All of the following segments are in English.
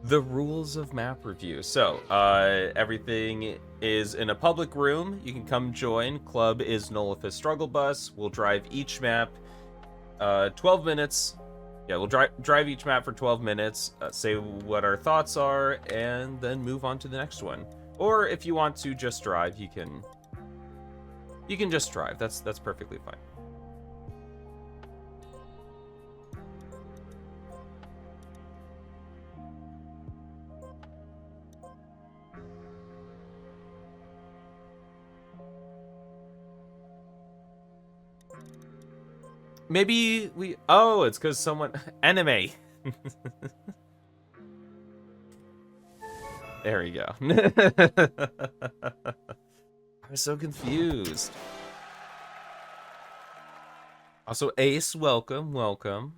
The rules of map review. So, everything is in a public room. You can come join. Club is Nolifus Struggle Bus. We'll drive each map 12 minutes. Yeah, we'll drive each map for 12 minutes, say what our thoughts are, and then move on to the next one. Or if you want to just drive, you can just drive. That's perfectly fine. Maybe we... Oh, it's because someone... Anime! There we go. I was so confused. Also, Ace, welcome, welcome.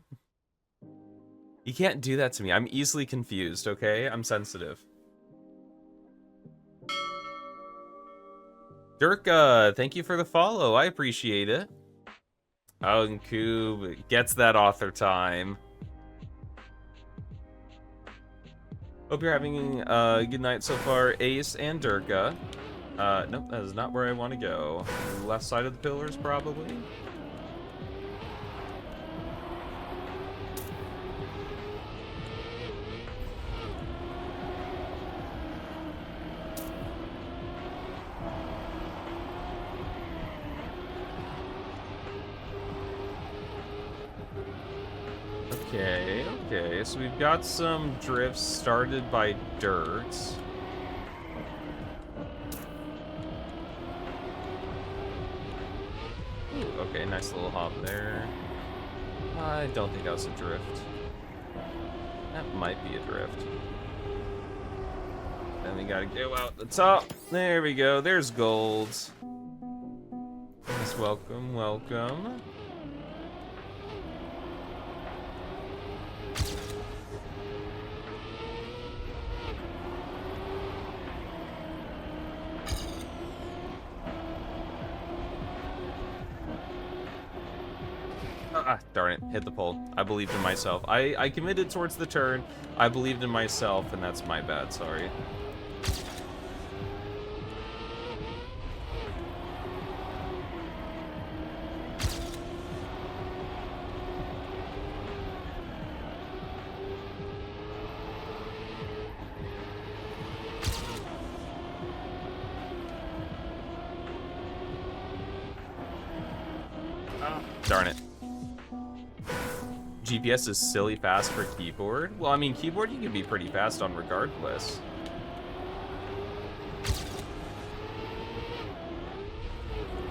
You can't do that to me. I'm easily confused, okay? I'm sensitive. Dirka, thank you for the follow. I appreciate it. Oh, and Koob gets that author time. Hope you're having a good night so far, Ace and Durga. Nope, that is not where I want to go. Left side of the pillars, probably. Okay, so we've got some drifts started by dirt. Ooh, okay, nice little hop there. I don't think that was a drift. That might be a drift. Then we gotta go out the top. There we go, there's gold. Yes, welcome, welcome. Darn it, hit the pole. I believed in myself. I committed towards the turn. I believed in myself, and that's my bad, sorry. Darn it. GPS is silly fast for keyboard? Well, I mean, keyboard you can be pretty fast on regardless.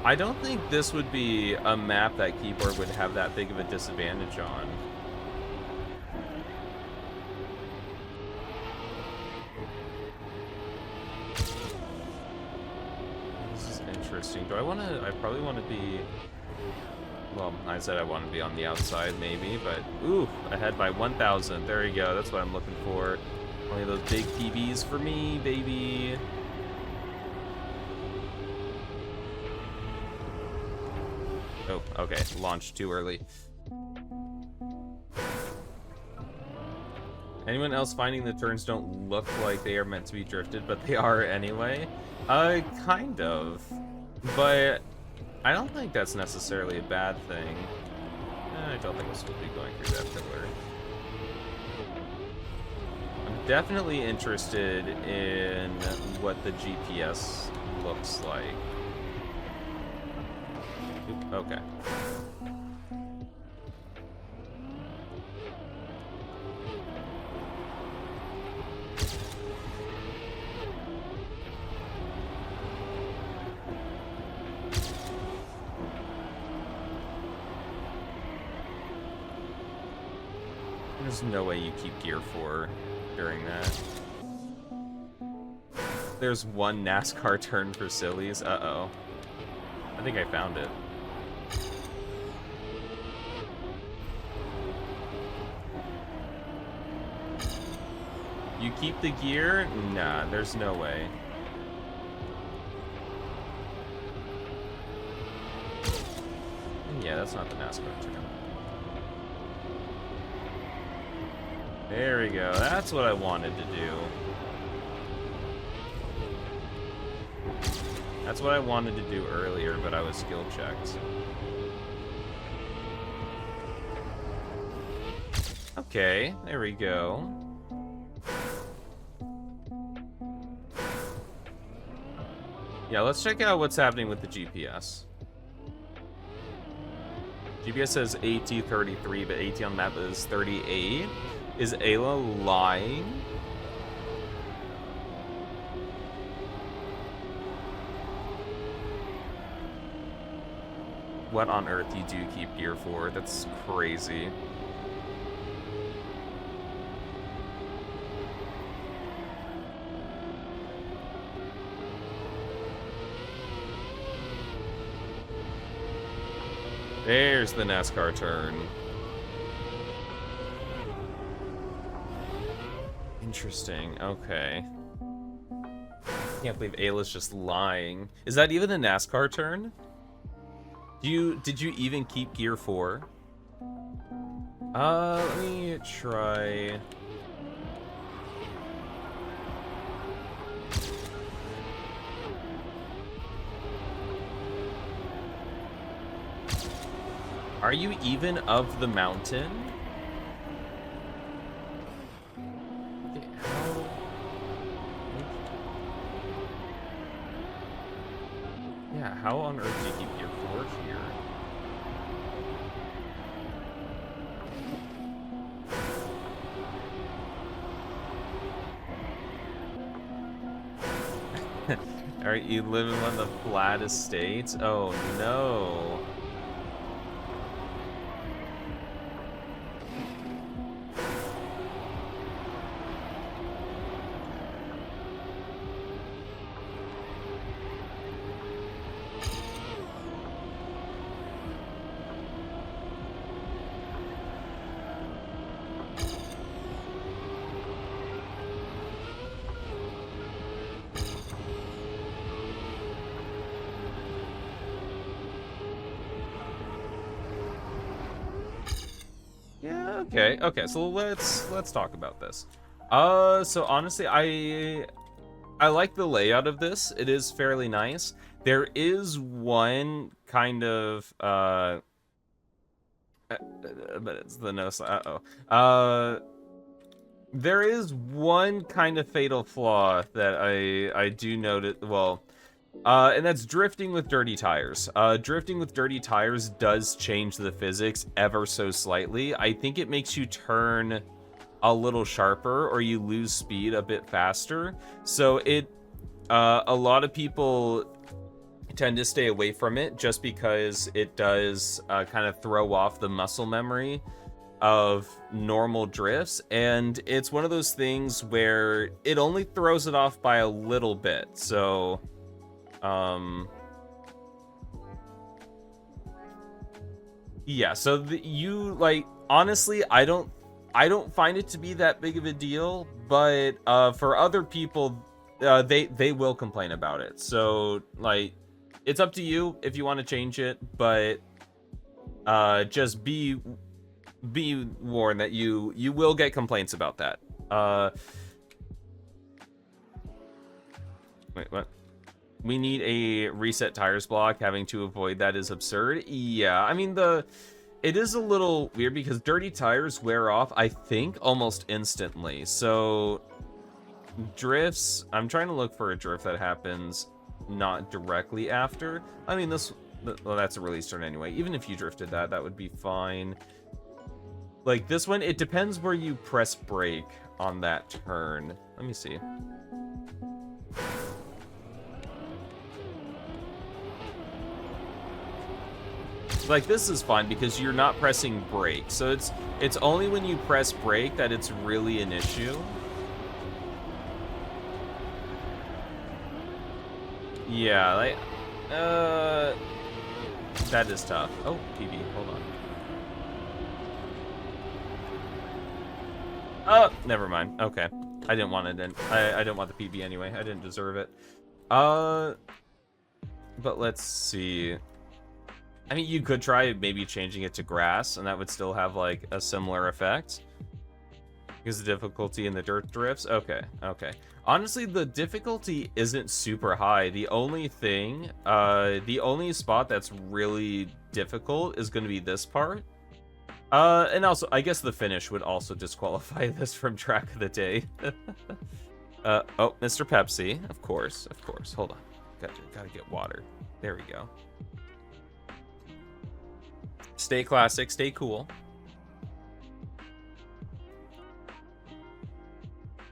I don't think this would be a map that keyboard would have that big of a disadvantage on. This is interesting. Do I want to... I probably want to be... Well, I said I want to be on the outside, maybe, but... Ooh, ahead by 1,000. There you go. That's what I'm looking for. Only those big PBs for me, baby. Oh, okay. Launched too early. Anyone else finding the turns don't look like they are meant to be drifted, but they are anyway? Kind of. But... I don't think that's necessarily a bad thing. I don't think we're supposed to be going through that pillar. I'm definitely interested in what the GPS looks like. Oop, okay. There's no way you keep gear 4 during that. There's one NASCAR turn for sillies. Uh-oh. I think I found it. You keep the gear? Nah, there's no way. Yeah, that's not the NASCAR turn. There we go. That's what I wanted to do. That's what I wanted to do earlier, but I was skill checked. Okay, there we go. Yeah, let's check out what's happening with the GPS. GPS says AT33, but AT on the map is 38. Is Ayla lying? What on earth you do keep gear for? That's crazy. There's the NASCAR turn. Interesting. Okay. Can't believe Ayla's just lying. Is that even a NASCAR turn? Did you even keep gear 4? Let me try. Are you even of the mountain? Okay, how? Yeah, how on earth do you keep gear 4 here? Are you living on the flat estates? Oh no. Okay, so let's talk about this. So honestly, I like the layout of this. It is fairly nice. There is one kind of but it's the no. There is one kind of fatal flaw that I do notice. Well, and that's drifting with dirty tires. Drifting with dirty tires does change the physics ever so slightly. I think it makes you turn a little sharper or you lose speed a bit faster. So a lot of people tend to stay away from it just because it does kind of throw off the muscle memory of normal drifts, and it's one of those things where it only throws it off by a little bit. So yeah, so you like, honestly, I don't find it to be that big of a deal, but for other people, they will complain about it. So like, it's up to you if you want to change it, but just be warned that you will get complaints about that. Wait, what? We need a reset tires block. Having to avoid that is absurd. Yeah, I mean, it is a little weird because dirty tires wear off, I think, almost instantly. So drifts, I'm trying to look for a drift that happens not directly after. I mean, well, that's a release turn anyway. Even if you drifted that would be fine. Like this one, it depends where you press brake on that turn. Let me see. Like this is fine because you're not pressing brake. So it's only when you press brake that it's really an issue. Yeah, like that is tough. Oh, PB, hold on. Oh, never mind. Okay. I didn't want it in. I didn't want the PB anyway. I didn't deserve it. But let's see. I mean, you could try maybe changing it to grass, and that would still have, like, a similar effect. Because the difficulty in the dirt drifts? Okay, okay. Honestly, the difficulty isn't super high. The only thing, the only spot that's really difficult is going to be this part. And also, I guess the finish would also disqualify this from track of the day. Oh, Mr. Pepsi, of course, of course. Hold on, gotta get water. There we go. Stay classic, stay cool.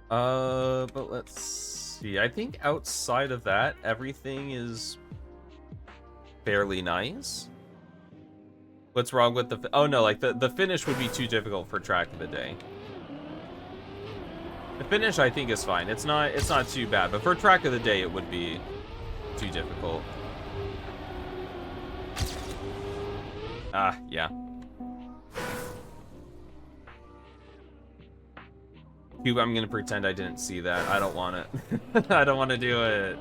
But let's see. I think outside of that, everything is fairly nice. What's wrong with the... Oh, no, like, the finish would be too difficult for track of the day. The finish, I think, is fine. It's not too bad, but for track of the day, it would be too difficult. Ah, yeah. Cube, I'm gonna pretend I didn't see that. I don't want it. I don't want to do it.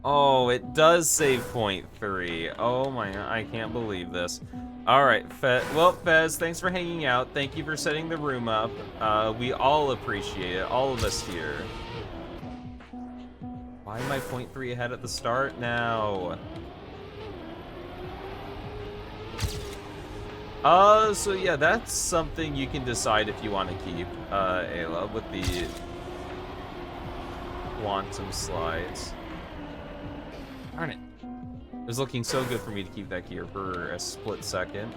Oh, it does say 0.3. Oh my god, I can't believe this. Alright, well, Fez, thanks for hanging out. Thank you for setting the room up. We all appreciate it, all of us here. Why am I 0.3 ahead at the start now? So yeah, that's something you can decide if you want to keep, Ayla, with the quantum slides. Darn it. It was looking so good for me to keep that gear for a split second.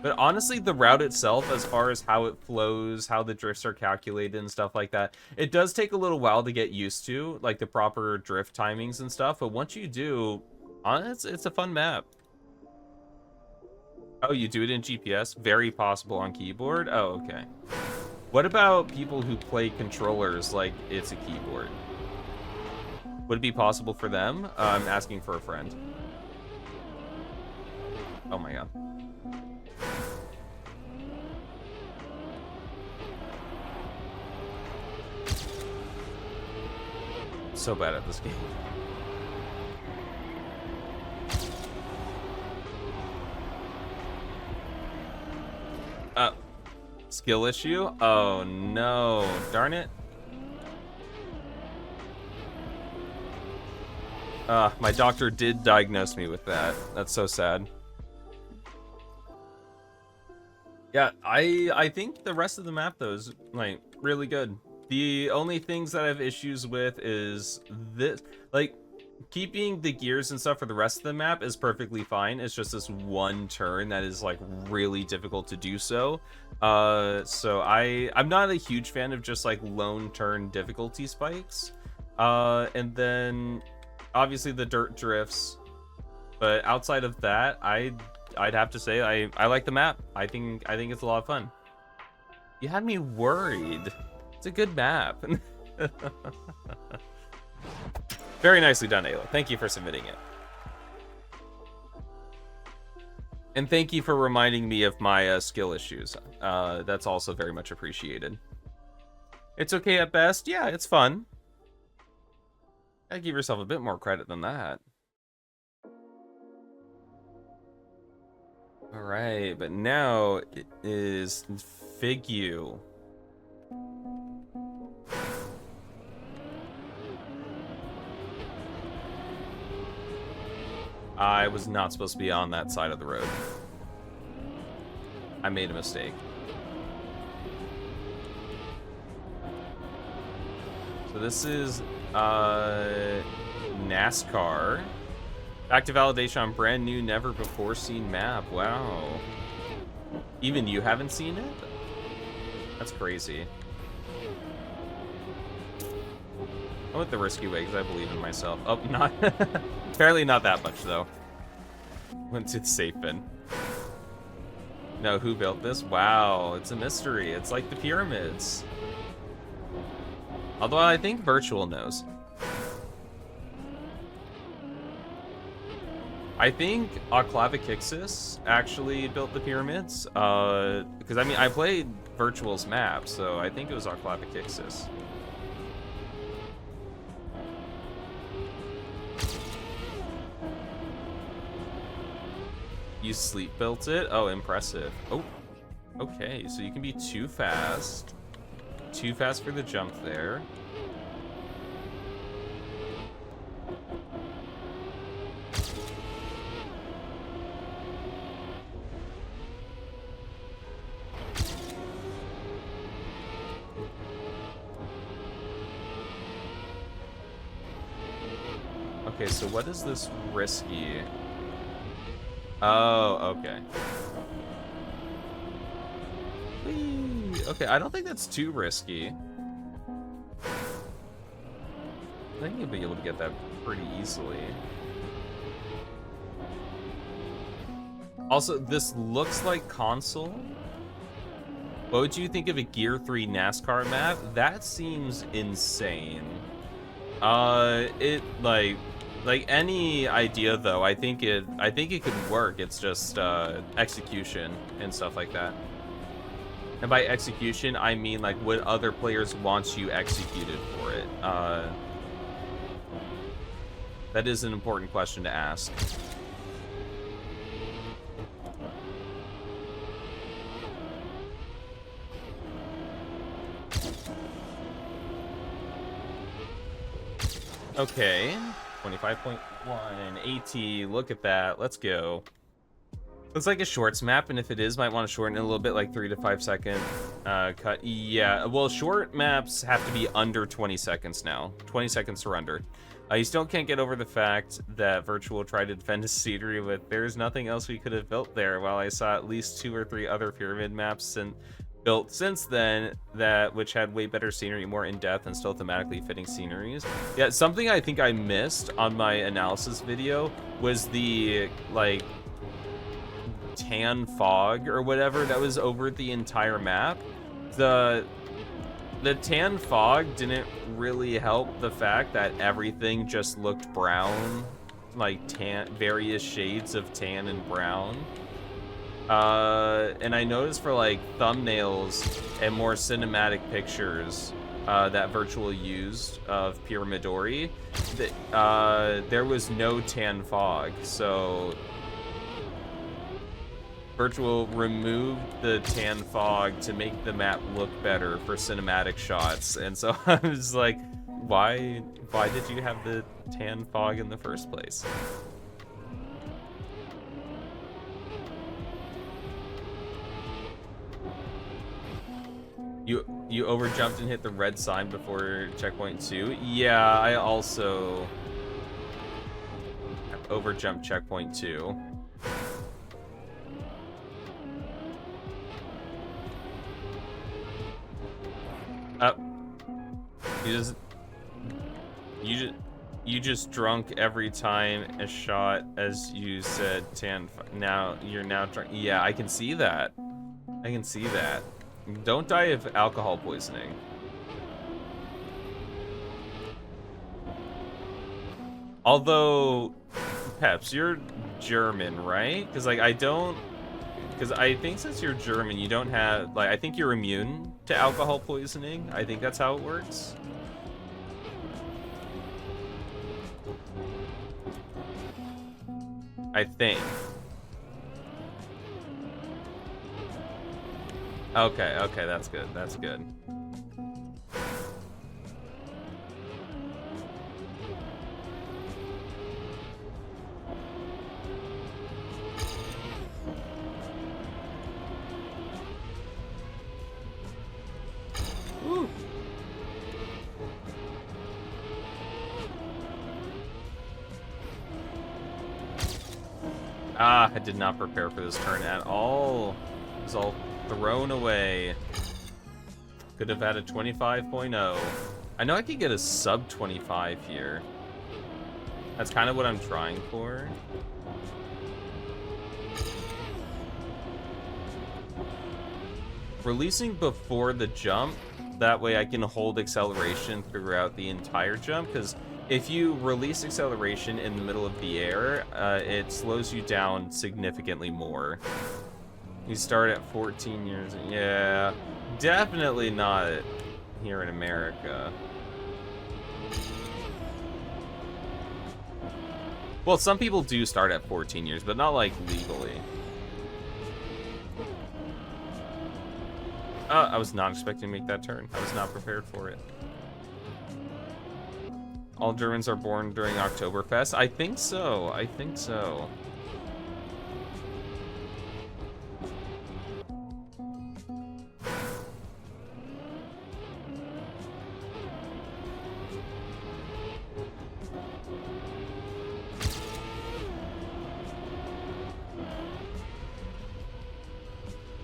But honestly, the route itself, as far as how it flows, how the drifts are calculated and stuff like that, it does take a little while to get used to, like the proper drift timings and stuff. But once you do, it's a fun map. Oh, you do it in GPS? Very possible on keyboard? Oh, okay. What about people who play controllers like it's a keyboard? Would it be possible for them? I'm asking for a friend. Oh my god. So bad at this game. Skill issue? Oh no, darn it. My doctor did diagnose me with that. That's so sad. Yeah, I think the rest of the map though is like really good. The only things that I have issues with is this, like, keeping the gears and stuff for the rest of the map is perfectly fine. It's just this one turn that is like really difficult to do so. So I'm not a huge fan of just like lone turn difficulty spikes. And then obviously the dirt drifts. But outside of that, I'd have to say I like the map. I think it's a lot of fun. You had me worried. It's a good map. Very nicely done, Ayla. Thank you for submitting it. And thank you for reminding me of my skill issues. That's also very much appreciated. It's okay at best. Yeah, it's fun. Gotta give yourself a bit more credit than that. All right, but now it is Figu. I was not supposed to be on that side of the road. I made a mistake. So this is NASCAR. Back to validation on brand new, never before seen map. Wow. Even you haven't seen it? That's crazy. I went the risky way because I believe in myself. Oh, not... Apparently not that much, though. Went to the safe bin. No, who built this? Wow, it's a mystery. It's like the pyramids. Although I think Virtual knows. I think Oclavicixis actually built the pyramids. Because, I mean, I played Virtual's map, so I think it was Oclavicixis. You sleep built it? Oh, impressive. Oh, okay. So you can be too fast. Too fast for the jump there. Okay, so what is this risky? Oh, okay. Whee! Okay, I don't think that's too risky. I think you'll be able to get that pretty easily. Also, this looks like console. What would you think of a Gear 3 NASCAR map? That seems insane. It like any idea though, I think it could work. It's just execution and stuff like that. And by execution, I mean like what other players want you executed for it. That is an important question to ask. Okay, 25.1, 80, look at that, let's go. Looks like a shorts map, and if it is, might want to shorten it a little bit, like 3 to 5 second cut. Yeah, well, short maps have to be under 20 seconds now. 20 seconds or under. You still can't get over the fact that Virtual tried to defend his scenery with "there's nothing else we could have built there," while I saw at least 2 or 3 other pyramid maps built since then which had way better scenery, more in-depth, and still thematically fitting sceneries. Yeah, something I think I missed on my analysis video was the like tan fog or whatever that was over the entire map. The tan fog didn't really help the fact that everything just looked brown, like tan, various shades of tan and brown. And I noticed for like thumbnails and more cinematic pictures that Virtual used of Pyramidori, that there was no tan fog, so Virtual removed the tan fog to make the map look better for cinematic shots. And so I was like, why did you have the tan fog in the first place? You overjumped and hit the red sign before checkpoint 2? Yeah, I also overjumped checkpoint 2. You just drunk every time a shot, as you said, tan. Now you're drunk. Yeah, I can see that. I can see that. Don't die of alcohol poisoning. Although, Peps, you're German, right? Because like because I think since you're German, you don't have I think you're immune to alcohol poisoning. I think that's how it works. I think. Okay, that's good. That's good. Woo. I did not prepare for this turn at all. It was all thrown away. Could have had a 25.0. I know I could get a sub 25 here. That's kind of what I'm trying for. Releasing before the jump, that way I can hold acceleration throughout the entire jump, because if you release acceleration in the middle of the air, it slows you down significantly more. You start at 14 years. Yeah, definitely not here in America. Well, some people do start at 14 years, but not like legally. I was not expecting to make that turn. I was not prepared for it. All Germans are born during Oktoberfest? I think so. I think so.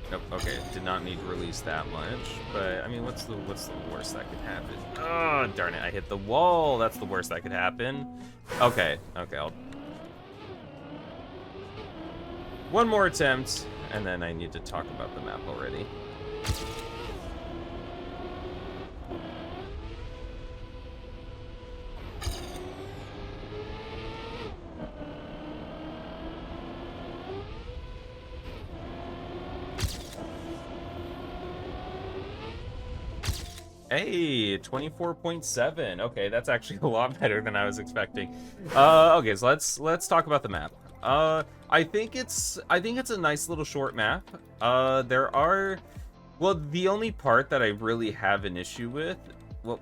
Nope, okay, did not need to release that much, but I mean, what's the worst that could happen? Oh, darn it, I hit the wall. That's the worst that could happen. Okay, I'll... One more attempt, and then I need to talk about the map already. Hey, 24.7. Okay, that's actually a lot better than I was expecting. Okay, so let's talk about the map. I think it's a nice little short map. There are, well, the only part that I really have an issue with, well,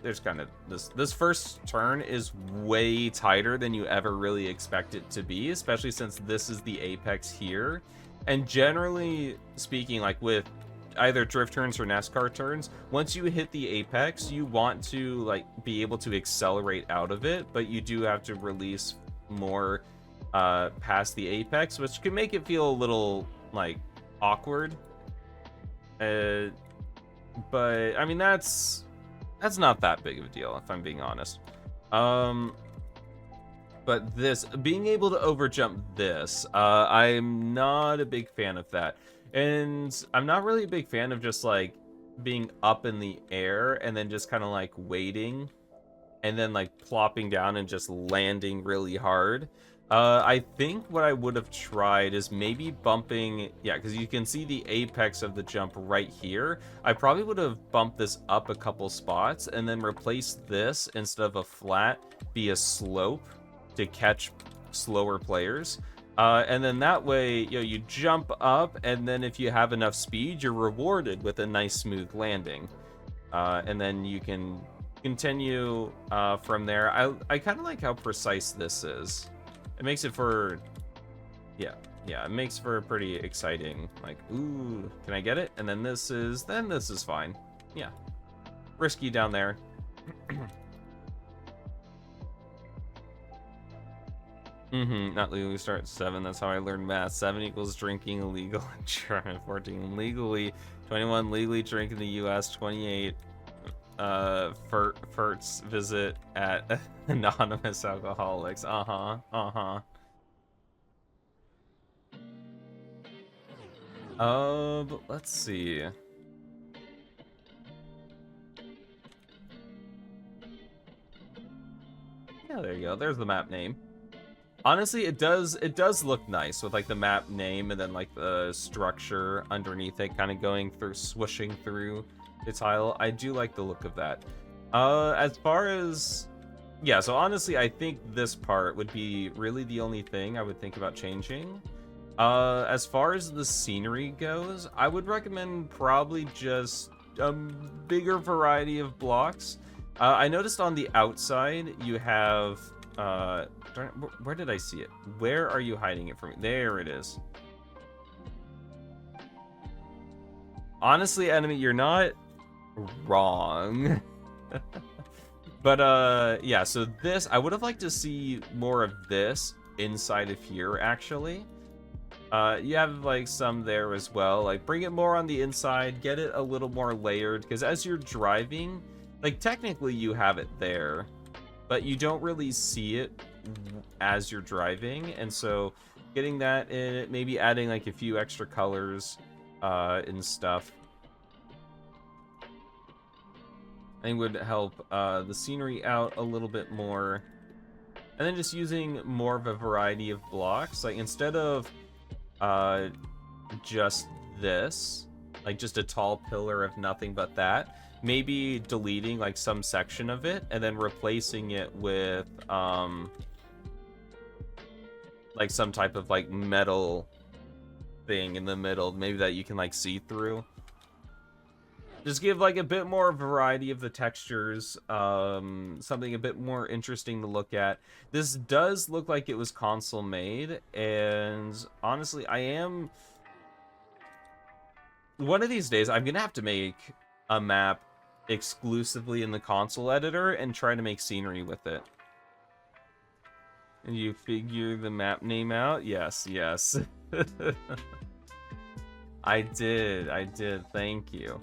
there's kind of this first turn is way tighter than you ever really expect it to be, especially since this is the apex here. And generally speaking, like with either drift turns or NASCAR turns, once you hit the apex, you want to like be able to accelerate out of it, but you do have to release more past the apex, which can make it feel a little like awkward. But I mean, that's not that big of a deal if I'm being honest. But this, being able to overjump this, I'm not a big fan of that. And I'm not really a big fan of just like being up in the air and then just kind of like waiting and then like plopping down and just landing really hard. I think what I would have tried is maybe bumping, yeah, because you can see the apex of the jump right here. I probably would have bumped this up a couple spots and then replaced this, instead of a flat, be a slope to catch slower players. And then that way, you know, you jump up, and then if you have enough speed, you're rewarded with a nice smooth landing. And then you can continue from there. I kind of like how precise this is. It makes it for, yeah, it makes for a pretty exciting, like, ooh, can I get it? And then this is fine. Yeah, risky down there. Not legally start at 7. That's how I learned math. 7 equals drinking illegal in German. 14 legally. 21 legally drink in the US. 28 Fertz visit at anonymous alcoholics. But let's see. Yeah, there you go. There's the map name. Honestly, it does look nice with like the map name and then like the structure underneath it kind of going through, swooshing through the tile. I do like the look of that. As far as, yeah, so honestly, I think this part would be really the only thing I would think about changing. As far as the scenery goes, I would recommend probably just a bigger variety of blocks. I noticed on the outside you have, where did I see it? Where are you hiding it from me? There it is. Honestly, enemy, you're not wrong. But yeah, so this, I would have liked to see more of this inside of here, actually. You have like some there as well. Like, bring it more on the inside, get it a little more layered, because as you're driving, like, technically you have it there, but you don't really see it as you're driving. And so getting that in it, maybe adding like a few extra colors and stuff, I think would help the scenery out a little bit more. And then just using more of a variety of blocks, like instead of just this, like just a tall pillar of nothing but that, maybe deleting like some section of it and then replacing it with like some type of like metal thing in the middle, maybe that you can like see through. Just give like a bit more variety of the textures, something a bit more interesting to look at. This does look like it was console made, and honestly, one of these days I'm gonna have to make a map exclusively in the console editor and try to make scenery with it. And you figure the map name out? Yes, yes. I did, thank you.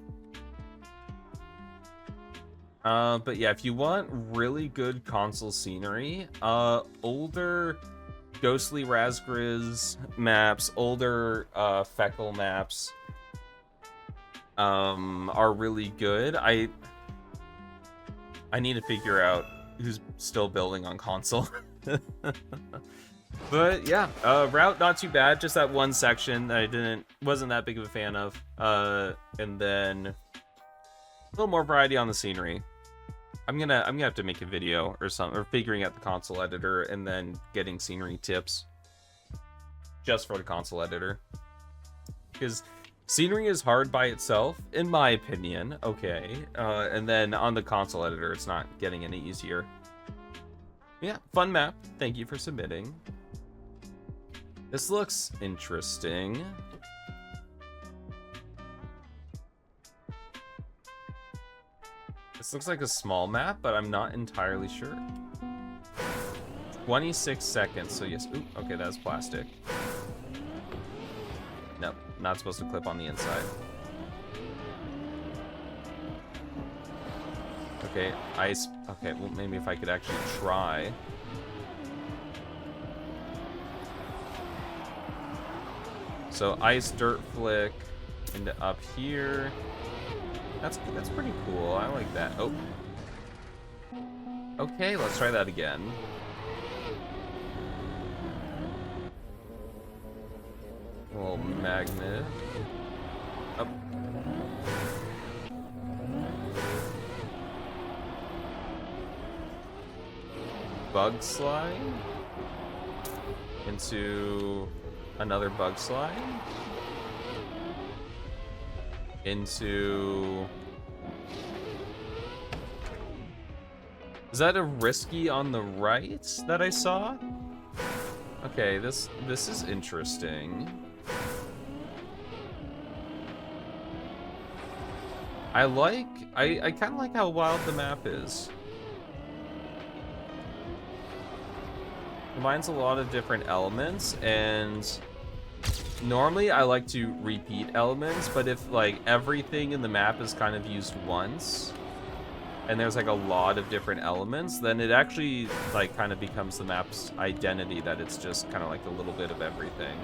But yeah, if you want really good console scenery, older Ghostly Razgriz maps, older Feckle maps are really good. I need to figure out who's still building on console. But yeah, route not too bad, just that one section that I wasn't that big of a fan of. And then a little more variety on the scenery. I'm gonna have to make a video or something, or figuring out the console editor and then getting scenery tips just for the console editor, because scenery is hard by itself, in my opinion. Okay, and then on the console editor, it's not getting any easier. Yeah, fun map. Thank you for submitting. This looks interesting. This looks like a small map, but I'm not entirely sure. 26 seconds, so yes. Ooh, okay, that's plastic. Nope, not supposed to clip on the inside. Okay, ice. Okay, well, maybe if I could actually try. So ice, dirt flick, into up here. That's pretty cool. I like that. Oh. Okay, let's try that again. A little magnet. Up. Bug slide into another bug slide. Into... Is that a risky on the right that I saw? Okay, this is interesting. I kind of like how wild the map is. Combines a lot of different elements, and normally I like to repeat elements, but if like everything in the map is kind of used once and there's like a lot of different elements, then it actually like kind of becomes the map's identity, that it's just kind of like a little bit of everything.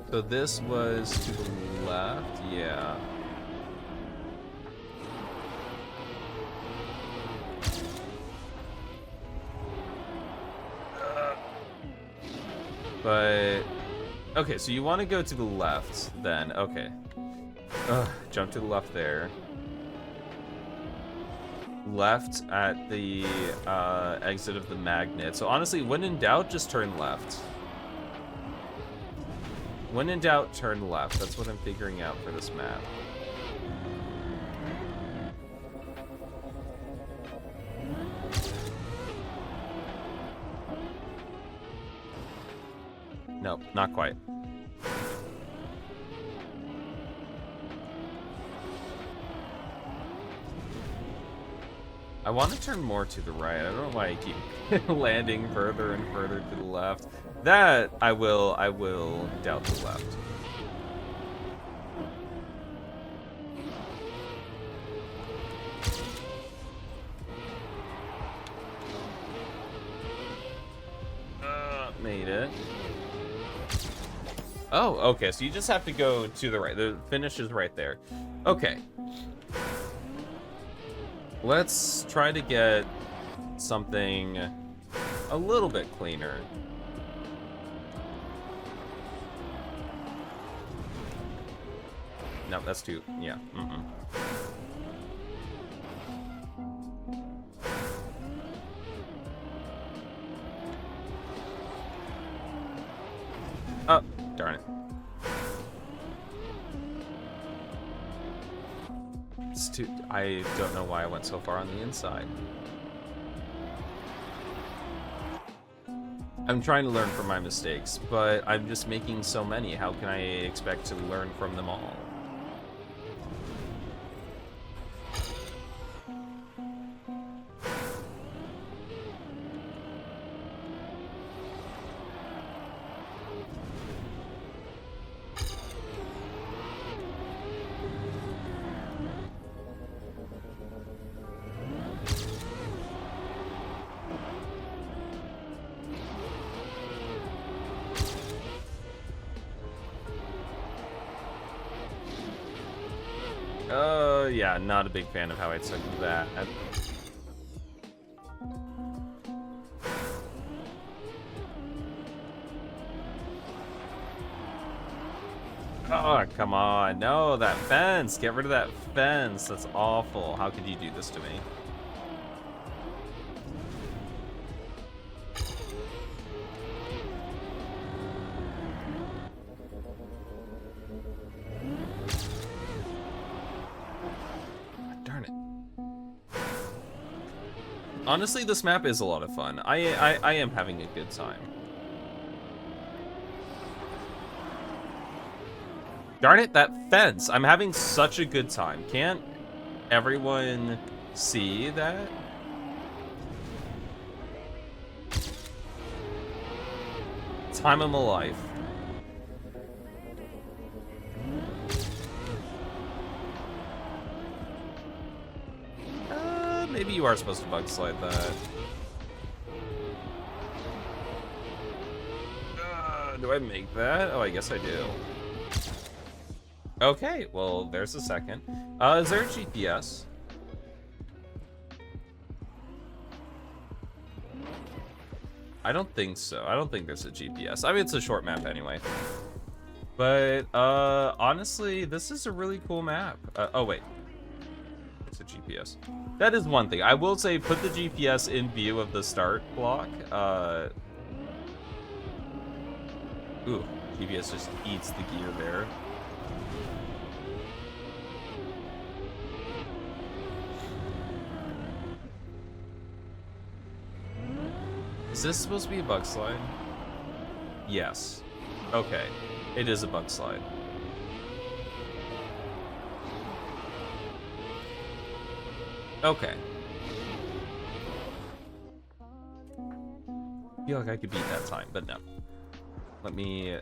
So this was to the left, yeah. But, okay, so you want to go to the left, then. Okay. Jump to the left there. Left at the exit of the magnet. So honestly, when in doubt, just turn left. When in doubt, turn left. That's what I'm figuring out for this map. Nope, not quite. I want to turn more to the right. I don't know why I keep landing further and further to the left. That I will doubt the left. Made it. Oh, okay, so you just have to go to the right. The finish is right there. Okay. Let's try to get something a little bit cleaner. No, that's too... yeah. Darn it. I don't know why I went so far on the inside. I'm trying to learn from my mistakes, but I'm just making so many. How can I expect to learn from them all? Yeah, not a big fan of how I took that. Oh, come on. No, that fence. Get rid of that fence. That's awful. How could you do this to me? Honestly, this map is a lot of fun. I am having a good time. Darn it, that fence. I'm having such a good time. Can't everyone see that? Time of my life. Maybe you are supposed to bug slide that. Do I make that? Oh, I guess I do. Okay, well, there's a second. Is there a GPS? I don't think so. I don't think there's a GPS. I mean, it's a short map anyway. But, honestly, this is a really cool map. Oh, wait. It's a GPS. That is one thing. I will say, put the GPS in view of the start block. Ooh, GPS just eats the gear there. Is this supposed to be a bug slide? Yes. Okay. It is a bug slide. Okay. I feel like I could beat that time, but no. Let me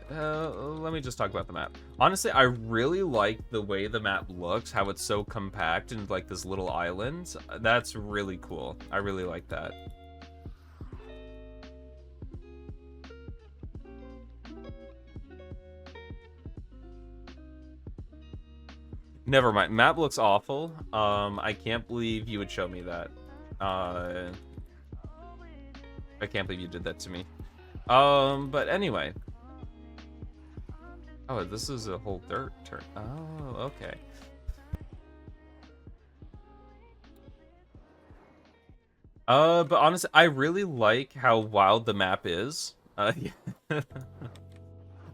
just talk about the map. Honestly, I really like the way the map looks, how it's so compact and like this little island. That's really cool. I really like that. Never mind. Map looks awful. I can't believe you would show me that. I can't believe you did that to me. But anyway. Oh, this is a whole dirt turn. Oh, okay. But honestly, I really like how wild the map is. Yeah.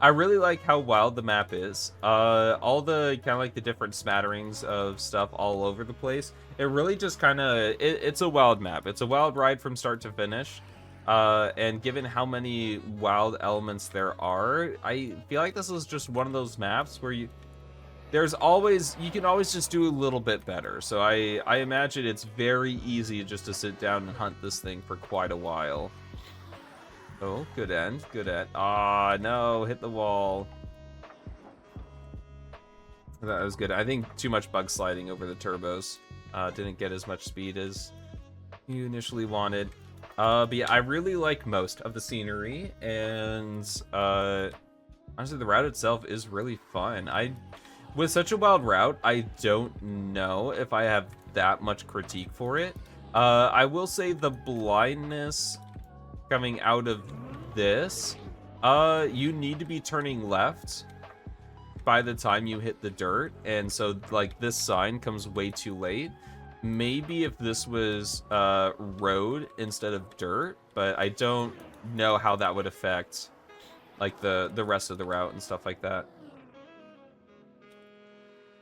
I really like how wild the map is. All the kind of like the different smatterings of stuff all over the place. It really just kind of, it's a wild map. It's a wild ride from start to finish. And given how many wild elements there are, I feel like this is just one of those maps where you can always just do a little bit better. So I imagine it's very easy just to sit down and hunt this thing for quite a while. Oh, good end, good end. Ah, no, hit the wall. That was good. I think too much bug sliding over the turbos. Didn't get as much speed as you initially wanted. But yeah, I really like most of the scenery, and honestly, the route itself is really fun. With such a wild route, I don't know if I have that much critique for it. I will say the blindness coming out of this, you need to be turning left by the time you hit the dirt, and so like this sign comes way too late. Maybe if this was road instead of dirt, but I don't know how that would affect like the rest of the route and stuff like that.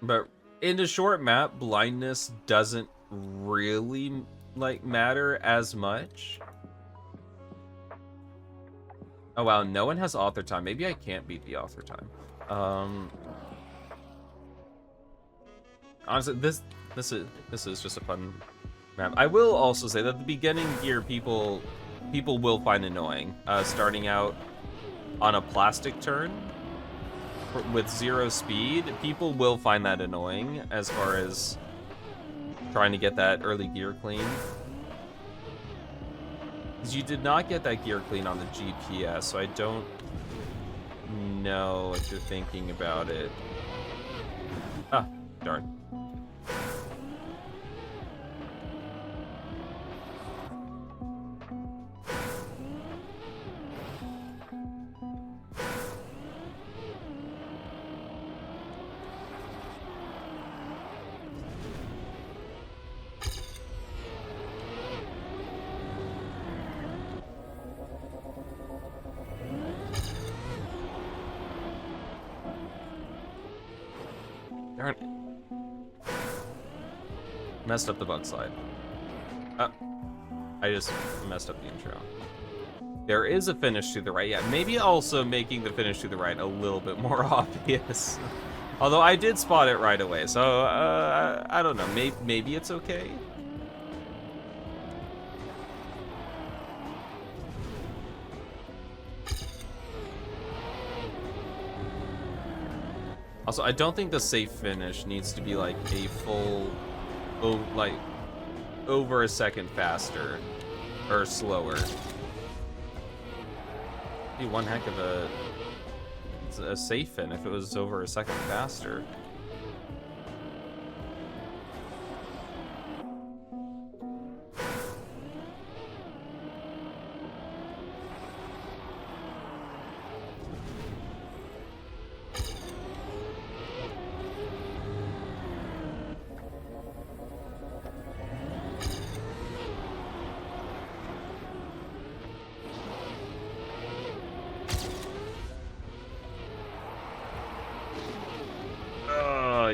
But in a short map, blindness doesn't really like matter as much. Oh wow, no one has author time. Maybe I can't beat the author time. Honestly, this is just a fun map. I will also say that the beginning gear people will find annoying. Starting out on a plastic turn with 0 speed, people will find that annoying as far as trying to get that early gear clean. Because you did not get that gear clean on the GPS, so I don't know if you're thinking about it. Ah, darn. Darn it. Messed up the bug slide. I just messed up the intro. There is a finish to the right. Yeah, maybe also making the finish to the right a little bit more obvious. Although I did spot it right away, so I don't know. Maybe it's okay. Also, I don't think the safe finish needs to be like a full, like, over a second faster or slower. Be one heck of a safe fin if it was over a second faster.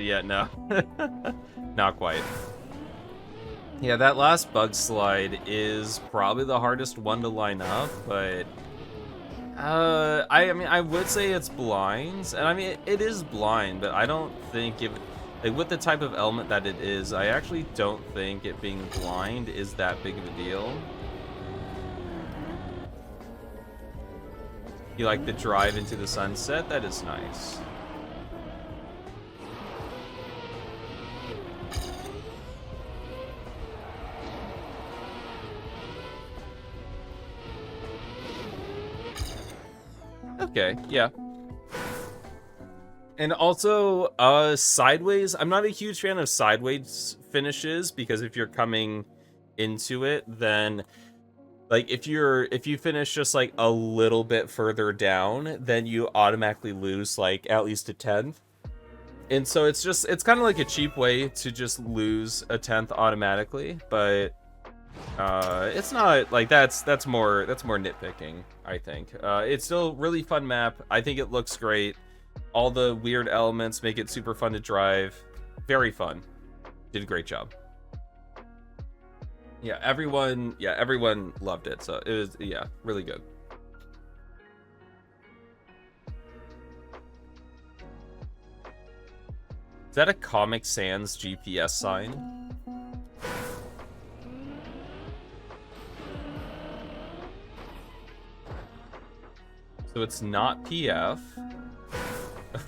Yeah, no. Not quite. Yeah, that last bug slide is probably the hardest one to line up, but I mean, I would say it's blinds, and I mean, it is blind, but I don't think like, with the type of element that it is, I actually don't think it being blind is that big of a deal. You like the drive into the sunset? That is nice. Okay, yeah. And also, sideways. I'm not a huge fan of sideways finishes because if you're coming into it, then like if you finish just like a little bit further down, then you automatically lose like at least a 10th. And so it's kind of like a cheap way to just lose a 10th automatically, but it's not like that's more nitpicking, I think. It's still really fun map. I think it looks great. All the weird elements make it super fun to drive. Very fun. Did a great job. Yeah, everyone loved it. So it was, yeah, really good. Is that a Comic Sans GPS sign? So it's not PF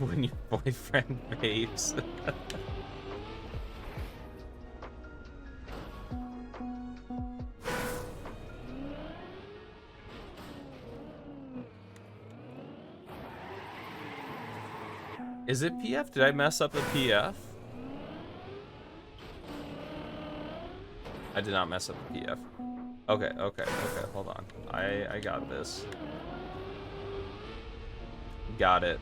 when your boyfriend vapes. Is it PF? Did I mess up a PF? I did not mess up a PF. Okay, hold on. I got this. Got it.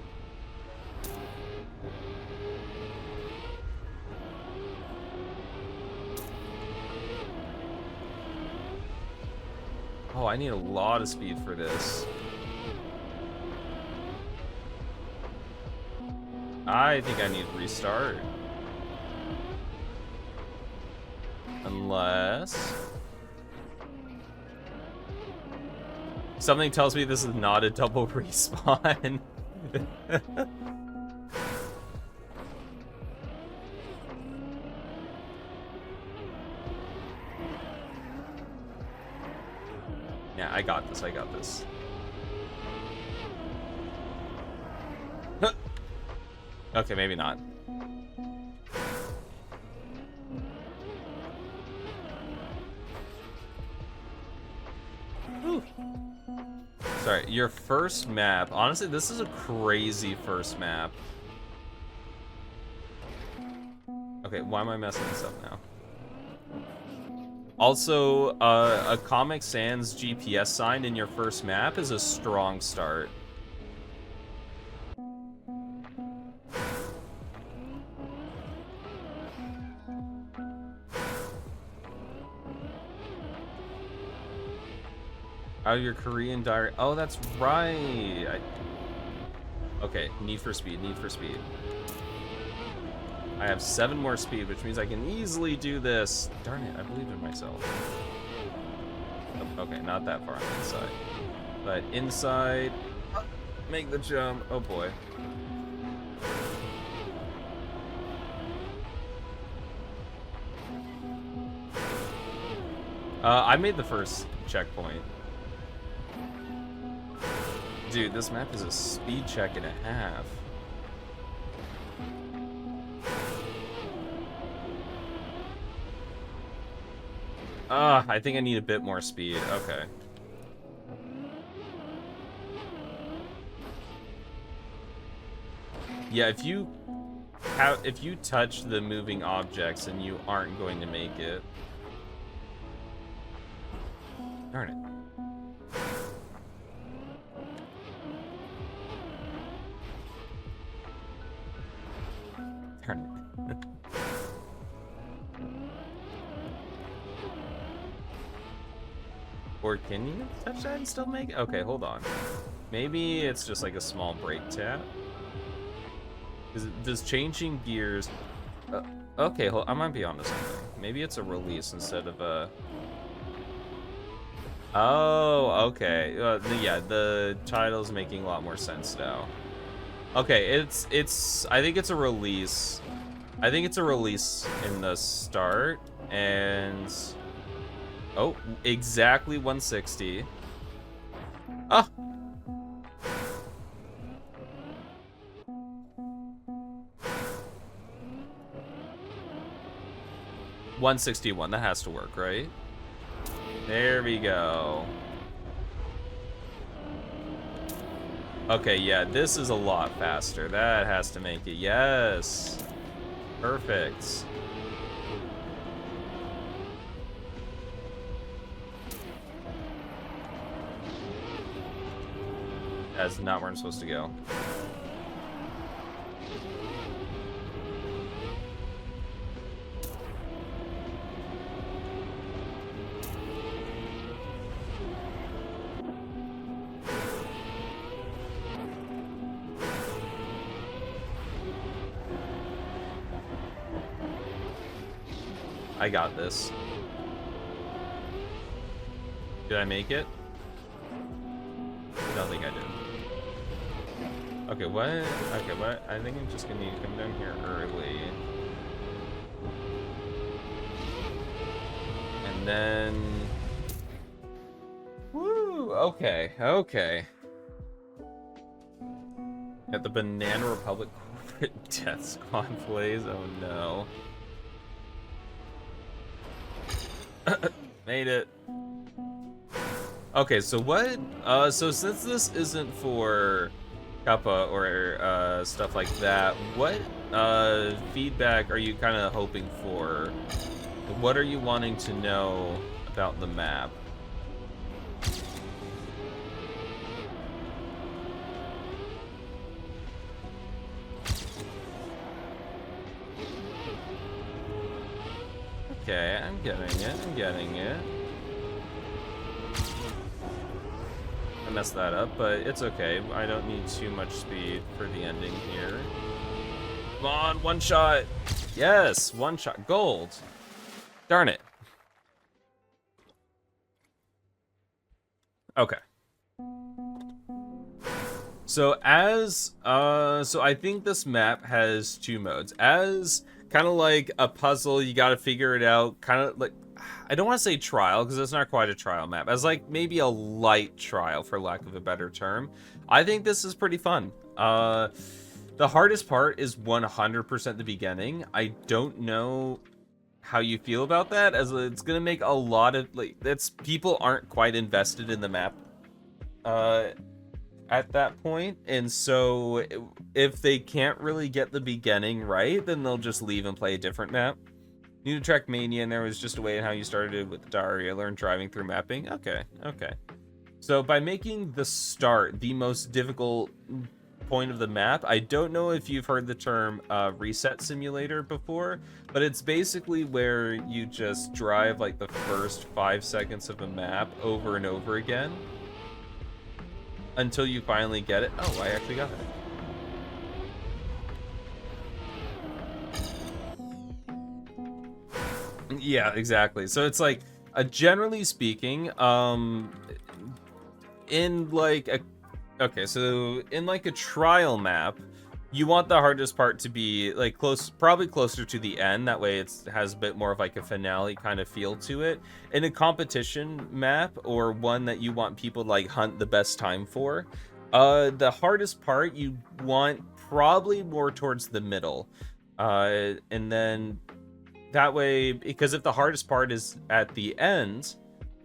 Oh, I need a lot of speed for this. I think I need to restart. Unless... something tells me this is not a double respawn. Yeah, I got this, I got this. Okay, maybe not. Ooh. Sorry, your first map. Honestly, this is a crazy first map. Okay, why am I messing this up now? Also, a Comic Sans GPS sign in your first map is a strong start. Out of your Korean diary. Oh, that's right. Okay, need for speed, need for speed. I have 7 more speed, which means I can easily do this. Darn it, I believe in myself. Oh, okay, not that far on the inside. But inside, make the jump. Oh boy. I made the first checkpoint. Dude, this map is a speed check and a half. I think I need a bit more speed. Okay. Yeah, if you touch the moving objects, then you aren't going to make it. Darn it. Darn it. Or can you touch that and still make it? Okay, hold on. Maybe it's just like a small brake tap. Does changing gears... okay, I might be onto something. Maybe it's a release instead of a... Oh, okay. Yeah, the title's making a lot more sense now. Okay, I think it's a release. I think it's a release in the start, and... Oh, exactly 160. Ah! $161, that has to work, right? There we go. Okay, yeah, this is a lot faster. That has to make it. Yes. Perfect. That's not where I'm supposed to go. I got this. Did I make it? I don't think I did. Okay, what? Okay, what? I think I'm just gonna need to come down here early. And then... Woo! Okay, okay. At the Banana Republic Corporate Death Squad plays? Oh no. Made it. Okay, so what? So since this isn't for Kappa or stuff like that, what feedback are you kind of hoping for? What are you wanting to know about the map? Okay, I'm getting it, I'm getting it. I messed that up, but it's okay. I don't need too much speed for the ending here. Come on, one shot. Yes, one shot. Gold. Darn it. Okay. So so I think this map has two modes. As kind of like a puzzle, you got to figure it out. Kind of like, I don't want to say trial because it's not quite a trial map. As like maybe a light trial, for lack of a better term. I think this is pretty fun. The hardest part is 100% the beginning. I don't know how you feel about that, as it's gonna make a lot of people aren't quite invested in the map at that point, and so if they can't really get the beginning right, then they'll just leave and play a different map. New to Trackmania, and there was just a way in how you started with the diary. I learned driving through mapping. Okay. So by making the start the most difficult point of the map, I don't know if you've heard the term reset simulator before, but it's basically where you just drive like the first 5 seconds of a map over and over again until you finally get it. Oh, I actually got it. Yeah, exactly. So it's like, generally speaking, in like a so in like a trial map, you want the hardest part to be like probably closer to the end. That way it has a bit more of like a finale kind of feel to it. In a competition map, or one that you want people to like hunt the best time for, the hardest part you want probably more towards the middle. And then that way, because if the hardest part is at the end,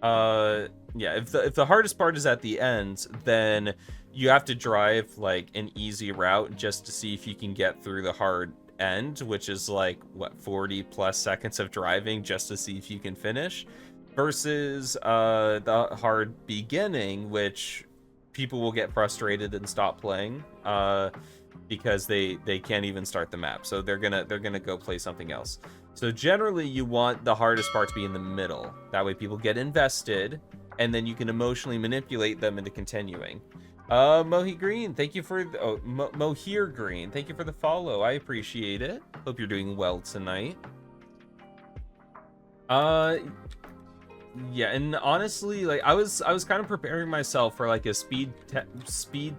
if the hardest part is at the end, then you have to drive like an easy route just to see if you can get through the hard end, which is like what, 40 plus seconds of driving just to see if you can finish, versus the hard beginning, which people will get frustrated and stop playing because they can't even start the map, so they're gonna go play something else. So generally you want the hardest part to be in the middle. That way people get invested, and then you can emotionally manipulate them into continuing. Mohi Green, thank you for Mohir Green, thank you for the follow. I appreciate it. Hope you're doing well tonight. Yeah, and honestly, like I was kind of preparing myself for like a speed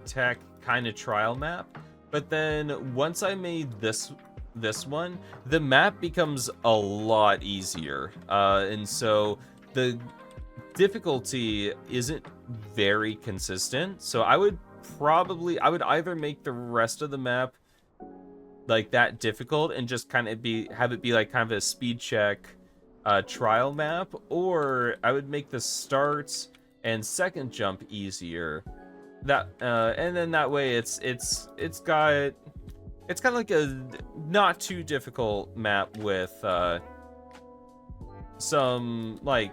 tech kind of trial map, but then once I made this one, the map becomes a lot easier, and so the difficulty isn't very consistent. So I would either make the rest of the map like that difficult and just kind of have it be like kind of a speed check trial map, or I would make the start and second jump easier. That and then that way it's kind of like a not too difficult map with some like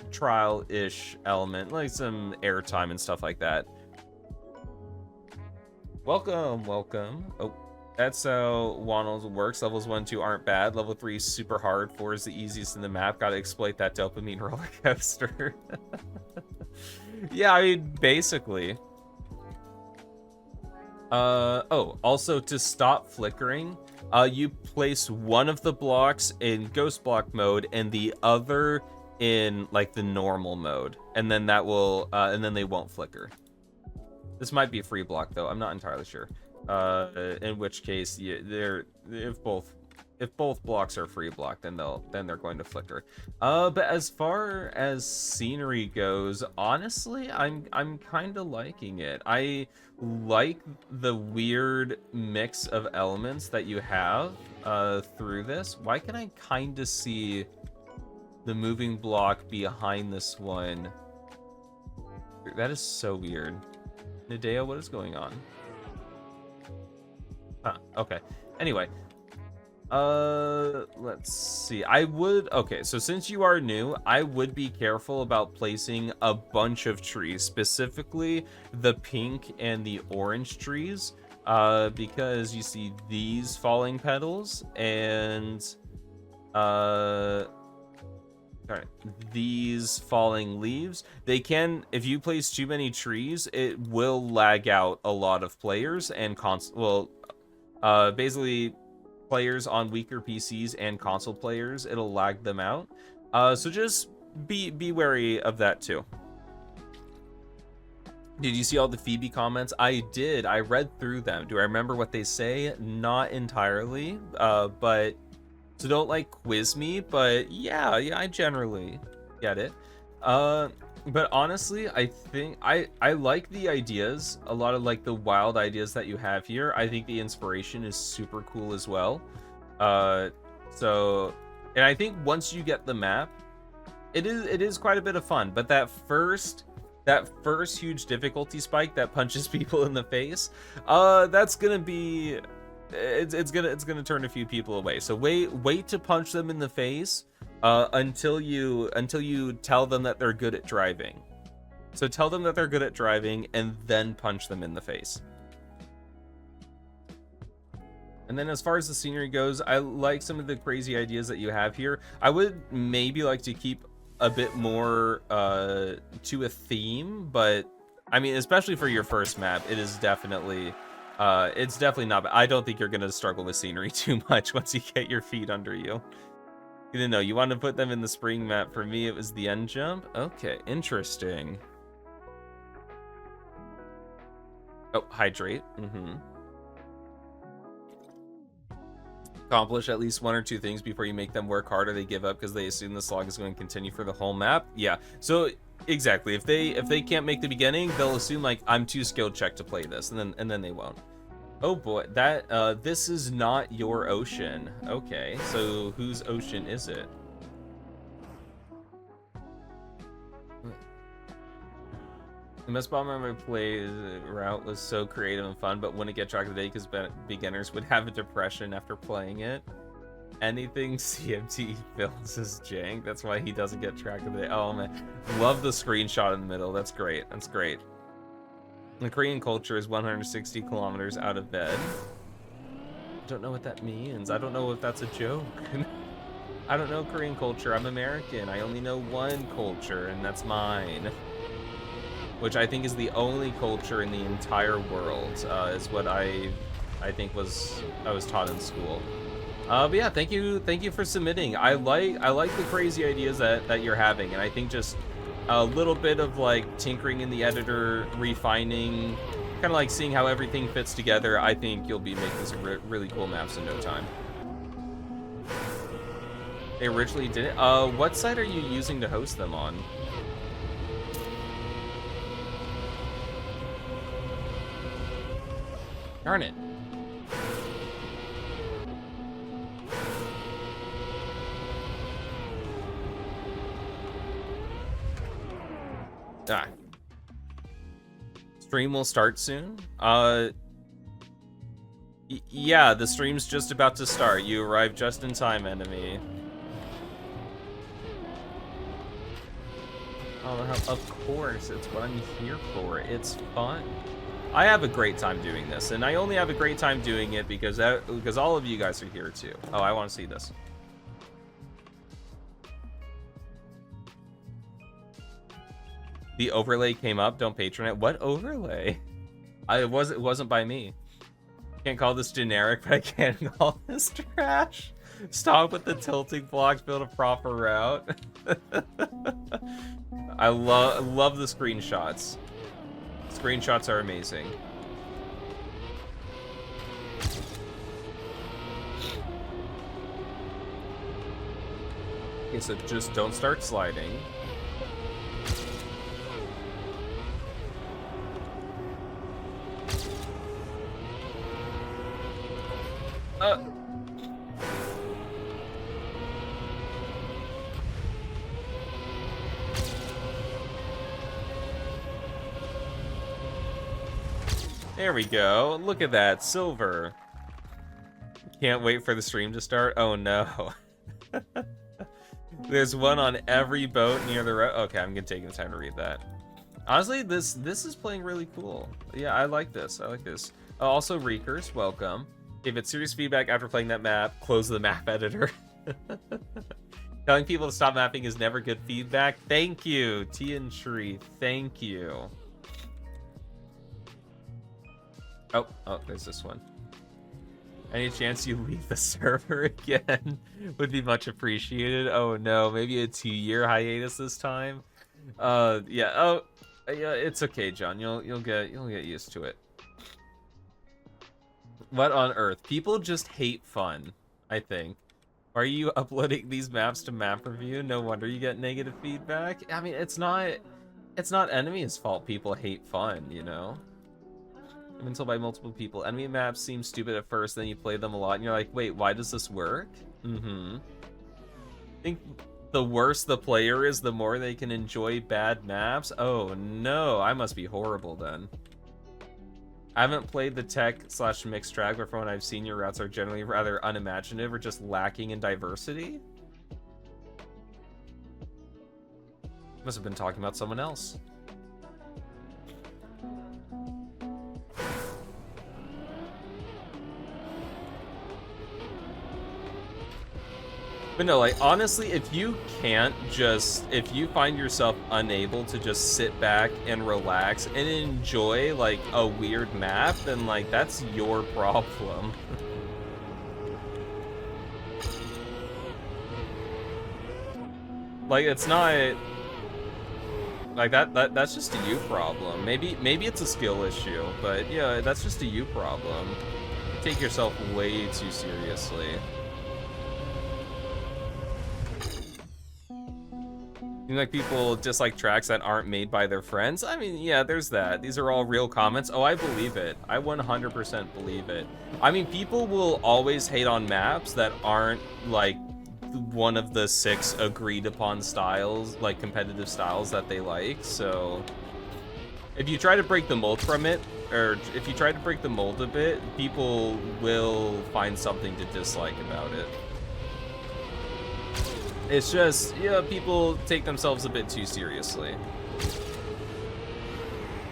trial-ish element, like some airtime and stuff like that. Welcome. Oh, that's how Waddles works. Levels 1 and 2 aren't bad. Level 3 is super hard. 4 is the easiest in the map. Gotta exploit that dopamine roller coaster. Yeah, I mean, basically. Also, to stop flickering, you place one of the blocks in ghost block mode and the other in like the normal mode, and then that will and then they won't flicker. This might be a free block though, I'm not entirely sure, in which case if both blocks are free block, then they're going to flicker. But as far as scenery goes, honestly, I'm kind of liking it. I like the weird mix of elements that you have through this. Why can I kind of see the moving block behind this one? That is so weird. Nadeo, what is going on? Huh, okay. Anyway, let's see. Okay, so since you are new, I would be careful about placing a bunch of trees, specifically the pink and the orange trees, because you see these falling petals and these falling leaves. They can, if you place too many trees, it will lag out a lot of players and basically players on weaker PCs and console players, it'll lag them out. So just be wary of that too. Did you see all the Phoebe comments? I did. I read through them. Do I remember what they say? Not entirely. But so don't like quiz me. But yeah, I generally get it. But honestly, I think I like the ideas. A lot of like the wild ideas that you have here. I think the inspiration is super cool as well. So, and I think once you get the map, it is quite a bit of fun. But that first huge difficulty spike that punches people in the face, that's gonna be, it's gonna turn a few people away. So wait to punch them in the face until you tell them that they're good at driving. So tell them that they're good at driving and then punch them in the face. And then as far as the scenery goes, I like some of the crazy ideas that you have here. I would maybe like to keep a bit more to a theme, but I mean, especially for your first map, it's definitely not. I don't think you're gonna struggle with scenery too much once you get your feet under you. You didn't know you want to put them in the spring map. For me, it was the end jump. Okay, interesting. Oh, hydrate. Accomplish at least 1 or 2 things before you make them work harder. They give up because they assume the slog is going to continue for the whole map. Yeah, so exactly, if they can't make the beginning, they'll assume like I'm too skill checked to play this, and then they won't. Oh boy, that this is not your ocean. Okay, so whose ocean is it? The best bomb I ever played route was so creative and fun, but wouldn't get track of the day because beginners would have a depression after playing it. Anything CMT builds is jank. That's why he doesn't get track of the day. Oh man, love the screenshot in the middle. That's great. That's great. The Korean culture is 160 kilometers out of bed. I don't know what that means. I don't know if that's a joke. I don't know Korean culture. I'm American. I only know one culture, and that's mine. Which I think is the only culture in the entire world, is what I think I was taught in school. But yeah, thank you for submitting. I like the crazy ideas that you're having, and I think just a little bit of like tinkering in the editor, refining, kind of like seeing how everything fits together. I think you'll be making some really cool maps in no time. They originally did it. What site are you using to host them on? Darn it. Ah. Stream will start soon? Yeah, the stream's just about to start. You arrived just in time, enemy. Oh, of course, it's what I'm here for. It's fun. I have a great time doing this, and I only have a great time doing it because all of you guys are here too. Oh, I want to see this. The overlay came up. Don't patron it. What overlay? It wasn't by me. Can't call this generic, but I can call this trash. Stop with the tilting blocks. Build a proper route. I love the screenshots. Screenshots are amazing. Okay, so just don't start sliding. There we go. Look at that, silver. Can't wait for the stream to start. Oh no. There's one on every boat near the road. Okay, I'm gonna take the time to read that. Honestly, this is playing really cool. Yeah, I like this. I like this. Also, Reekers, welcome. If it's serious feedback after playing that map, close the map editor. Telling people to stop mapping is never good feedback. Thank you, Tian Tree. Thank you. Oh, there's this one. Any chance you leave the server again would be much appreciated. Oh no, maybe a 2-year hiatus this time. Yeah. Oh, yeah. It's okay, John. You'll get used to it. What on earth? People just hate fun, I think. Are you uploading these maps to map review? No wonder you get negative feedback. I mean, it's not enemies' fault people hate fun, you know? I've been told by multiple people, enemy maps seem stupid at first, then you play them a lot and you're like, wait, why does this work? I think the worse the player is, the more they can enjoy bad maps. Oh no, I must be horrible then. I haven't played the tech/mixed track, but from what I've seen, your routes are generally rather unimaginative or just lacking in diversity. Must have been talking about someone else. But no, like, honestly, if you find yourself unable to just sit back and relax and enjoy, like, a weird map, then, like, that's your problem. Like, it's not... Like, that's just a you problem. Maybe it's a skill issue, but, yeah, that's just a you problem. You take yourself way too seriously. Like people dislike tracks that aren't made by their friends. I mean, yeah, there's that. These are all real comments. Oh, I believe it. I 100% believe it. I mean, people will always hate on maps that aren't like one of the 6 agreed upon styles, like competitive styles that they like. So if you try to break the mold from it, or if you try to break the mold a bit, people will find something to dislike about it. It's just, yeah, people take themselves a bit too seriously.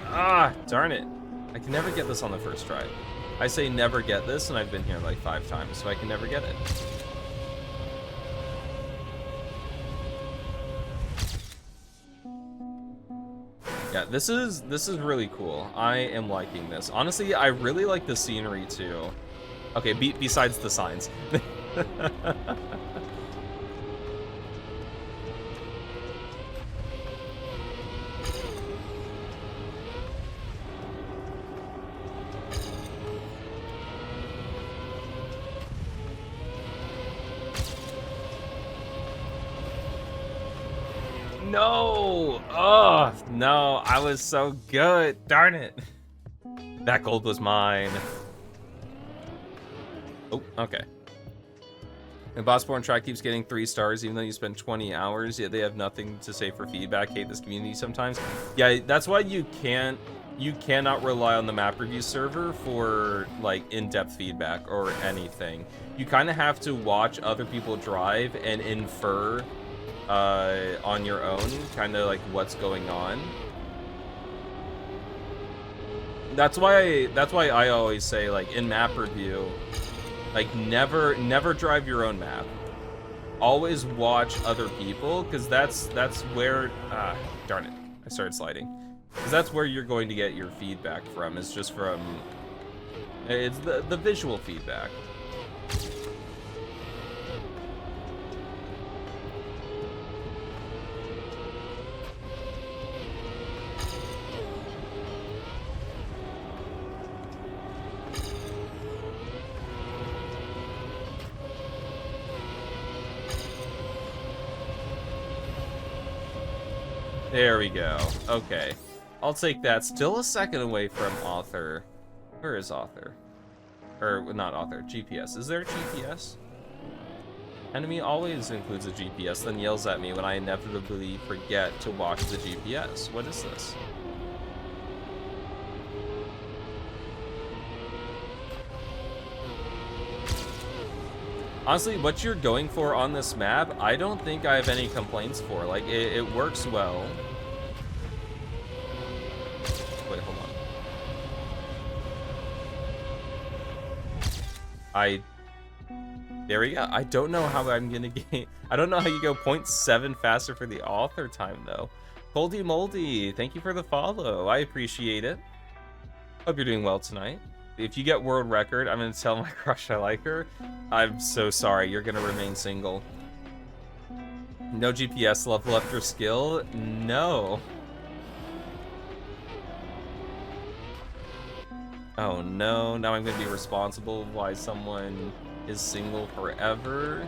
Ah, darn it. I can never get this on the first try. I say never get this, and I've been here like 5 times, so I can never get it. Yeah, this is really cool. I am liking this. Honestly, I really like the scenery too. Okay, besides the signs. No! Oh, no, I was so good. Darn it. That gold was mine. Oh, okay. The Bossborn track keeps getting 3 stars even though you spend 20 hours, yet they have nothing to say for feedback. Hate this community sometimes. Yeah, that's why you cannot rely on the map review server for like in-depth feedback or anything. You kind of have to watch other people drive and infer on your own, kind of like what's going on. That's why I always say, like, in map review, like, never drive your own map. Always watch other people, because that's where darn it, I started sliding. Because that's where you're going to get your feedback from, is just from it's the visual feedback. There we go. Okay. I'll take that. Still a second away from author. Where is author? Or, not author. GPS. Is there a GPS? Enemy always includes a GPS, then yells at me when I inevitably forget to watch the GPS. What is this? Honestly, what you're going for on this map, I don't think I have any complaints for. Like, it works well. Wait, hold on. There we go. I don't know how I'm gonna get... I don't know how you go 0.7 faster for the author time, though. Coldy Moldy, thank you for the follow. I appreciate it. Hope you're doing well tonight. If you get world record, I'm gonna tell my crush I like her. I'm so sorry, you're gonna remain single. No GPS level up your skill? No. Oh no, now I'm gonna be responsible why someone is single forever.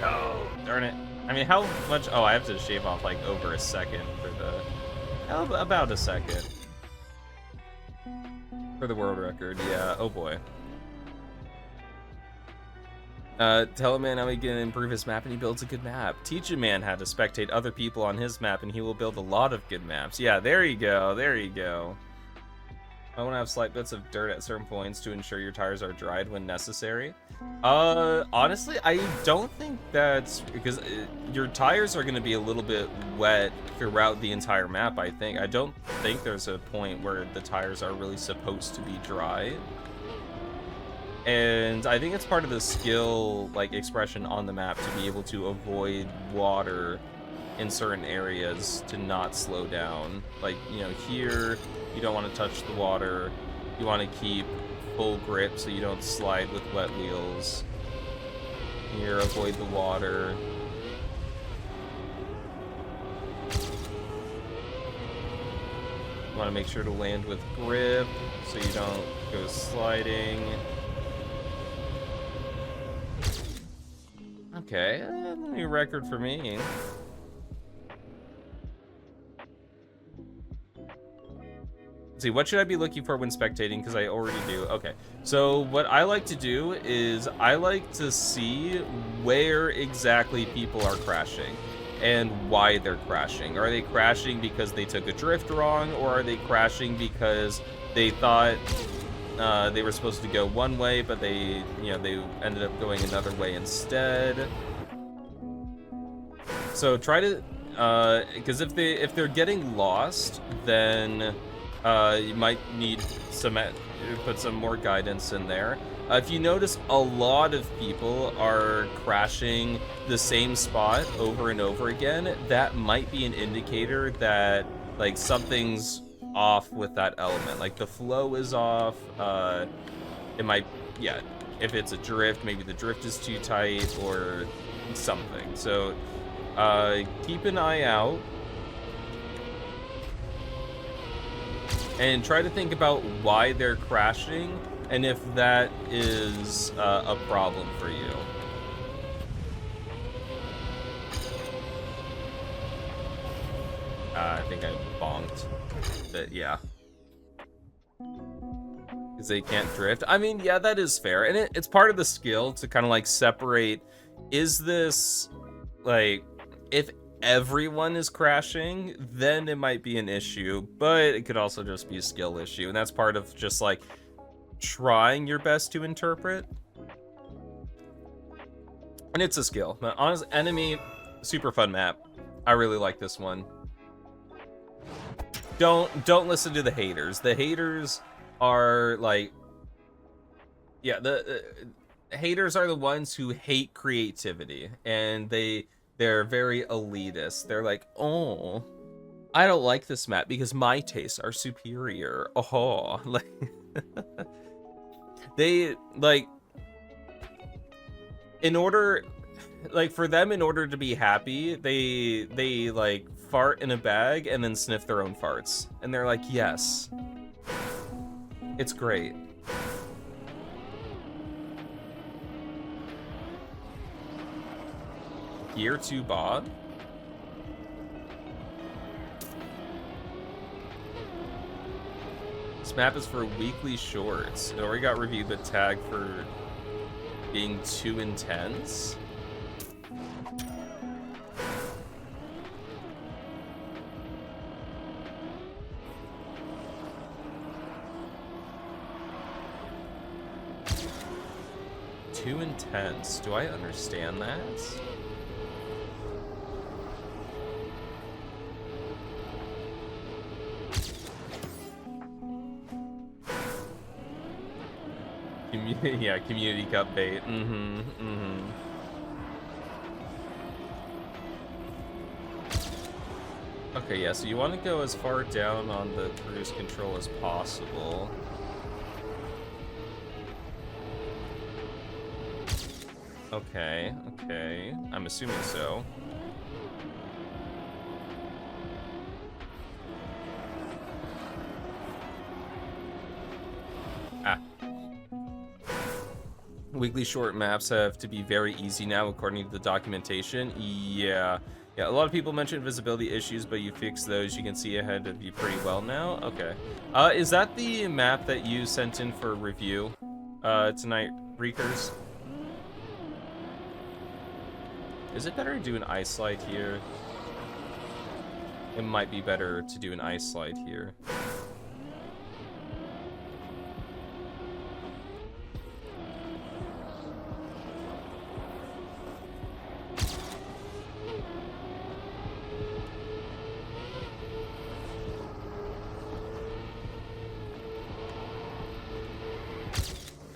No, darn it. I mean, how much? Oh, I have to shave off like over a second for the, about a second for the world record. Yeah. Oh boy. Tell a man how he can improve his map and he builds a good map. Teach a man how to spectate other people on his map and he will build a lot of good maps. Yeah, there you go. There you go. I want to have slight bits of dirt at certain points to ensure your tires are dried when necessary. Honestly, I don't think that's because your tires are going to be a little bit wet throughout the entire map, I think. I don't think there's a point where the tires are really supposed to be dry. And I think it's part of the skill, like, expression on the map to be able to avoid water in certain areas to not slow down. Like, you know, here, you don't want to touch the water. You want to keep full grip so you don't slide with wet wheels. Here, avoid the water. You want to make sure to land with grip so you don't go sliding. Okay, new record for me. Let's see, what should I be looking for when spectating? Because I already do. Okay, so what I like to do is I like to see where exactly people are crashing and why they're crashing. Are they crashing because they took a drift wrong, or are they crashing because they thought they were supposed to go one way, but they ended up going another way instead? So try to, because if they're getting lost, then you might need put some more guidance in there. If you notice a lot of people are crashing the same spot over and over again, that might be an indicator that like something's off with that element. Like the flow is off. It might, yeah, if it's a drift, maybe the drift is too tight or something. So keep an eye out and try to think about why they're crashing and if that is a problem for you. I think I bonked, but yeah. Because they can't drift. I mean, yeah, that is fair. And it's part of the skill to kind of like separate, is this like, if everyone is crashing, then it might be an issue, but it could also just be a skill issue. And that's part of just like trying your best to interpret. And it's a skill. But honestly, enemy, super fun map. I really like this one. Don't listen to the haters. The haters are like, yeah, the haters are the ones who hate creativity, and they're very elitist. They're like, oh, I don't like this map because my tastes are superior. Oh, like they like, in order, like for them, in order to be happy, they like fart in a bag and then sniff their own farts, and they're like, yes, it's great. Gear 2 Bob. This map is for weekly shorts. It already got reviewed but tagged for being too intense. Too intense. Do I understand that? Yeah, community cup bait. Okay, yeah, so you want to go as far down on the cruise control as possible. Okay, okay. I'm assuming so. Ah. Weekly short maps have to be very easy now, according to the documentation. Yeah. Yeah, a lot of people mentioned visibility issues, but you fix those. You can see ahead of you pretty well now. Okay. Is that the map that you sent in for review tonight, Reekers? Is it better to do an ice slide here? It might be better to do an ice slide here.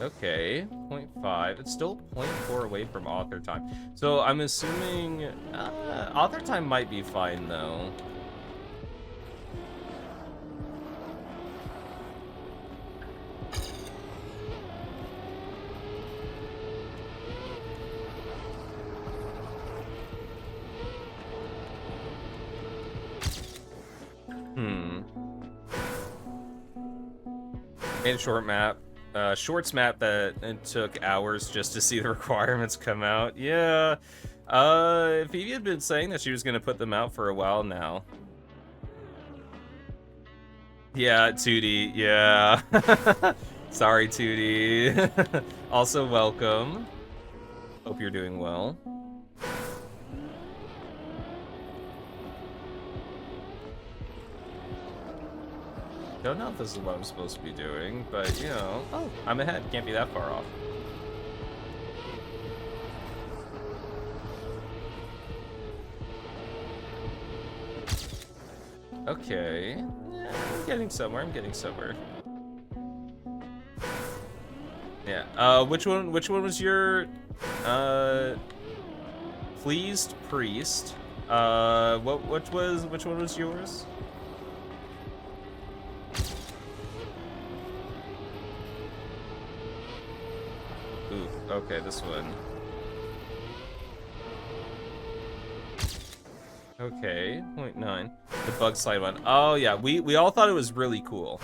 Okay, 0.5. It's still 0.4 away from author time. So I'm assuming author time might be fine though. Made a short map. Shorts map that it took hours just to see the requirements come out. Yeah. Phoebe had been saying that she was gonna put them out for a while now. Yeah, 2D, yeah. Sorry, 2D. Also, welcome. Hope you're doing well. Don't know if this is what I'm supposed to be doing, but, you know... Oh, I'm ahead. Can't be that far off. Okay. Yeah, I'm getting somewhere. Yeah. Which one was your... Pleased Priest? Which one was yours? Okay, this one. Okay, 0.9. The bug slide one. Oh yeah, we all thought it was really cool.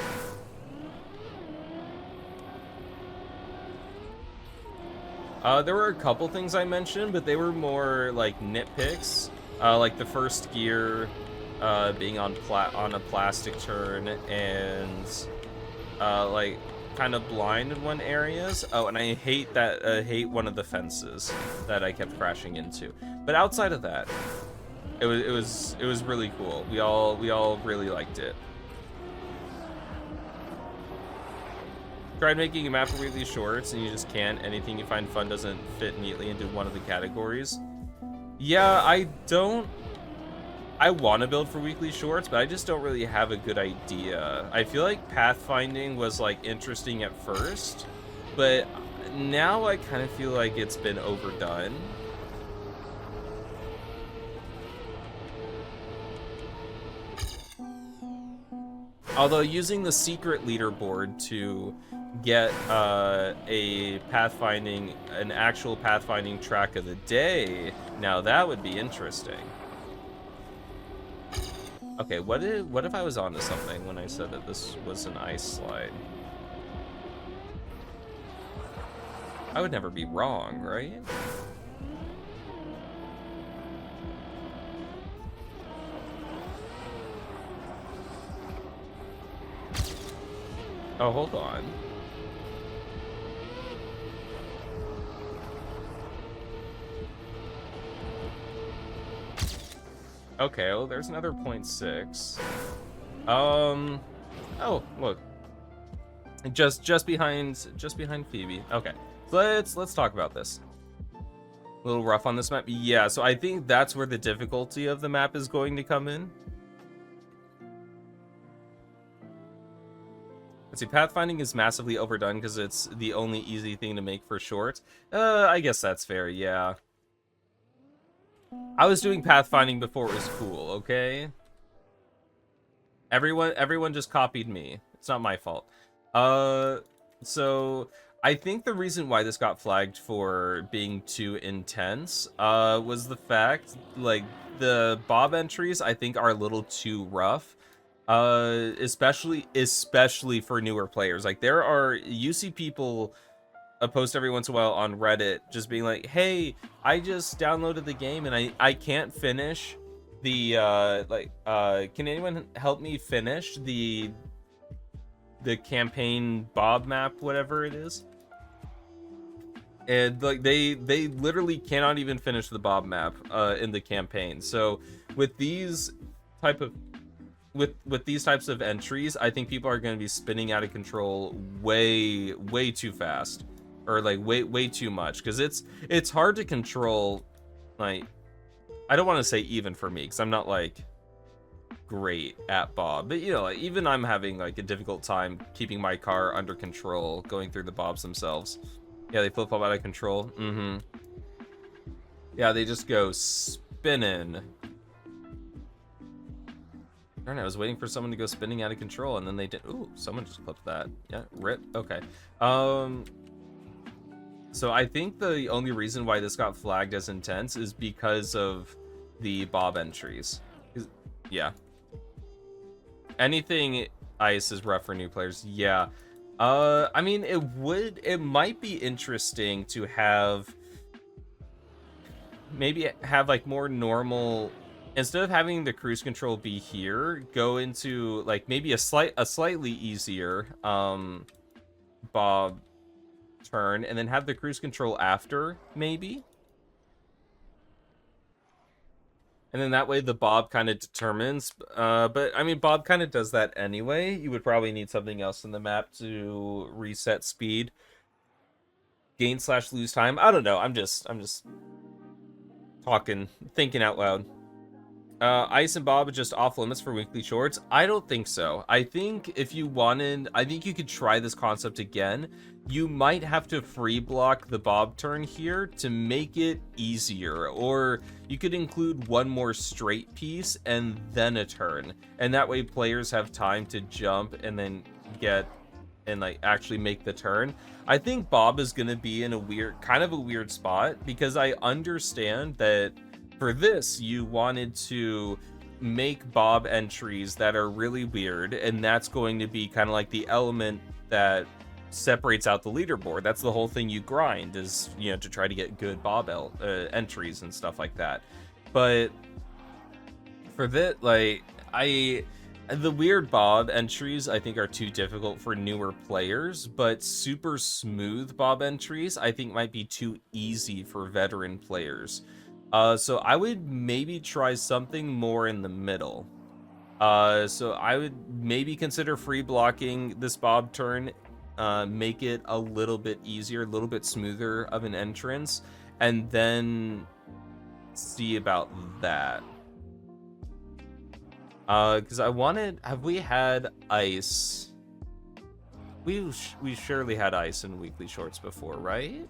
There were a couple things I mentioned, but they were more like nitpicks. Like the first gear being on a plastic turn, and like kind of blind in one areas. Oh, and I hate one of the fences that I kept crashing into. But outside of that, it was really cool. We all really liked it. Tried making a map for weekly shorts and you just can't. Anything you find fun doesn't fit neatly into one of the categories. Yeah, I want to build for weekly shorts, but I just don't really have a good idea. I feel like pathfinding was like interesting at first, but now I kind of feel like it's been overdone. Although using the secret leaderboard to get an actual pathfinding track of the day, now that would be interesting. Okay, what if I was onto something when I said that this was an ice slide? I would never be wrong, right? Oh, hold on. Okay, well, there's another 0.6. Oh, look. Just behind Phoebe. Okay. Let's talk about this. A little rough on this map. Yeah, so I think that's where the difficulty of the map is going to come in. Let's see, pathfinding is massively overdone because it's the only easy thing to make for short. I guess that's fair, yeah. I was doing pathfinding before it was cool, okay? Everyone just copied me. It's not my fault. So I think the reason why this got flagged for being too intense was the fact, like, the Bob entries I think are a little too rough. Especially for newer players. Like, you see people post every once in a while on Reddit just being like, hey, I just downloaded the game and I can't finish the can anyone help me finish the campaign Bob map, whatever it is? And like they literally cannot even finish the Bob map in the campaign. So with these type of with these types of entries, I think people are going to be spinning out of control way too fast, or like way too much, because it's hard to control. Like, I don't want to say even for me, because I'm not like great at Bob, but you know, like, even I'm having like a difficult time keeping my car under control going through the Bobs themselves. Yeah, they flip flop out of control. Yeah, they just go spinning. Darn it, I was waiting for someone to go spinning out of control, and then they did. Ooh, someone just clipped that. Yeah, rip. Okay. So I think the only reason why this got flagged as intense is because of the Bob entries. Yeah. Anything ice is rough for new players. Yeah. I mean, it might be interesting to maybe have like more normal, instead of having the cruise control be here, go into like maybe a slightly easier Bob turn, and then have the cruise control after, maybe. And then that way the Bob kind of determines, but I mean, Bob kind of does that anyway. You would probably need something else in the map to reset speed. Gain/lose time. I don't know. I'm just thinking out loud. Ice and Bob are just off limits for weekly shorts. I don't think so. I think if you wanted, I think you could try this concept again. You might have to free block the Bob turn here to make it easier, or you could include one more straight piece and then a turn, and that way players have time to jump and then get and like actually make the turn. I think Bob is going to be in a weird spot, because I understand that for this, you wanted to make Bob entries that are really weird, and that's going to be kind of like the element that separates out the leaderboard. That's the whole thing you grind, is, you know, to try to get good Bob entries and stuff like that. But for that, like, the weird Bob entries, I think, are too difficult for newer players, but super smooth Bob entries, I think, might be too easy for veteran players. So I would maybe try something more in the middle. So I would maybe consider free blocking this Bob turn, make it a little bit easier, a little bit smoother of an entrance, and then see about that. Because have we had ice? We surely had ice in weekly shorts before, right?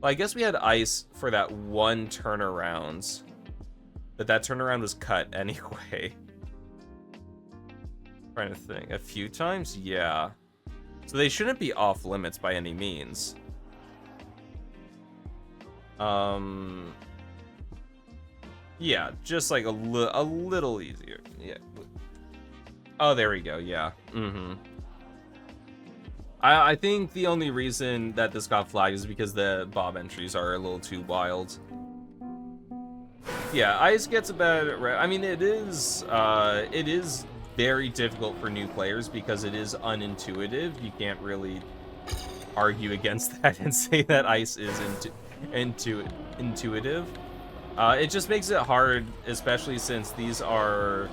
Well, I guess we had ice for that one turnaround, but that turnaround was cut anyway. Trying to think. A few times? Yeah. So they shouldn't be off limits by any means. Yeah, just like a little easier. Yeah. Oh, there we go. Yeah. I think the only reason that this got flagged is because the Bob entries are a little too wild. Yeah, ice gets a bad rep. I mean, it is very difficult for new players because it is unintuitive. You can't really argue against that and say that ice is intuitive. It just makes it hard, especially since these are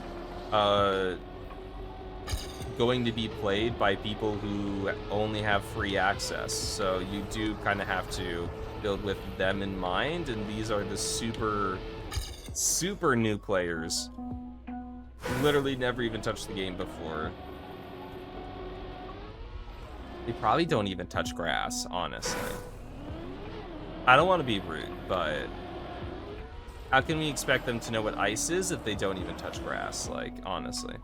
going to be played by people who only have free access. So you do kind of have to build with them in mind, and these are the super new players. literally never even touched the game before. They probably don't even touch grass, honestly. I don't want to be rude, but how can we expect them to know what ice is if they don't even touch grass? Like, honestly.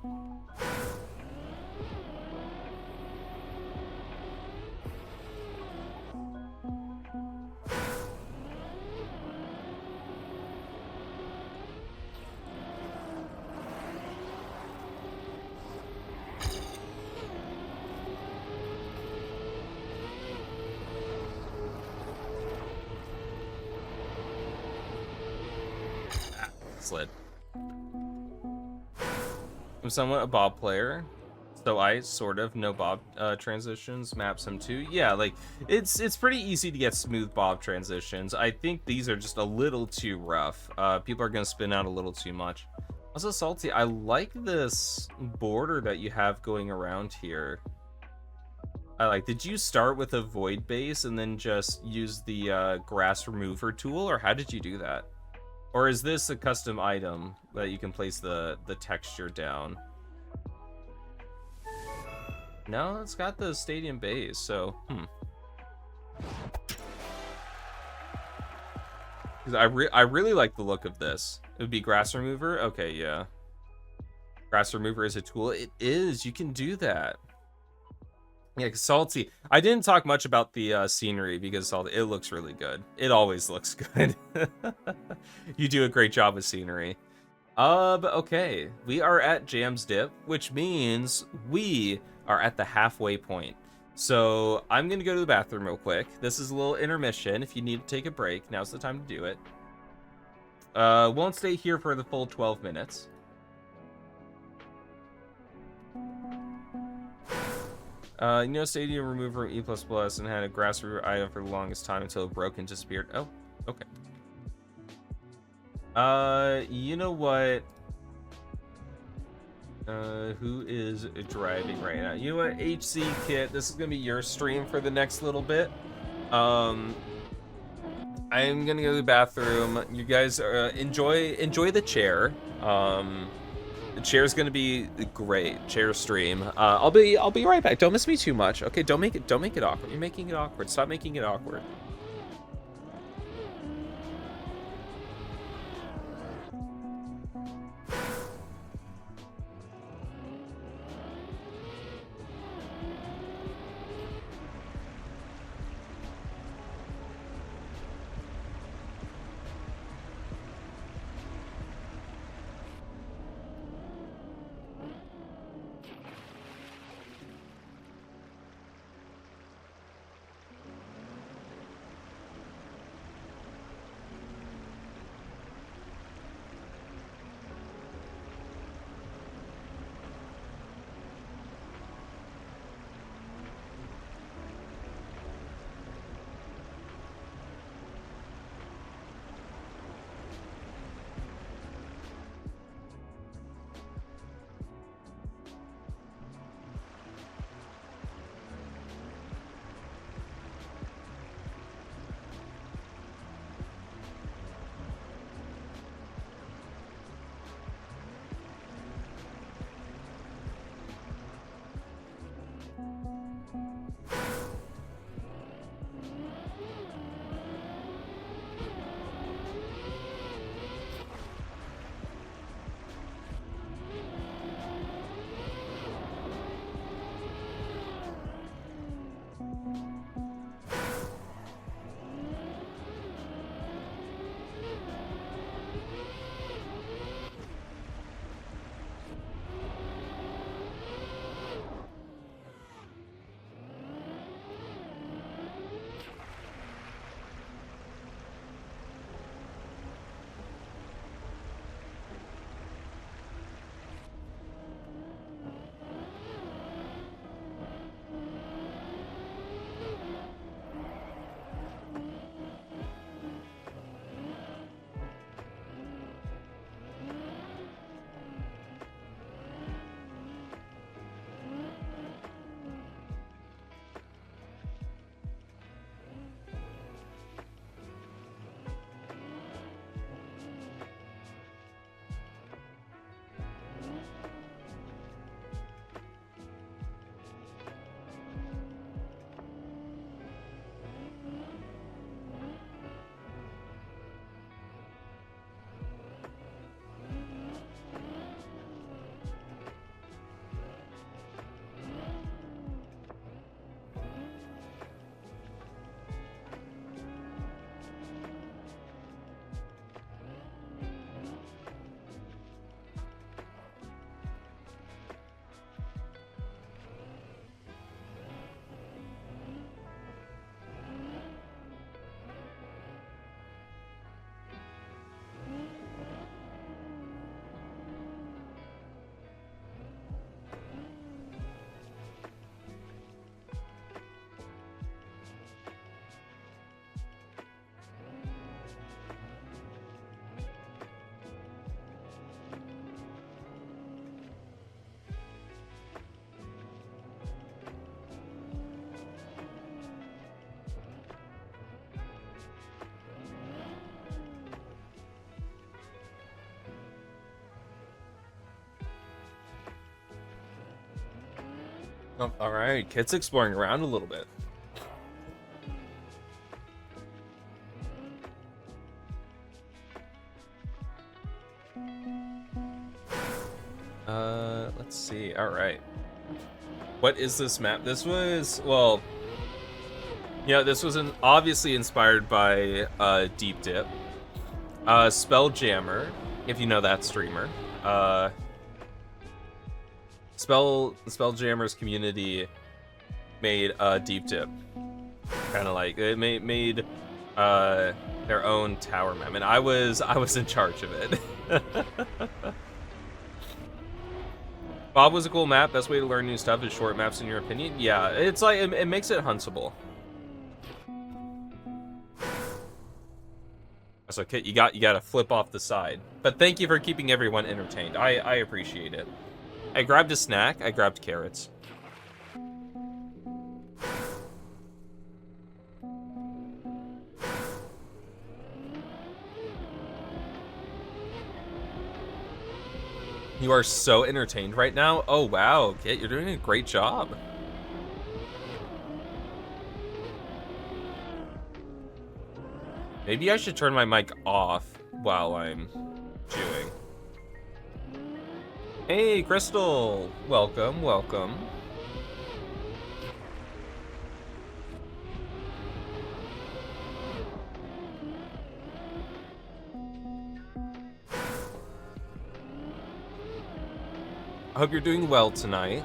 Slid. I'm somewhat a Bob player, so I sort of know Bob transitions, map some too. Yeah, like it's pretty easy to get smooth Bob transitions. I think these are just a little too rough. People are gonna spin out a little too much. Also, Salty, I like this border that you have going around here. Did you start with a void base and then just use the grass remover tool, or how did you do that? Or is this a custom item that you can place the texture down? No, it's got the stadium base, so, Because I really like the look of this. It would be grass remover? Okay, yeah. Grass remover is a tool. It is, you can do that. Yeah, Salty. I didn't talk much about the scenery because Salty, it looks really good. It always looks good. You do a great job with scenery. But okay, we are at Jam's Dip, which means we are at the halfway point. So I'm gonna go to the bathroom real quick. This is a little intermission. If you need to take a break, now's the time to do it. Won't stay here for the full 12 minutes. Stadium remover E++ and had a grass remover item for the longest time until it broke and disappeared. Oh, okay. You know what? Who is driving right now? You know what, HC Kit, this is gonna be your stream for the next little bit. I'm gonna go to the bathroom. You guys enjoy the chair. The chair's gonna be great. Chair stream. I'll be right back. Don't miss me too much. Okay, don't make it awkward. You're making it awkward. Stop making it awkward. Oh, all right, Kit's exploring around a little bit. Let's see. All right. What is this map? This was, well, yeah, this was obviously inspired by Deep Dip. Spelljammer, if you know that streamer. Spelljammer's community made Deep Dip. Kind of like it made their own tower map, and I was in charge of it. Bob was a cool map. Best way to learn new stuff is short maps, in your opinion? Yeah, it's like it makes it huntable. So Kit, you got to flip off the side. But thank you for keeping everyone entertained. I appreciate it. I grabbed a snack. I grabbed carrots. You are so entertained right now. Oh, wow. Kit, you're doing a great job. Maybe I should turn my mic off while I'm chewing. Hey, Crystal. Welcome, welcome. I hope you're doing well tonight.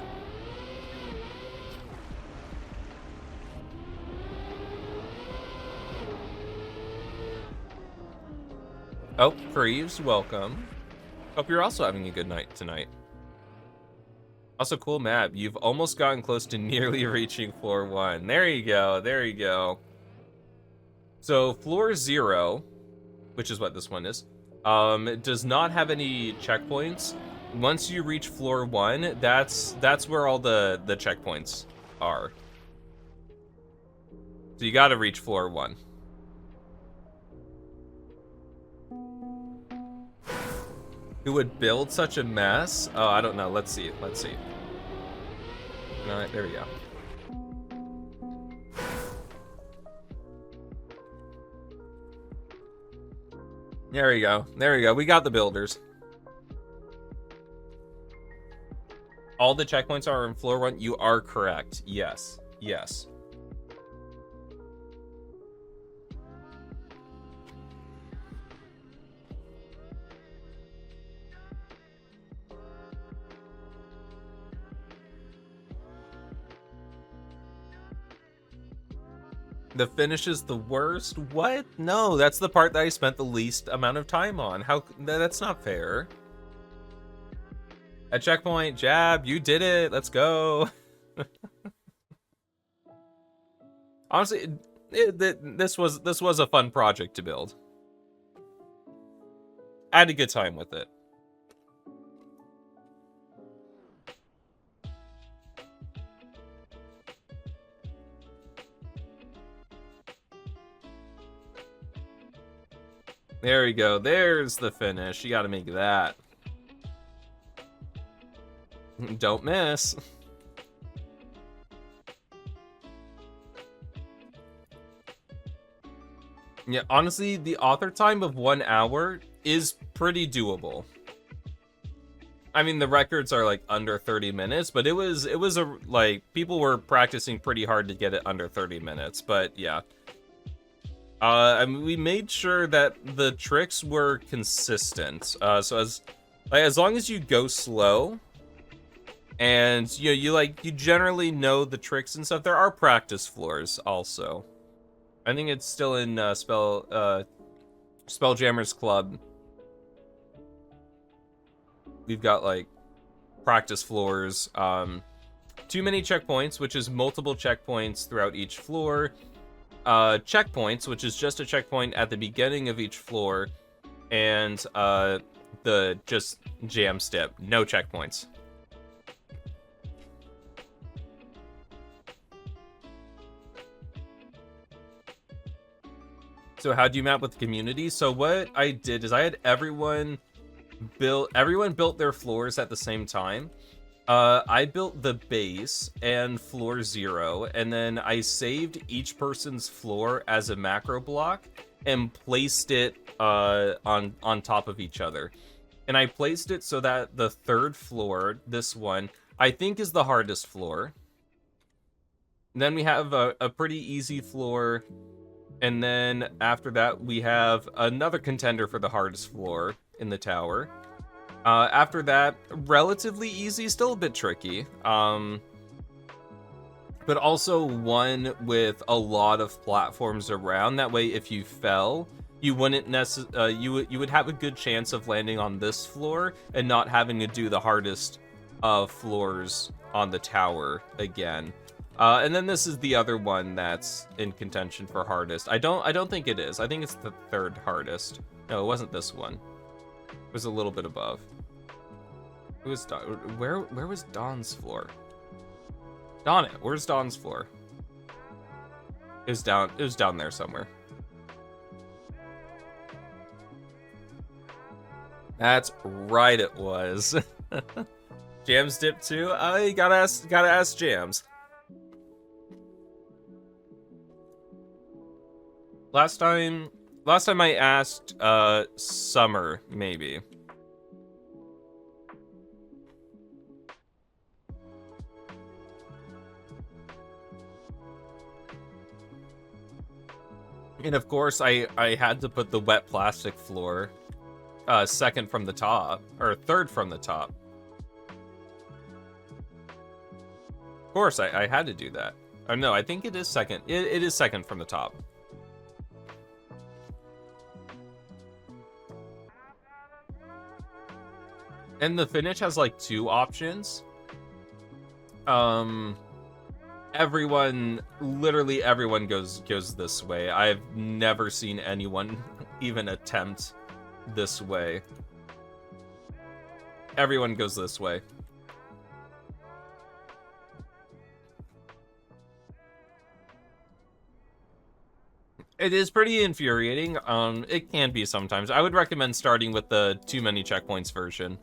Oh, Creeves, welcome. Hope you're also having a good night tonight. Also, cool map. You've almost gotten close to nearly reaching floor 1. There you go, there you go. So, floor 0, which is what this one is, does not have any checkpoints. Once you reach floor 1, that's where all the checkpoints are. So you gotta reach floor 1. Who would build such a mess? Oh, I don't know. Let's see. Let's see. All right, there we go. There we go. There we go. We got the builders. All the checkpoints are in floor 1. You are correct. Yes. Yes. The finish is the worst? What? No, that's the part that I spent the least amount of time on. How? That's not fair. A checkpoint, Jab, you did it. Let's go. Honestly, this was a fun project to build. I had a good time with it. There we go. There's the finish. You gotta make that. Don't miss. Yeah, honestly, the author time of 1 hour is pretty doable. I mean, the records are like under 30 minutes, but it was a, like, people were practicing pretty hard to get it under 30 minutes, but yeah. I mean, we made sure that the tricks were consistent. So as long as you go slow, and you generally know the tricks and stuff. There are practice floors also. I think it's still in Spelljammer's Club. We've got like practice floors. Too many checkpoints, which is multiple checkpoints throughout each floor. Checkpoints, which is just a checkpoint at the beginning of each floor, and the just jam step, no checkpoints. So how do you map with the community? So what I did is I had everyone built their floors at the same time, I built the base and floor 0, and then I saved each person's floor as a macro block and placed it on top of each other. And I placed it so that the third floor, this one, I think is the hardest floor. And then we have a pretty easy floor, and then after that we have another contender for the hardest floor in the tower. After that, relatively easy, still a bit tricky. But also one with a lot of platforms around. That way, if you fell, you wouldn't you would have a good chance of landing on this floor and not having to do the hardest floors on the tower again. And then this is the other one that's in contention for hardest. I don't think it is. I think it's the third hardest. No, it wasn't this one. It was a little bit above. It was where was Dawn's floor? Dawn, where's Dawn's floor? It was down there somewhere. That's right, it was. Jams dip too. I gotta ask Jams. Last time I asked Summer, maybe. And of course, I had to put the wet plastic floor second from the top, or third from the top. Of course, I had to do that. Oh no, I think it is second. It is second from the top. And the finish has like 2 options. Literally everyone goes this way. I've never seen anyone even attempt this way. Everyone goes this way. It is pretty infuriating. It can be sometimes. I would recommend starting with the too many checkpoints version.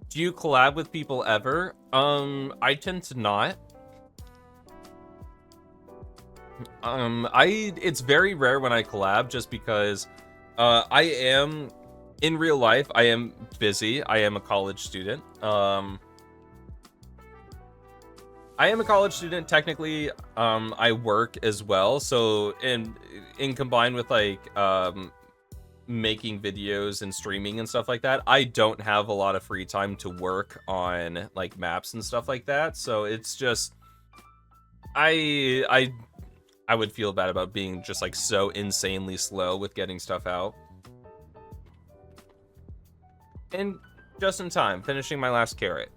Do you collab with people ever? I tend to not. It's very rare when I collab just because in real life, I am busy. I am a college student. I am a college student. Technically, I work as well. So in combined with like making videos and streaming and stuff like that, I don't have a lot of free time to work on like maps and stuff like that. So it's just I would feel bad about being just like so insanely slow with getting stuff out. And just in time, finishing my last carrot.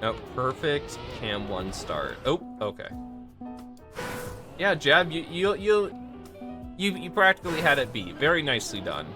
Oh, perfect cam 1 start. Oh, okay. Yeah, Jab, you practically had it beat. Very nicely done.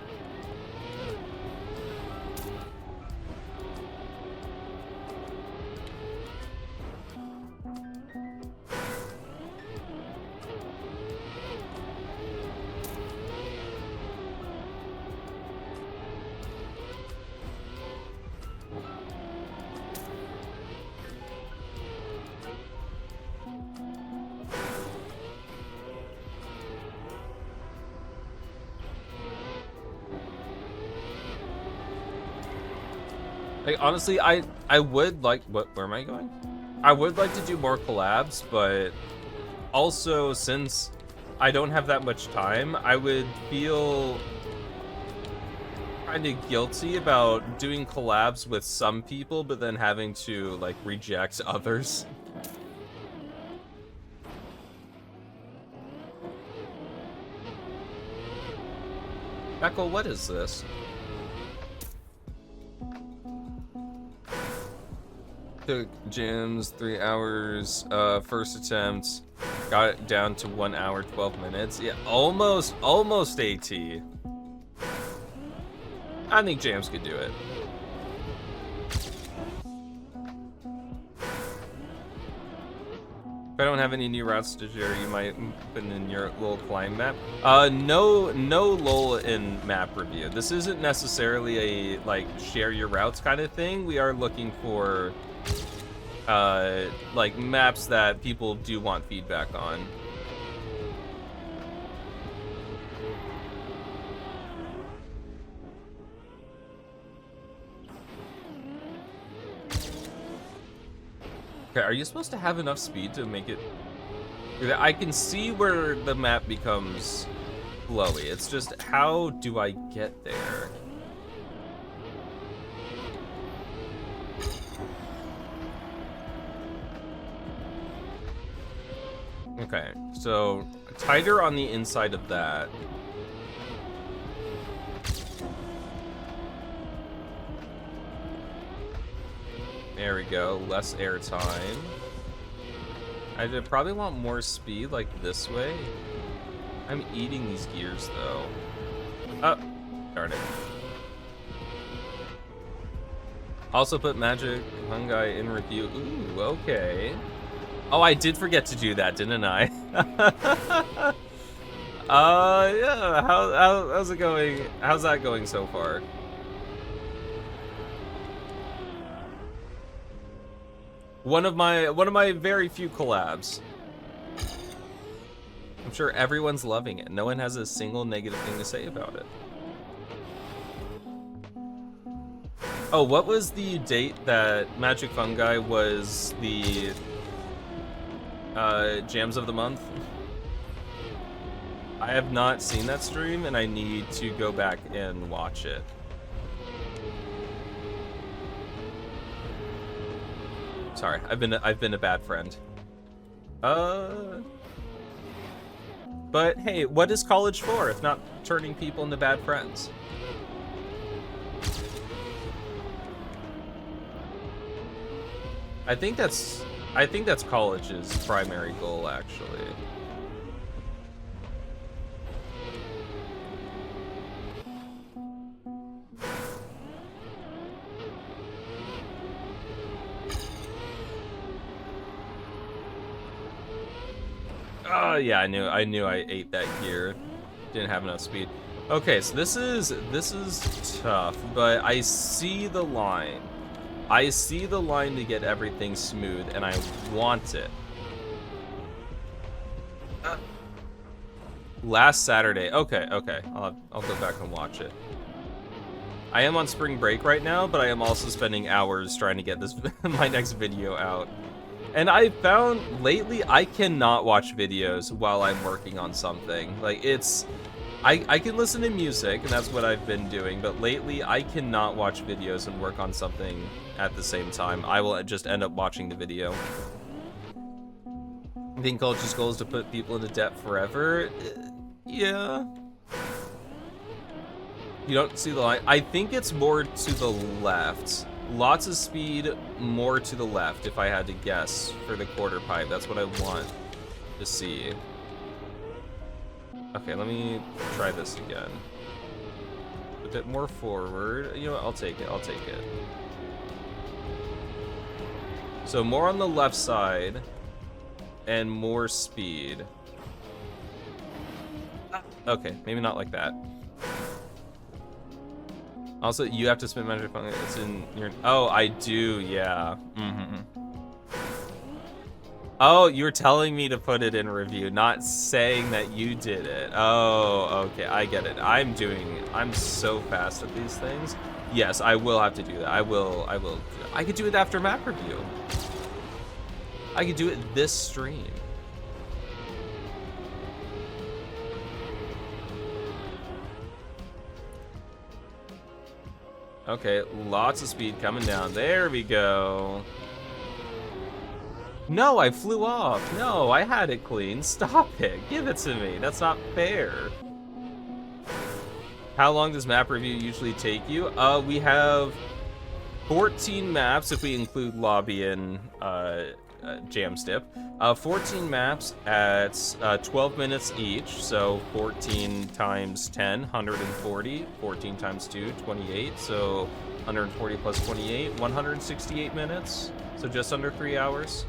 Like, honestly, I would like... Where am I going? I would like to do more collabs, but also, since I don't have that much time, I would feel kind of guilty about doing collabs with some people, but then having to, like, reject others. Beckle, what is this? Took gyms 3 hours, first attempt, got it down to 1 hour 12 minutes. Yeah, almost AT. I think Jams could do it. If I don't have any new routes to share, you might put in your little climb map. No lull in map review. This isn't necessarily a like share your routes kind of thing. We are looking for like maps that people do want feedback on. Okay, are you supposed to have enough speed to make it? I can see where the map becomes flowy. It's just, how do I get there? Okay, so tighter on the inside of that. There we go, less air time. I probably want more speed, like this way. I'm eating these gears, though. Oh, darn it. Also put Magic Fungi in review. Ooh, okay. Oh, I did forget to do that, didn't I? Yeah, how's it going? How's that going so far? One of my very few collabs. I'm sure everyone's loving it. No one has a single negative thing to say about it. Oh, what was the date that Magic Fungi was the Jams of the Month? I have not seen that stream, and I need to go back and watch it. Sorry, I've been a bad friend. But hey, what is college for if not turning people into bad friends? I think that's college's primary goal, actually. Oh yeah, I knew I ate that gear. Didn't have enough speed. Okay, so this is tough, but I see the line. I see the line to get everything smooth, and I want it. Last Saturday. Okay. I'll go back and watch it. I am on spring break right now, but I am also spending hours trying to get this my next video out. And I found lately I cannot watch videos while I'm working on something. Like, it's... I can listen to music, and that's what I've been doing, but lately I cannot watch videos and work on something at the same time. I will just end up watching the video. I think college's goal is to put people into debt forever. Yeah. You don't see the line? I think it's more to the left. Lots of speed, more to the left, if I had to guess, for the quarter pipe. That's what I want to see. Okay, let me try this again. A bit more forward. You know what? I'll take it. So more on the left side and more speed. Okay, maybe not like that. Also, you have to spend Magic Fungi. It's in your... Oh, I do, yeah. Oh, you were telling me to put it in review, not saying that you did it. Oh, okay, I get it. I'm so fast at these things. Yes, I will have to do that. I will. I could do it after map review. I could do it this stream. Okay, lots of speed coming down. There we go. No, I flew off. No, I had it clean. Stop it. Give it to me. That's not fair. How long does map review usually take you? We have 14 maps if we include lobby and jam stip. 14 maps at 12 minutes each, so 14 times 10, 140. 14 times 2, 28. So 140 plus 28, 168 minutes. So just under 3 hours.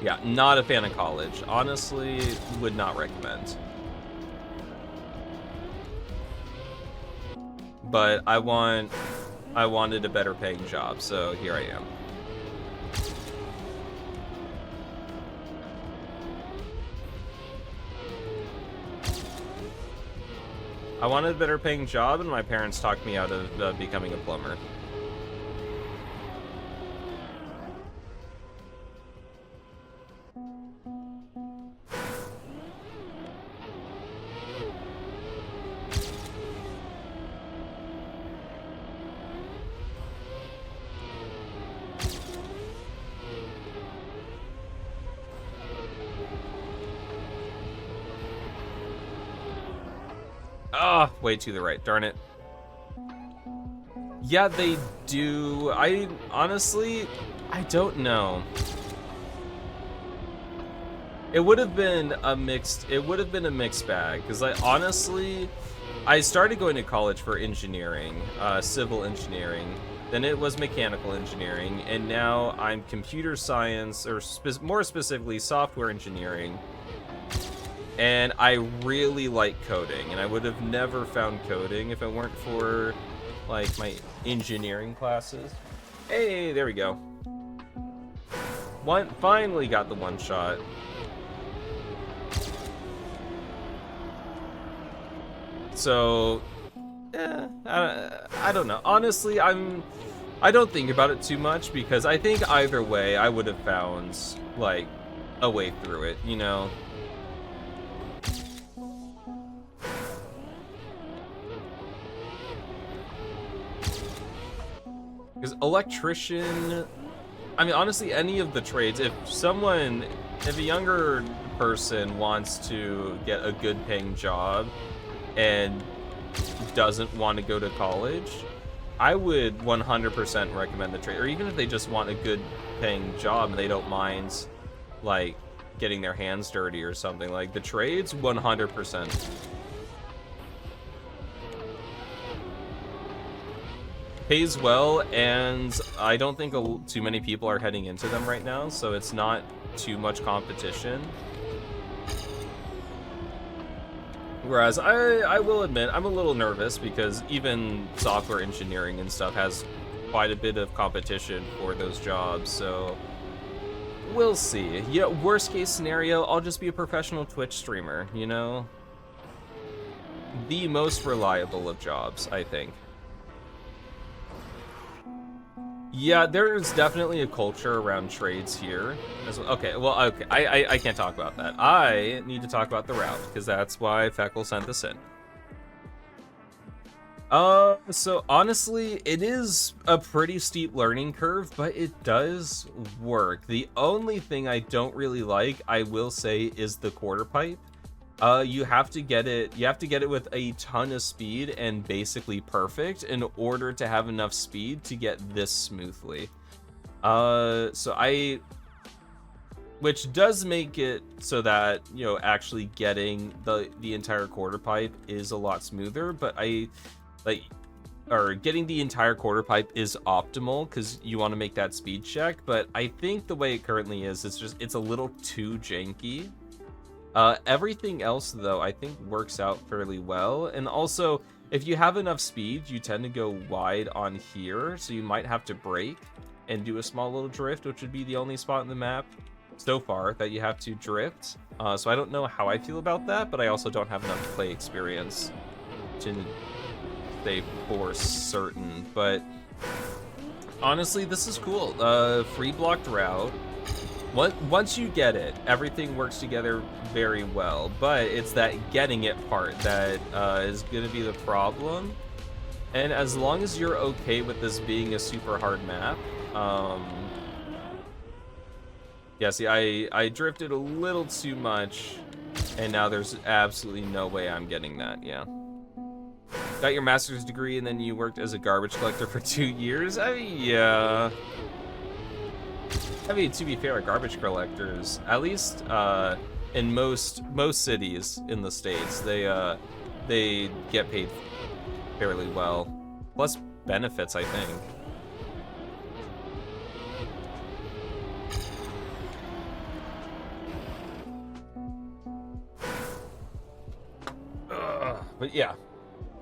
Yeah, not a fan of college. Honestly, would not recommend. But I wanted a better paying job, so here I am. I wanted a better paying job, and my parents talked me out of becoming a plumber. Ah, way to the right, darn it. Yeah, they do. I don't know. It would have been a mixed bag, because I started going to college for engineering, civil engineering, then it was mechanical engineering, and now I'm computer science, or more specifically software engineering. And I really like coding, and I would have never found coding if it weren't for, like, my engineering classes. Hey, there we go. Finally got the one shot. So, I don't know. Honestly, I don't think about it too much, because I think either way I would have found, like, a way through it, you know? Because electrician, I mean, honestly, any of the trades, if a younger person wants to get a good paying job and doesn't want to go to college, I would 100% recommend the trade. Or even if they just want a good paying job and they don't mind, like, getting their hands dirty or something, like, the trades, 100%. Pays well, and I don't think too many people are heading into them right now, so it's not too much competition. Whereas I will admit, I'm a little nervous, because even software engineering and stuff has quite a bit of competition for those jobs, so we'll see. Yeah, worst case scenario, I'll just be a professional Twitch streamer, you know? The most reliable of jobs, I think. Yeah, there's definitely a culture around trades here. Okay, well, okay, I can't talk about that. I need to talk about the route, because that's why Feckle sent this in. So honestly, it is a pretty steep learning curve, but it does work. The only thing I don't really like, I will say, is the quarter pipe. You have to get it with a ton of speed and basically perfect in order to have enough speed to get this smoothly. Which does make it so that, you know, actually getting the entire quarter pipe is a lot smoother, but getting the entire quarter pipe is optimal, because you want to make that speed check, but I think the way it currently is, it's a little too janky. Everything else, though, I think works out fairly well. And also, if you have enough speed, you tend to go wide on here, so you might have to brake and do a small little drift, which would be the only spot in the map so far that you have to drift. So I don't know how I feel about that, but I also don't have enough play experience to say for certain. But honestly, this is cool. Free blocked route. Once you get it, everything works together very well, but it's that getting it part that is going to be the problem. And as long as you're okay with this being a super hard map, yeah, see, I drifted a little too much, and now there's absolutely no way I'm getting that, yeah. Got your master's degree, and then you worked as a garbage collector for 2 years? I mean, yeah. I mean, to be fair, garbage collectors, at least in most cities in the States, they get paid fairly well. Plus benefits, I think. But yeah.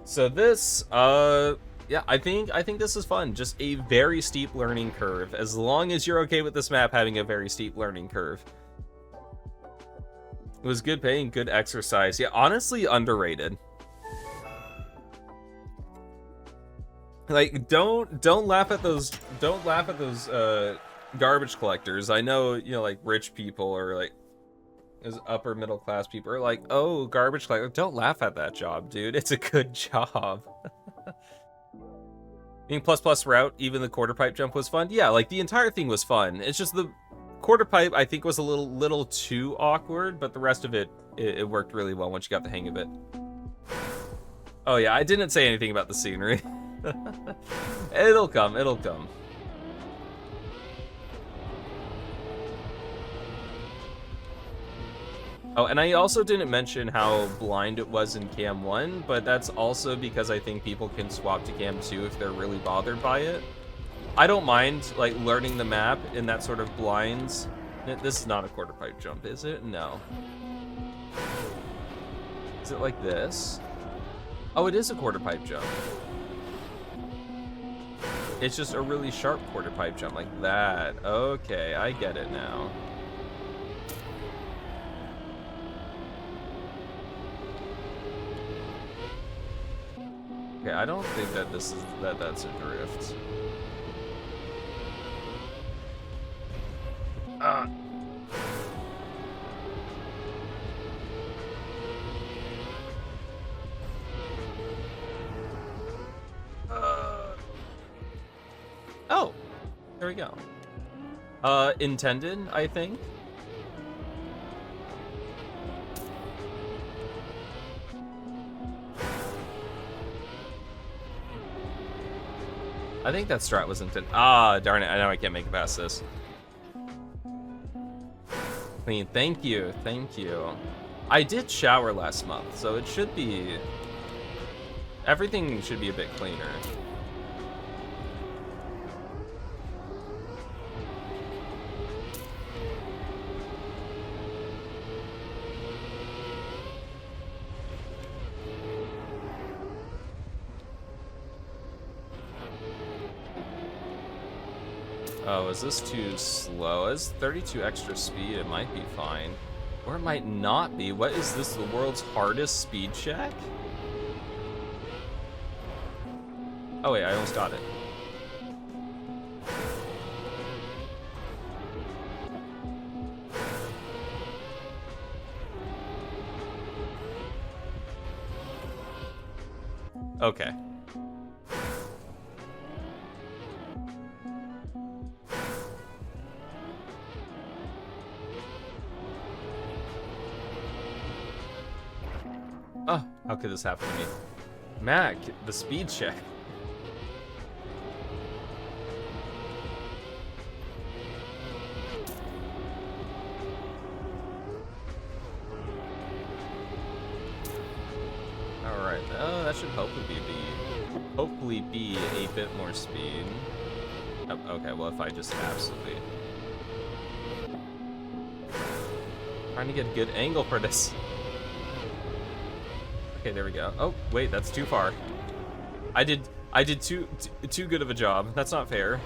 So this, yeah, I think this is fun. Just a very steep learning curve. As long as you're okay with this map having a very steep learning curve. It was good paying, good exercise. Yeah, honestly underrated. Like, don't laugh at those garbage collectors. I know, you know, like rich people or like as upper middle class people are like, oh, garbage collector. Don't laugh at that job, dude. It's a good job. Being plus route, even the quarter pipe jump was fun. Yeah, like the entire thing was fun. It's just the quarter pipe I think was a little too awkward, but the rest of it worked really well once you got the hang of it. Oh yeah, I didn't say anything about the scenery. It'll come. Oh, and I also didn't mention how blind it was in Cam 1, but that's also because I think people can swap to Cam 2 if they're really bothered by it. I don't mind, like, learning the map in that sort of blinds. This is not a quarter pipe jump, is it? No. Is it like this? Oh, it is a quarter pipe jump. It's just a really sharp quarter pipe jump like that. Okay, I get it now. Okay, I don't think that that's a drift. Oh, there we go. Intended, I think. I think that strat was intended. Ah, darn it! I know I can't make it past this. Clean. Thank you. I did shower last month, so it should be. Everything should be a bit cleaner. Oh, is this too slow? Is 32 extra speed? It might be fine. Or it might not be. What is this? The world's hardest speed check? Oh wait, I almost got it. Okay. Oh, how could this happen to me? Mac, the speed check. Alright, that should hopefully be a bit more speed. Oh, okay, well if I just absolutely... Trying to get a good angle for this. Okay, there we go. Oh, wait, that's too far. I did too good of a job. That's not fair.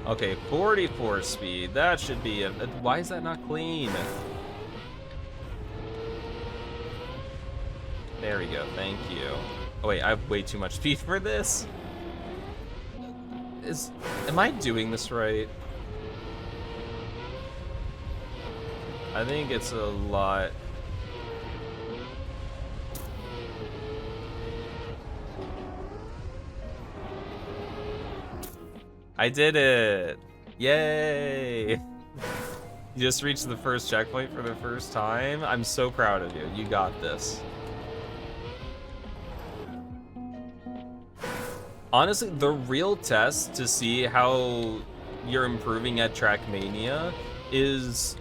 Okay, 44 speed. That should be a... Why is that not clean? There we go. Thank you. Oh, wait, I have way too much speed for this. Am I doing this right? I think it's a lot. I did it! Yay! You just reached the first checkpoint for the first time. I'm so proud of you. You got this. Honestly, the real test to see how you're improving at Trackmania is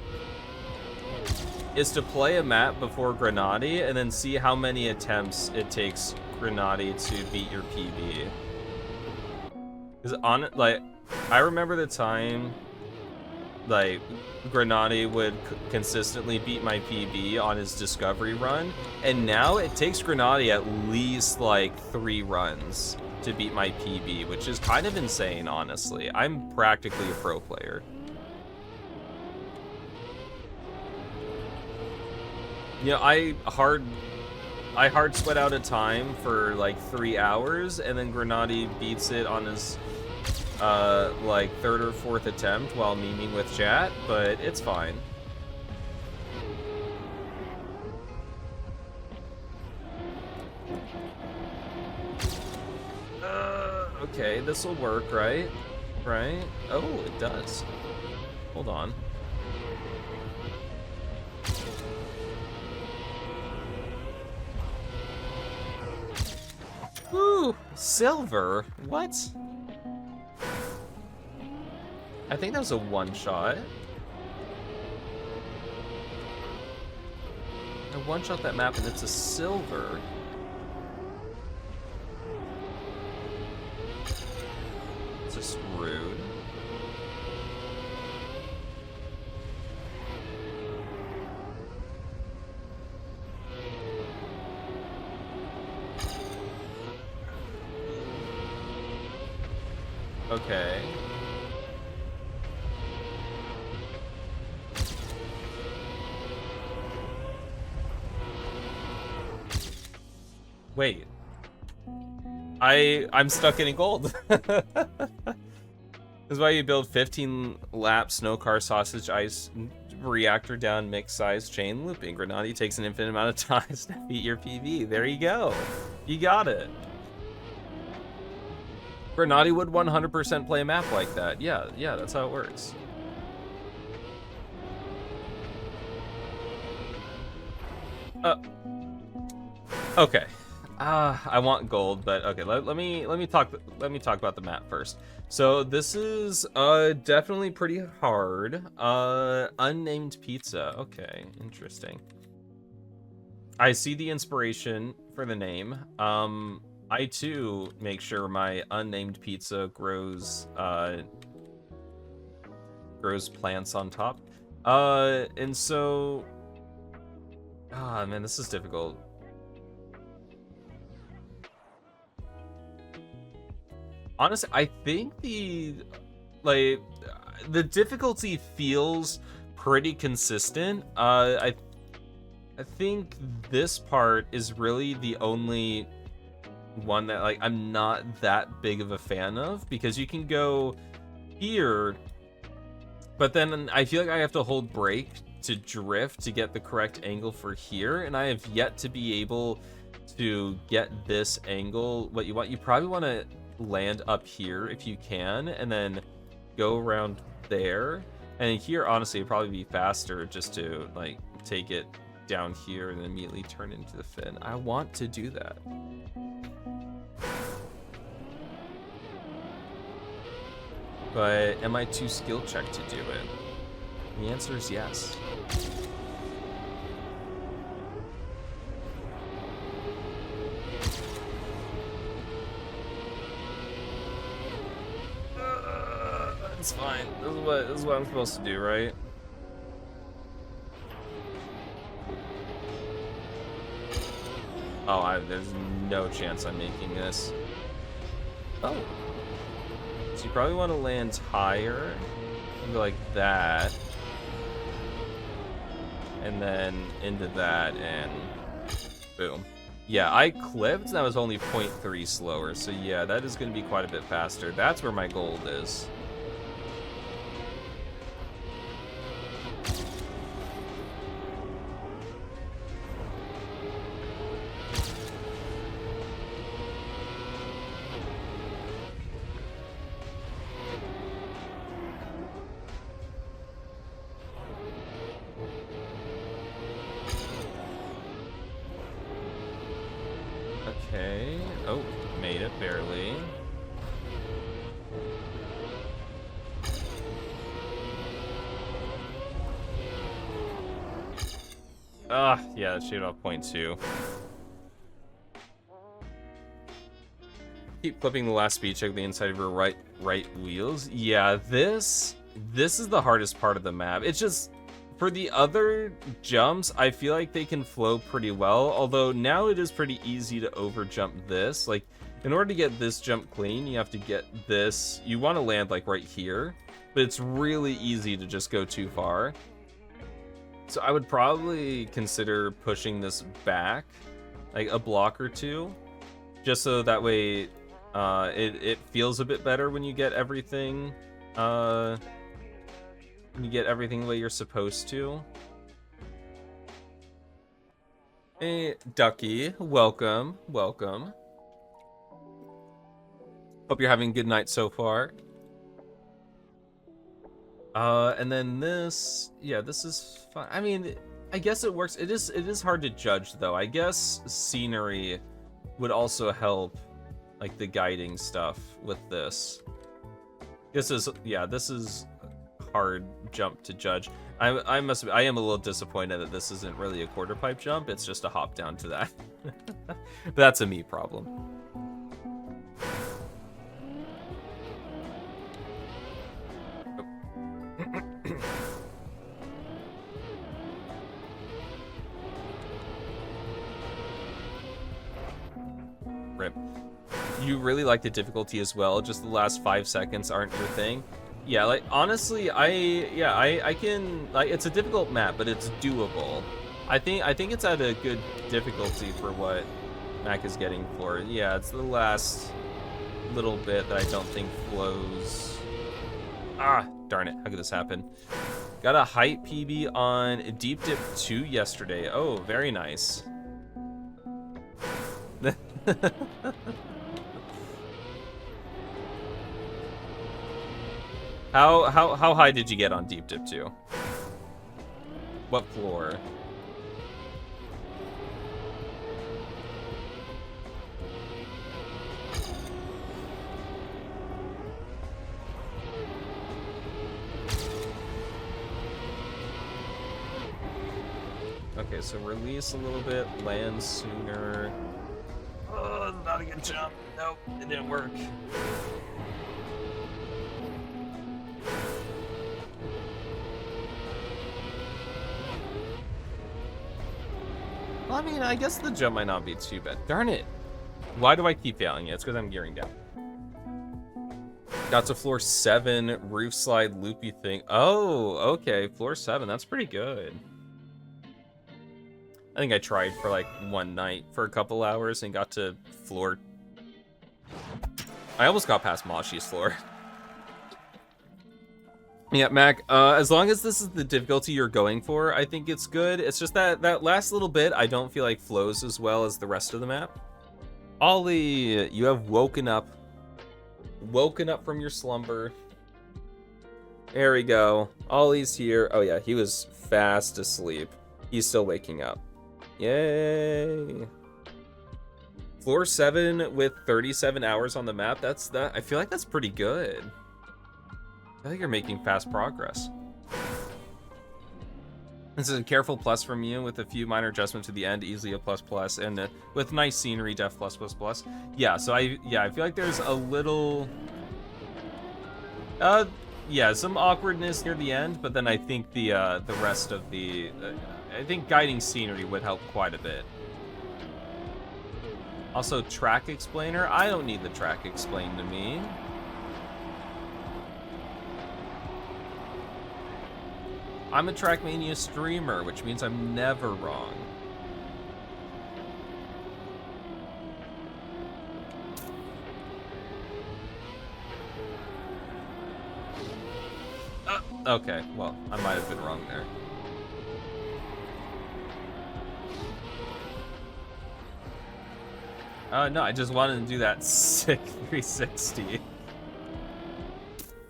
to play a map before Grenade and then see how many attempts it takes Grenade to beat your PB. Because I remember the time like Granati would consistently beat my PB on his discovery run, and now it takes Granati at least like 3 runs to beat my PB, which is kind of insane, honestly. I'm practically a pro player. You know, I hard sweat out a time for like 3 hours, and then Granati beats it on his like 3rd or 4th attempt while memeing with chat, but it's fine. Okay, this will work, right? Right? Oh, it does. Hold on. Ooh, silver. What? I think that was a one-shot. I one-shot that map and it's a silver. It's just rude. Okay. Wait. I'm stuck getting gold. This is why you build 15 lap snow car sausage ice reactor down mixed size chain looping. Granati takes an infinite amount of time to beat your PB. There you go. You got it. Granati would 100% play a map like that. Yeah, that's how it works. Okay. I want gold, but okay. Let me talk about the map first. So this is definitely pretty hard. Unnamed pizza. Okay, interesting. I see the inspiration for the name. I too make sure my unnamed pizza grows plants on top. And so, man, this is difficult. Honestly, I think the difficulty feels pretty consistent. I think this part is really the only one that like I'm not that big of a fan of, because you can go here, but then I feel like I have to hold brake to drift to get the correct angle for here, and I have yet to be able to get this angle. What you want, you probably want to land up here if you can, and then go around there, and here honestly it'd probably be faster just to like take it down here and then immediately turn into the fin. I want to do that. But am I too skill checked to do it? The answer is yes. It's fine. This is what I'm supposed to do, right? Oh, there's no chance I'm making this. Oh. So you probably want to land higher, and go like that, and then into that, and boom. Yeah, I clipped, and that was only 0.3 slower, so yeah, that is going to be quite a bit faster. That's where my gold is. Okay. Oh, made it barely. Yeah, that shaved off 0.2. Keep clipping the last speed check the inside of your right wheels. Yeah, this This is the hardest part of the map. It's just, for the other jumps, I feel like they can flow pretty well, although now it is pretty easy to overjump this. Like, in order to get this jump clean, you have to get this. You want to land, like, right here, but it's really easy to just go too far. So I would probably consider pushing this back, like, a block or two, just so that way it feels a bit better when you get everything, the way you're supposed to. Hey, Ducky, welcome. Hope you're having a good night so far. And then this, yeah, this is fun. I mean, I guess it works. It is hard to judge, though. I guess scenery would also help, like, the guiding stuff with this. This is a hard jump to judge. I am a little disappointed that this isn't really a quarter pipe jump. It's just a hop down to that. But that's a me problem. Rip. You really like the difficulty as well, just the last 5 seconds aren't your thing. Yeah, like, honestly, I can, like, it's a difficult map, but it's doable. I think it's at a good difficulty for what Mac is getting for. Yeah, it's the last little bit that I don't think flows. Ah, darn it, how could this happen? Got a height PB on Deep Dip 2 yesterday. Oh, very nice. How high did you get on Deep Dip 2? What floor? Okay, so release a little bit, land sooner. Oh, not a good jump. Nope, it didn't work. Well, I mean, I guess the jump might not be too bad. Darn it. Why do I keep failing it? It's because I'm gearing down. Got to floor 7, roof slide loopy thing. Oh, okay, floor 7. That's pretty good. I think I tried for like one night for a couple hours and got to floor. I almost got past Moshi's floor. Yeah, Mac, as long as this is the difficulty you're going for, I think it's good. It's just that last little bit I don't feel like flows as well as the rest of the map. Ollie, you have woken up. Woken up from your slumber. There we go. Ollie's here. Oh yeah, he was fast asleep. He's still waking up. Yay. Floor 7 with 37 hours on the map. I feel like that's pretty good. I think you're making fast progress. This is a careful plus from you with a few minor adjustments to the end, easily a plus, and with nice scenery, def plus. Yeah, so I feel like there's a little, yeah, some awkwardness near the end, but then I think the rest of the, I think guiding scenery would help quite a bit. Also, track explainer. I don't need the track explained to me. I'm a Trackmania streamer, which means I'm never wrong. Okay, well, I might have been wrong there. No, I just wanted to do that sick 360.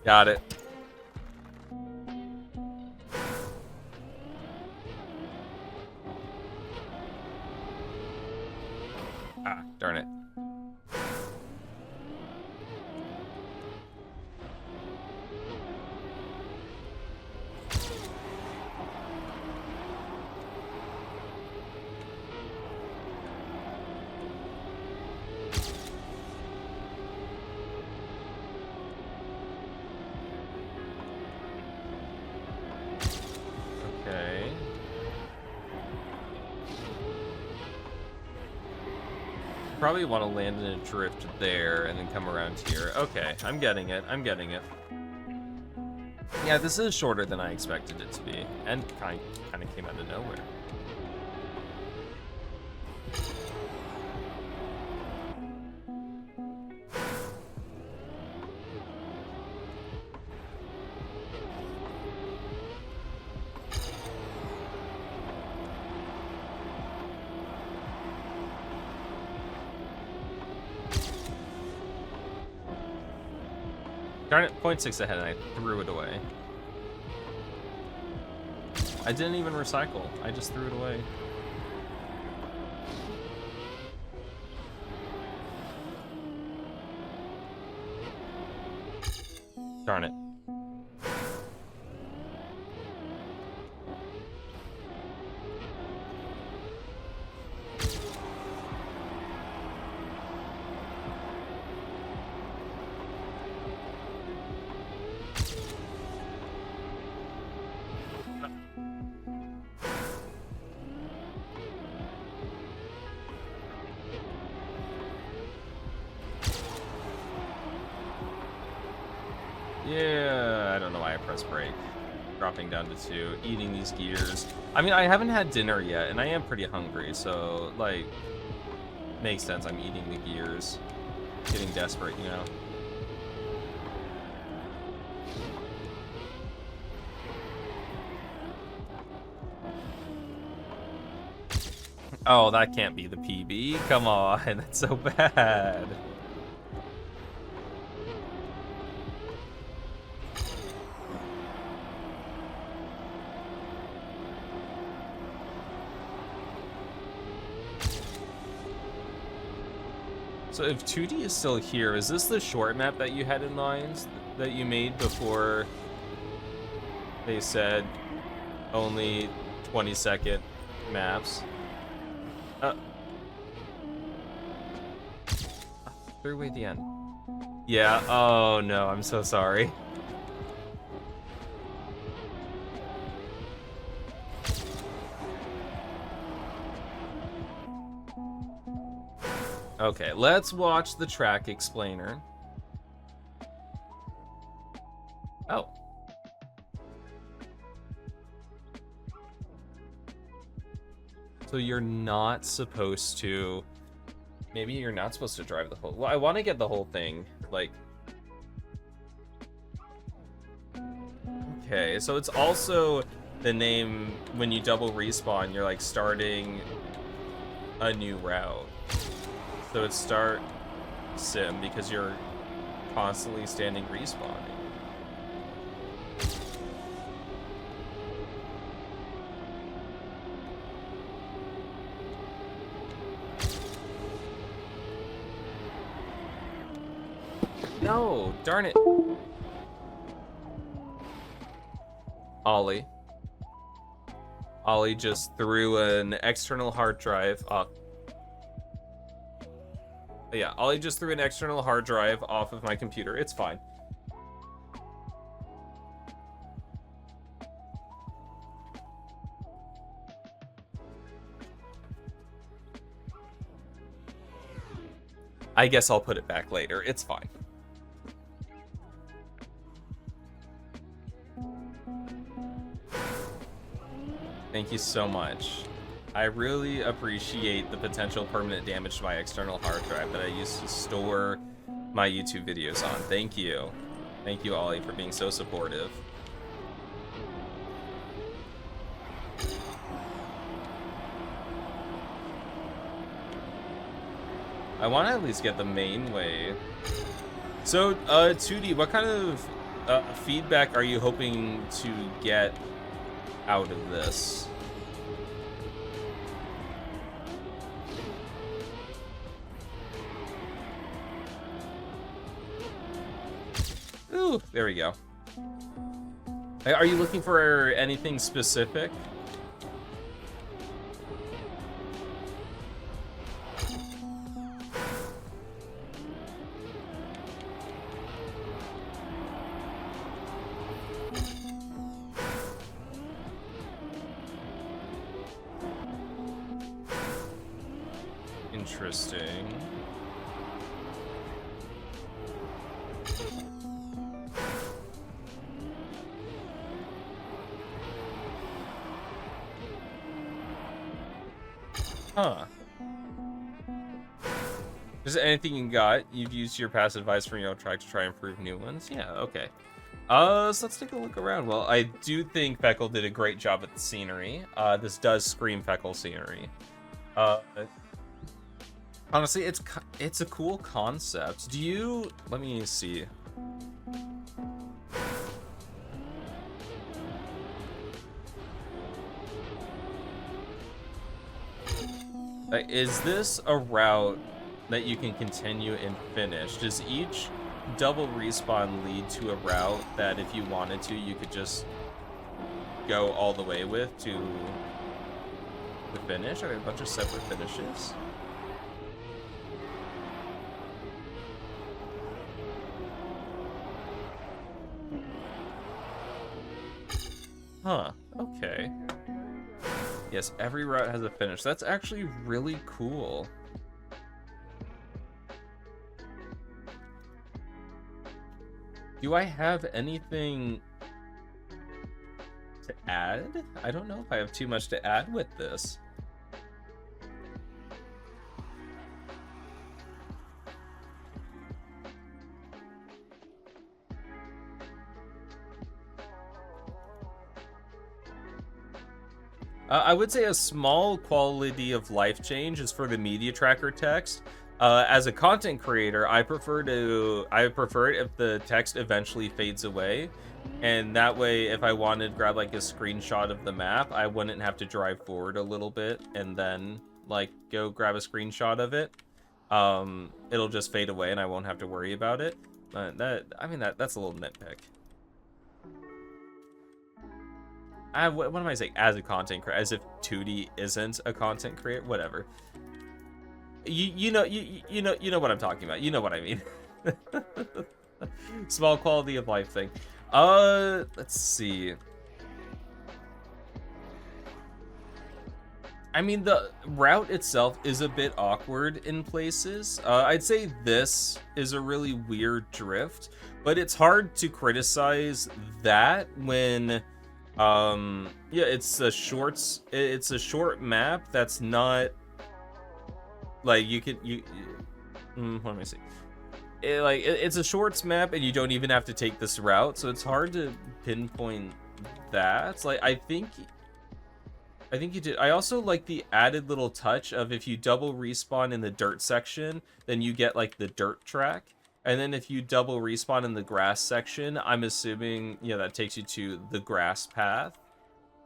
Got it. Ah, darn it. probably want to land in a drift there and then come around here. Okay, I'm getting it. I'm getting it. Yeah, this is shorter than I expected it to be, and kind of came out of nowhere. Darn it, 0.6 ahead, and I threw it away. I didn't even recycle. I just threw it away. Darn it. Yeah, I don't know why I pressed brake. Dropping down to 2, eating these gears. I mean, I haven't had dinner yet, and I am pretty hungry, so, like, makes sense I'm eating the gears. Getting desperate, you know? Oh, that can't be the PB. Come on, that's so bad. So if 2D is still here, is this the short map that you had in mind that you made before they said only 20-second maps? Threw away the end. Yeah, oh no, I'm so sorry. Okay, let's watch the track explainer. Oh. So you're not supposed to... Maybe you're not supposed to drive the whole... Well, I want to get the whole thing, like... Okay, so it's also the name, when you double respawn, you're like starting a new route. So it's start sim because you're constantly standing respawning. No, darn it. Ollie just threw an external hard drive off. Yeah, Ollie just threw an external hard drive off of my computer. It's fine. I guess I'll put it back later. It's fine. Thank you so much. I really appreciate the potential permanent damage to my external hard drive that I used to store my YouTube videos on. Thank you. Thank you, Ollie, for being so supportive. I want to at least get the main way. So, 2D, what kind of feedback are you hoping to get out of this? Ooh, there we go. Are you looking for anything specific? Interesting. Huh. Is there anything you got? You've used your past advice for track to try and improve new ones? Yeah, okay. So let's take a look around. Well, I do think Feckle did a great job at the scenery. This does scream Feckle scenery. Honestly, it's a cool concept. Let me see. Is this a route that you can continue and finish? Does each double respawn lead to a route that if you wanted to, you could just go all the way with to the finish? Are there a bunch of separate finishes? Huh, okay. Yes, every route has a finish. That's actually really cool. Do I have anything to add? I don't know if I have too much to add with this. I would say a small quality of life change is for the media tracker text. As a content creator, I prefer it if the text eventually fades away, and that way, if I wanted to grab like a screenshot of the map, I wouldn't have to drive forward a little bit and then like go grab a screenshot of it. It'll just fade away, and I won't have to worry about it. That's a little nitpick. What am I saying? As a content creator, as if 2D isn't a content creator. Whatever. You know what I'm talking about. You know what I mean. Small quality of life thing. Let's see. I mean, the route itself is a bit awkward in places. I'd say this is a really weird drift, but it's hard to criticize that when yeah, it's a short map that's not like what am I saying? It's a shorts map and you don't even have to take this route, so it's hard to pinpoint that. It's like I think you did. I also like the added little touch of if you double respawn in the dirt section, then you get like the dirt track. And then if you double respawn in the grass section, I'm assuming, that takes you to the grass path.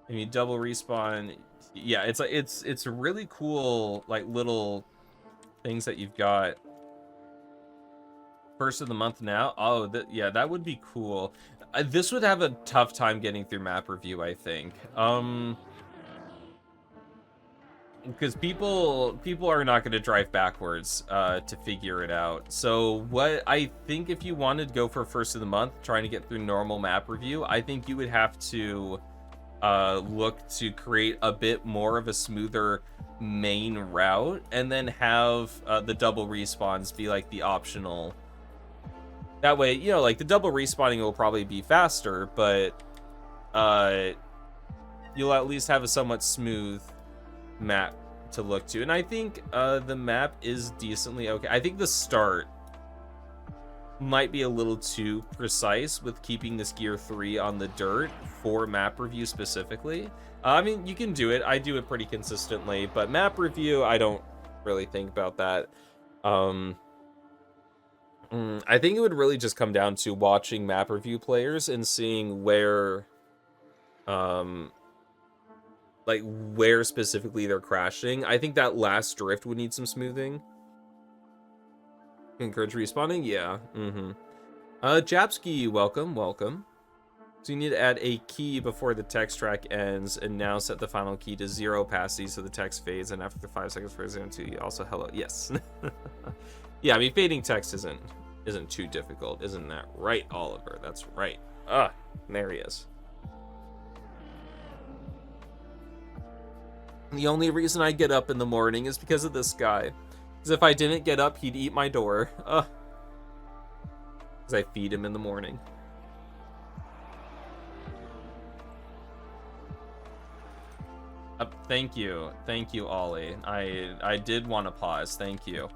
And you double respawn, yeah, it's really cool, like little things that you've got. First of the month now. Oh, that would be cool. This would have a tough time getting through map review, I think. Because people are not going to drive backwards to figure it out. So what I think, if you wanted to go for first of the month, trying to get through normal map review, I think you would have to look to create a bit more of a smoother main route, and then have the double respawns be like the optional. That way, like the double respawning will probably be faster, but you'll at least have a somewhat smooth map to look to. And I think the map is decently okay. I think the start might be a little too precise with keeping this gear 3 on the dirt for map review specifically. I mean, you can do it. I do it pretty consistently, but map review, I don't really think about that. I think it would really just come down to watching map review players and seeing where where specifically they're crashing. I think that last drift would need some smoothing. Encourage respawning? Yeah. Japski, welcome. So you need to add a key before the text track ends, and now set the final key to 0 opacity so the text fades, and after the 5 seconds for 0 2, also hello. Yes. Yeah, I mean, fading text isn't too difficult, isn't that right, Oliver? That's right. There he is. The only reason I get up in the morning is because of this guy. Because if I didn't get up, he'd eat my door. Because I feed him in the morning. Thank you, Ollie. I did want to pause. Thank you.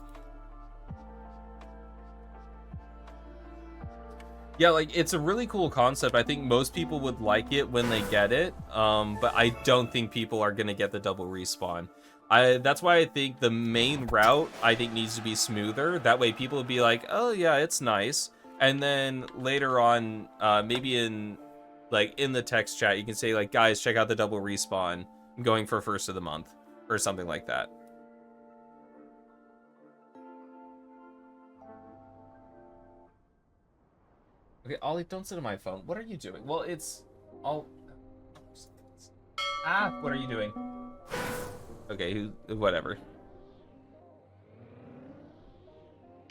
Yeah, like, it's a really cool concept. I think most people would like it when they get it, but I don't think people are gonna get the double respawn. That's why I think the main route, I think, needs to be smoother. That way people would be like, oh yeah, it's nice. And then later on, maybe in the text chat, you can say, like, guys, check out the double respawn. I'm going for first of the month, or something like that. Okay, Ollie, don't sit on my phone. What are you doing? Well, it's all... what are you doing? Okay, whatever.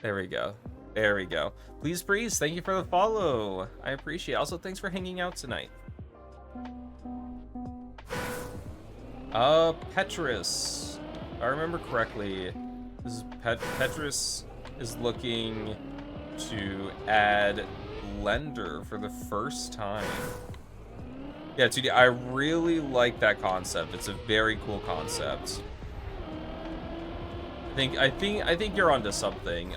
There we go. There we go. Please, Breeze, thank you for the follow. I appreciate it. Also, thanks for hanging out tonight. Petrus. If I remember correctly, this is Petrus is looking to add Blender for the first time. Yeah, 2D. I really like that concept. It's a very cool concept. I think you're onto something.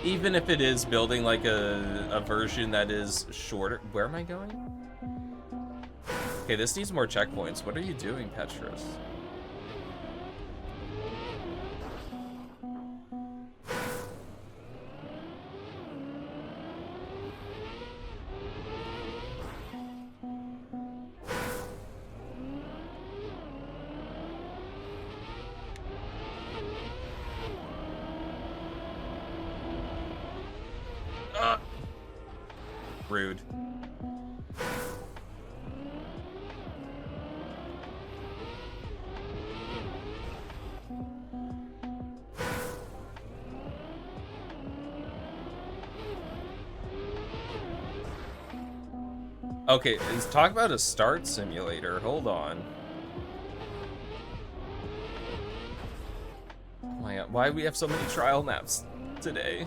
Even if it is building like a version that is shorter. Where am I going? Okay, this needs more checkpoints. What are you doing, Petrus? Rude. Okay, let's talk about a start simulator. Hold on. Oh my god, why do we have so many trial maps today?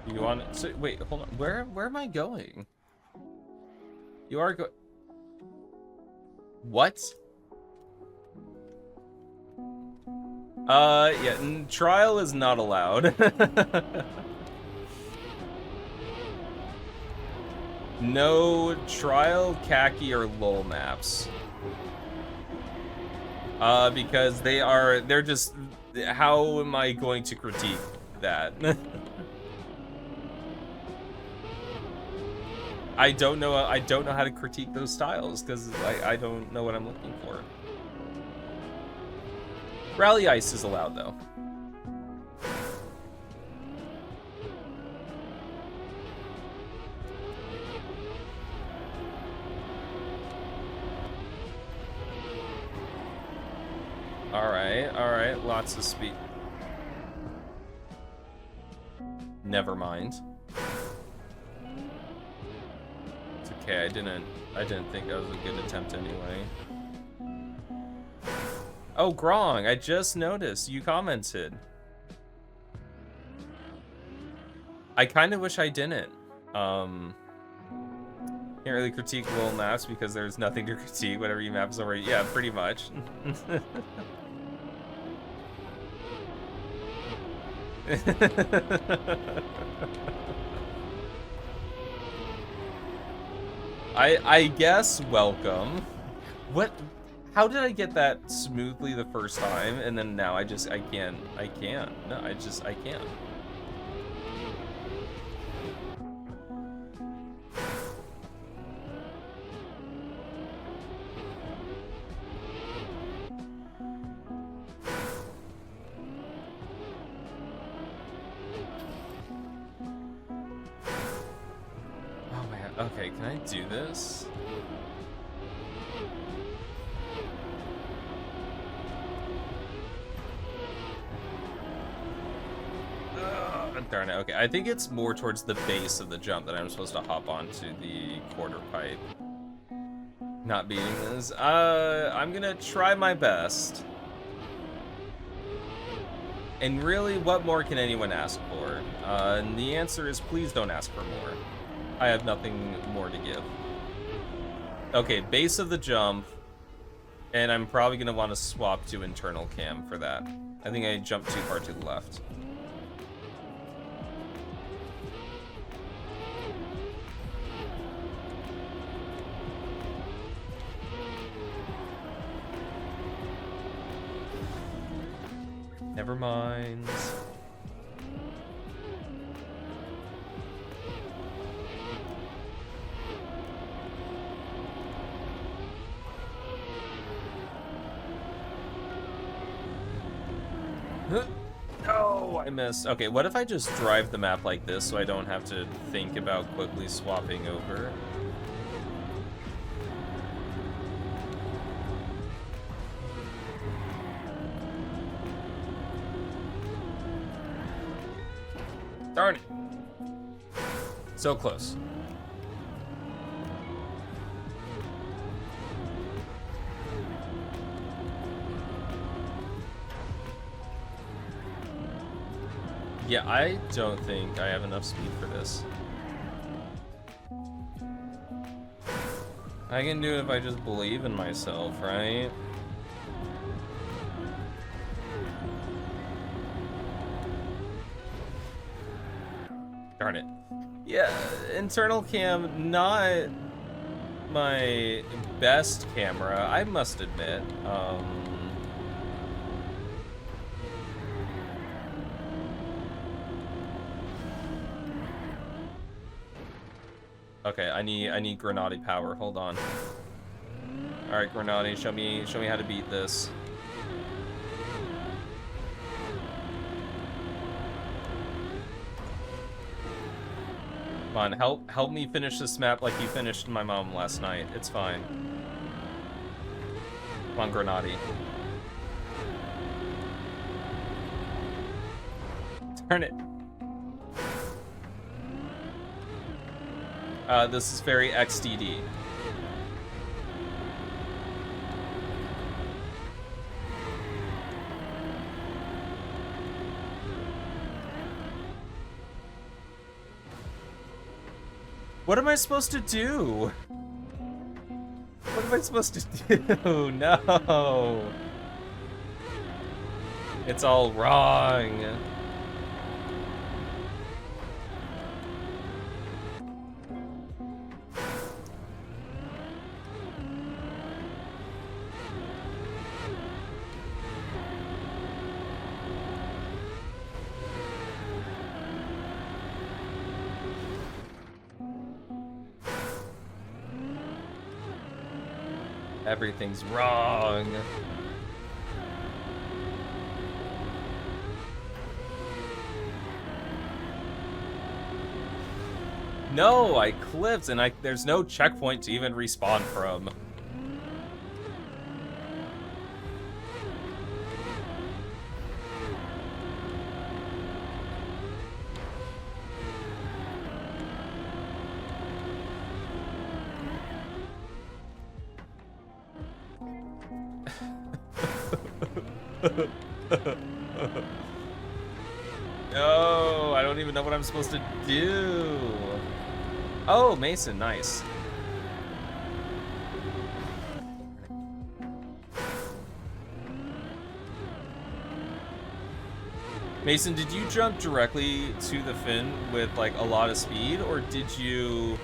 You want it? So, wait, hold on. Where am I going? You are go. What? Yeah, trial is not allowed. No trial, khaki, or lol maps. Because they're just, how am I going to critique that? I don't know how to critique those styles, because I don't know what I'm looking for. Rally Ice is allowed, though. Alright, lots of speed. Never mind. It's okay, I didn't think that was a good attempt anyway. Oh, Grong, I just noticed you commented. I kind of wish I didn't. Can't really critique little maps because there's nothing to critique. Whatever you maps already, yeah, pretty much. I guess welcome. What? How did I get that smoothly the first time, and then now I can't. No, I can't. Oh man, okay, can I do this? Darn it. Okay, I think it's more towards the base of the jump that I'm supposed to hop onto the quarter pipe. Not beating this. I'm gonna try my best. And really, what more can anyone ask for? And the answer is please don't ask for more. I have nothing more to give. Okay, base of the jump. And I'm probably going to want to swap to internal cam for that. I think I jumped too far to the left. Never mind. No, I missed. Okay, what if I just drive the map like this so I don't have to think about quickly swapping over? Darn it. So close. Yeah, I don't think I have enough speed for this. I can do it if I just believe in myself, right? Darn it. Yeah, internal cam, not my best camera, I must admit. Okay, I need Grenade power. Hold on. All right, Grenade, show me how to beat this. Come on, help me finish this map like you finished my mom last night. It's fine. Come on, Grenade. Turn it. This is very XDD. What am I supposed to do? What am I supposed to do? No. It's all wrong. Everything's wrong. No, I clipped and there's no checkpoint to even respawn from. No, I don't even know what I'm supposed to do. Oh, Mason, nice. Mason, did you jump directly to the fin with like a lot of speed, or did you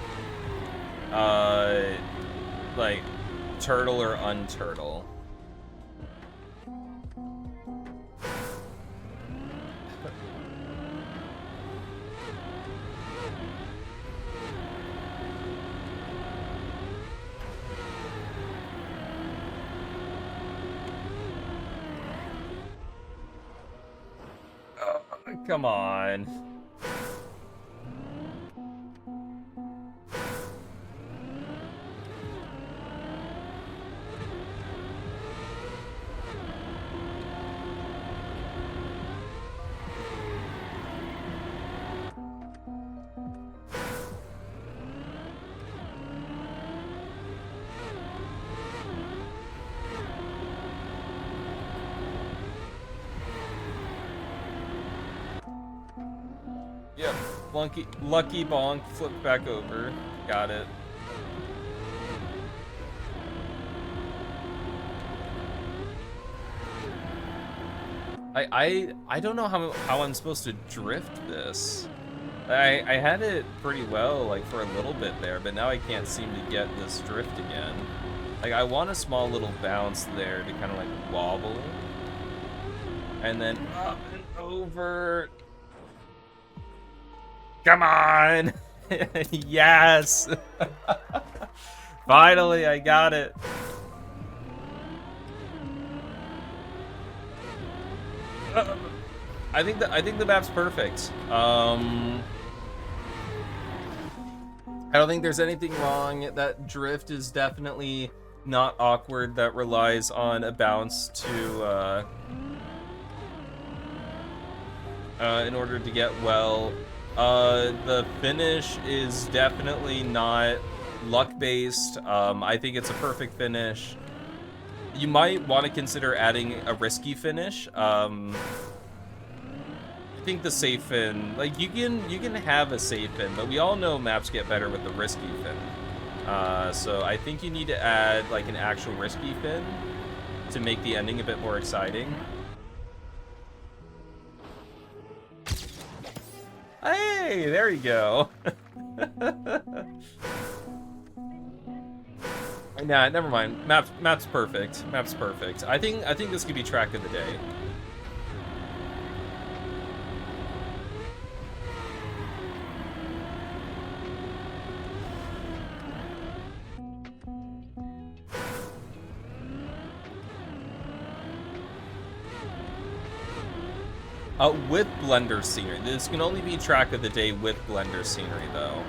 like turtle or unturtle? Come on. Yep. Lucky bonk. Flip back over. Got it. I don't know how I'm supposed to drift this. I had it pretty well, like, for a little bit there, but now I can't seem to get this drift again. Like, I want a small little bounce there to kind of, like, wobble. And then up and over. Come on! Yes! Finally, I got it. I think the map's perfect. I don't think there's anything wrong. That drift is definitely not awkward. That relies on a bounce to in order to get well. The finish is definitely not luck-based. I think it's a perfect finish. You might want to consider adding a risky finish. I think the safe fin, like, you can have a safe fin, but we all know maps get better with the risky fin. So I think you need to add, like, an actual risky fin to make the ending a bit more exciting. Hey, there you go. Nah, never mind. Map's perfect. Map's perfect. I think this could be track of the day. With Blender scenery. This can only be track of the day with Blender scenery, though.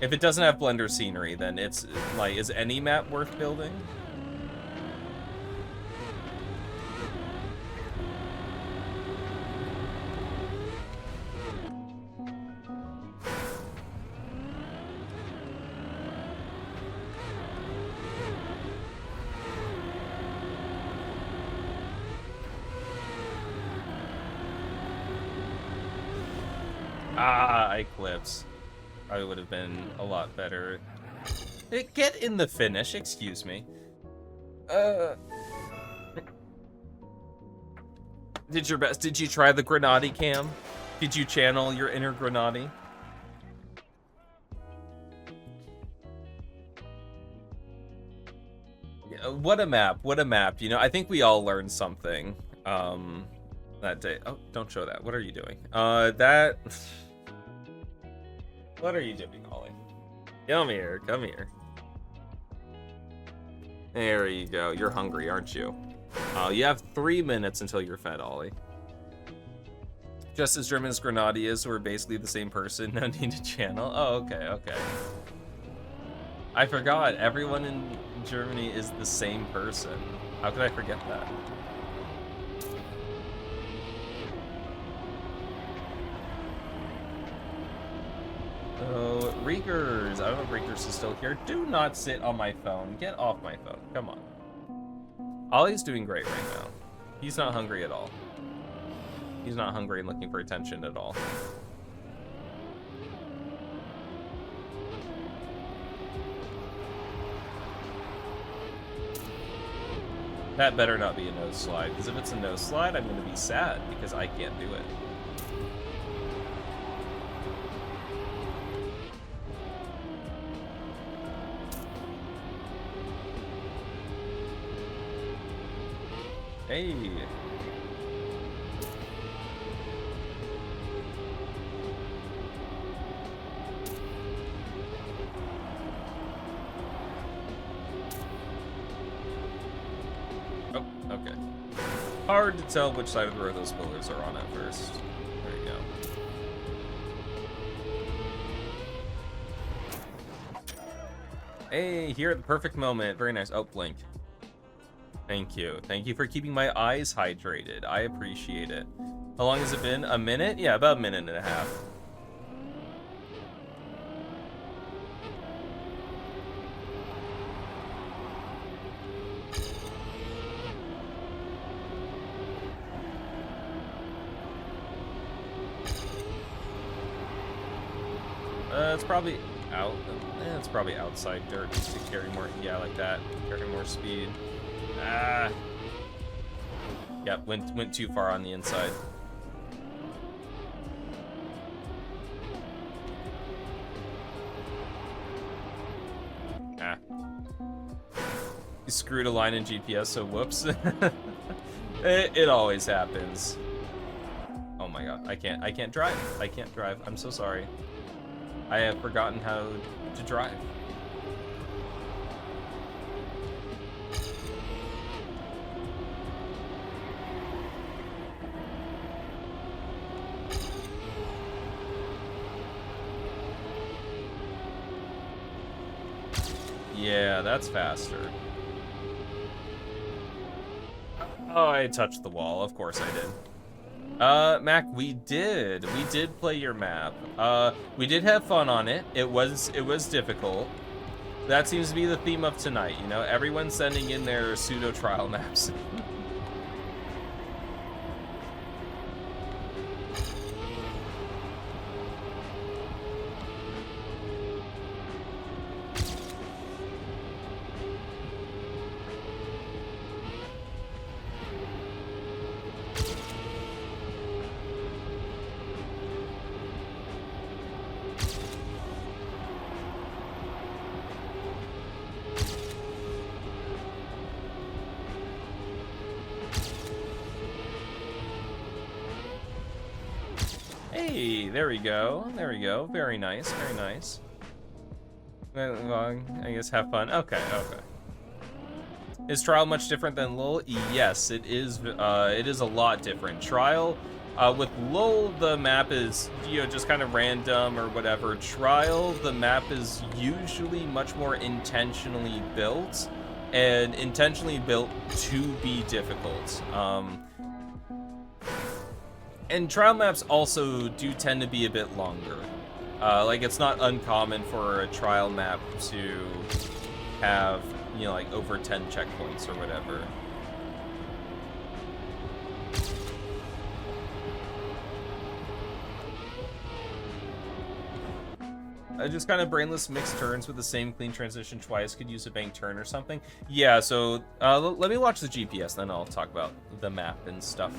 If it doesn't have Blender scenery, then it's, like, is any map worth building? Eclipse. Probably would have been a lot better. Get in the finish, excuse me. Did your best. Did you try the Grenade cam? Did you channel your inner Grenade? What a map, what a map. You know, I think we all learned something that day. Oh, don't show that. What are you doing? That... What are you doing, Ollie? Come here, come here. There you go. You're hungry, aren't you? You have 3 minutes until you're fed, Ollie. Just as German as Grenade is, we're basically the same person. No need to channel. Oh, okay, okay. I forgot. Everyone in Germany is the same person. How could I forget that? Oh, Reekers. I don't know if Reekers is still here. Do not sit on my phone. Get off my phone. Come on. Ollie's doing great right now. He's not hungry at all. He's not hungry and looking for attention at all. That better not be a nose slide, because if it's a nose slide, I'm going to be sad because I can't do it. Hey. Oh, okay. Hard to tell which side of the road those pillars are on at first. There you go. Hey, here at the perfect moment. Very nice. Oh, blink. Thank you. Thank you for keeping my eyes hydrated. I appreciate it. How long has it been? A minute? Yeah, about a minute and a half. It's probably out. It's probably outside dirt to carry more. Yeah, like that. Carry more speed. Ah. Yep, went too far on the inside. Ah. You screwed a line in GPS, so whoops. It always happens. Oh my god, I can't drive. I can't drive. I'm so sorry. I have forgotten how to drive. Yeah, that's faster. Oh, I touched the wall. Of course I did. Mac, we did play your map. We did have fun on it. It was difficult. That seems to be the theme of tonight, you know? Everyone's sending in their pseudo trial maps. Hey, there we go. There we go. Very nice. Very nice. Well, I guess have fun. Okay, okay. Is Trial much different than LoL? Yes, it is. It is a lot different. Trial, with LoL, the map is, you know, just kind of random or whatever. Trial, the map is usually much more intentionally built, and intentionally built to be difficult. And trial maps also do tend to be a bit longer. Like, it's not uncommon for a trial map to have, you know, like over 10 checkpoints or whatever. Just kind of brainless mixed turns with the same clean transition twice. Could use a bank turn or something. Yeah, so let me watch the GPS, then I'll talk about the map and stuff.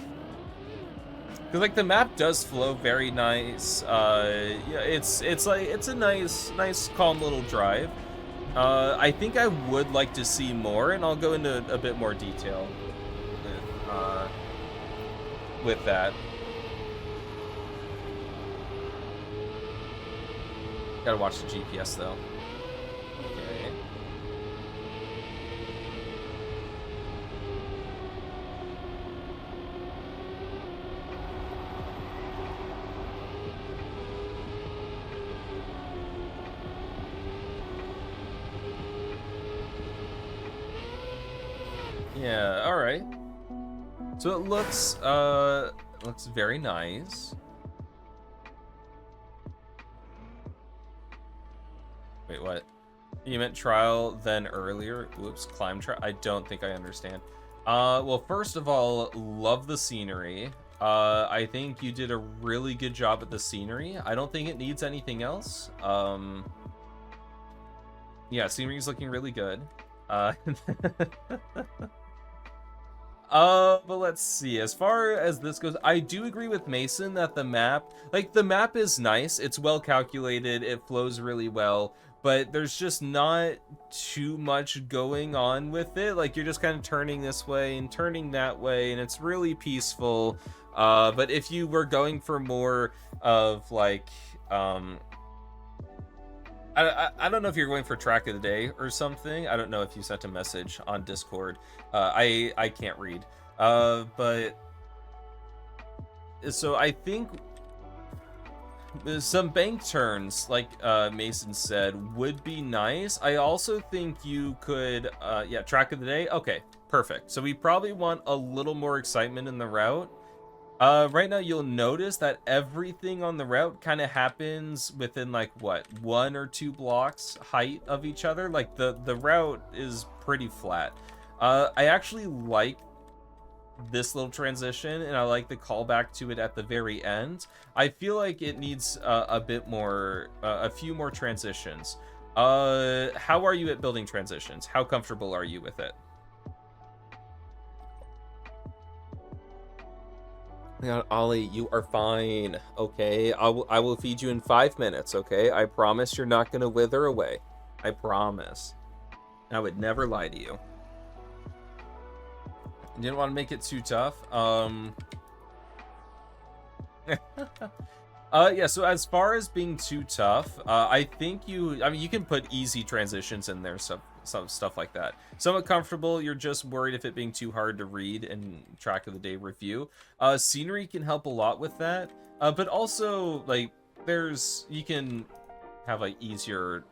Because, like, the map does flow very nice. Yeah, it's a nice calm little drive. I think I would like to see more, and I'll go into a bit more detail with that. Gotta watch the GPS though. Okay. Yeah, all right. So it looks very nice. Wait, what? You meant trial then earlier? Whoops, climb trial. I don't think I understand. Well, first of all, love the scenery. I think you did a really good job at the scenery. I don't think it needs anything else. Yeah, scenery's looking really good. But let's see. As far as this goes, I do agree with Mason that the map is nice. It's well calculated. It flows really well. But there's just not too much going on with it. Like, you're just kind of turning this way and turning that way, and it's really peaceful. But if you were going for more of, like, I don't know if you're going for track of the day or something. I don't know if you sent a message on Discord. I can't read. But so I think some bank turns, like Mason said, would be nice. I also think you could, yeah, track of the day. Okay, perfect. So we probably want a little more excitement in the route. Right now you'll notice that everything on the route kind of happens within, like, what, 1 or 2 blocks height of each other. Like, the route is pretty flat. I actually like this little transition, and I like the callback to it at the very end. I feel like it needs a bit more, a few more transitions. How are you at building transitions? How comfortable are you with it? Yeah, Ollie, you are fine. Okay, I will feed you in 5 minutes. Okay, I promise you're not gonna wither away. I promise. I would never lie to you. You didn't want to make it too tough. Yeah, so as far as being too tough, I think I mean, you can put easy transitions in there, some stuff like that. Somewhat comfortable, you're just worried if it being too hard to read and track of the day review. Scenery can help a lot with that, but also, like, you can have, like, easier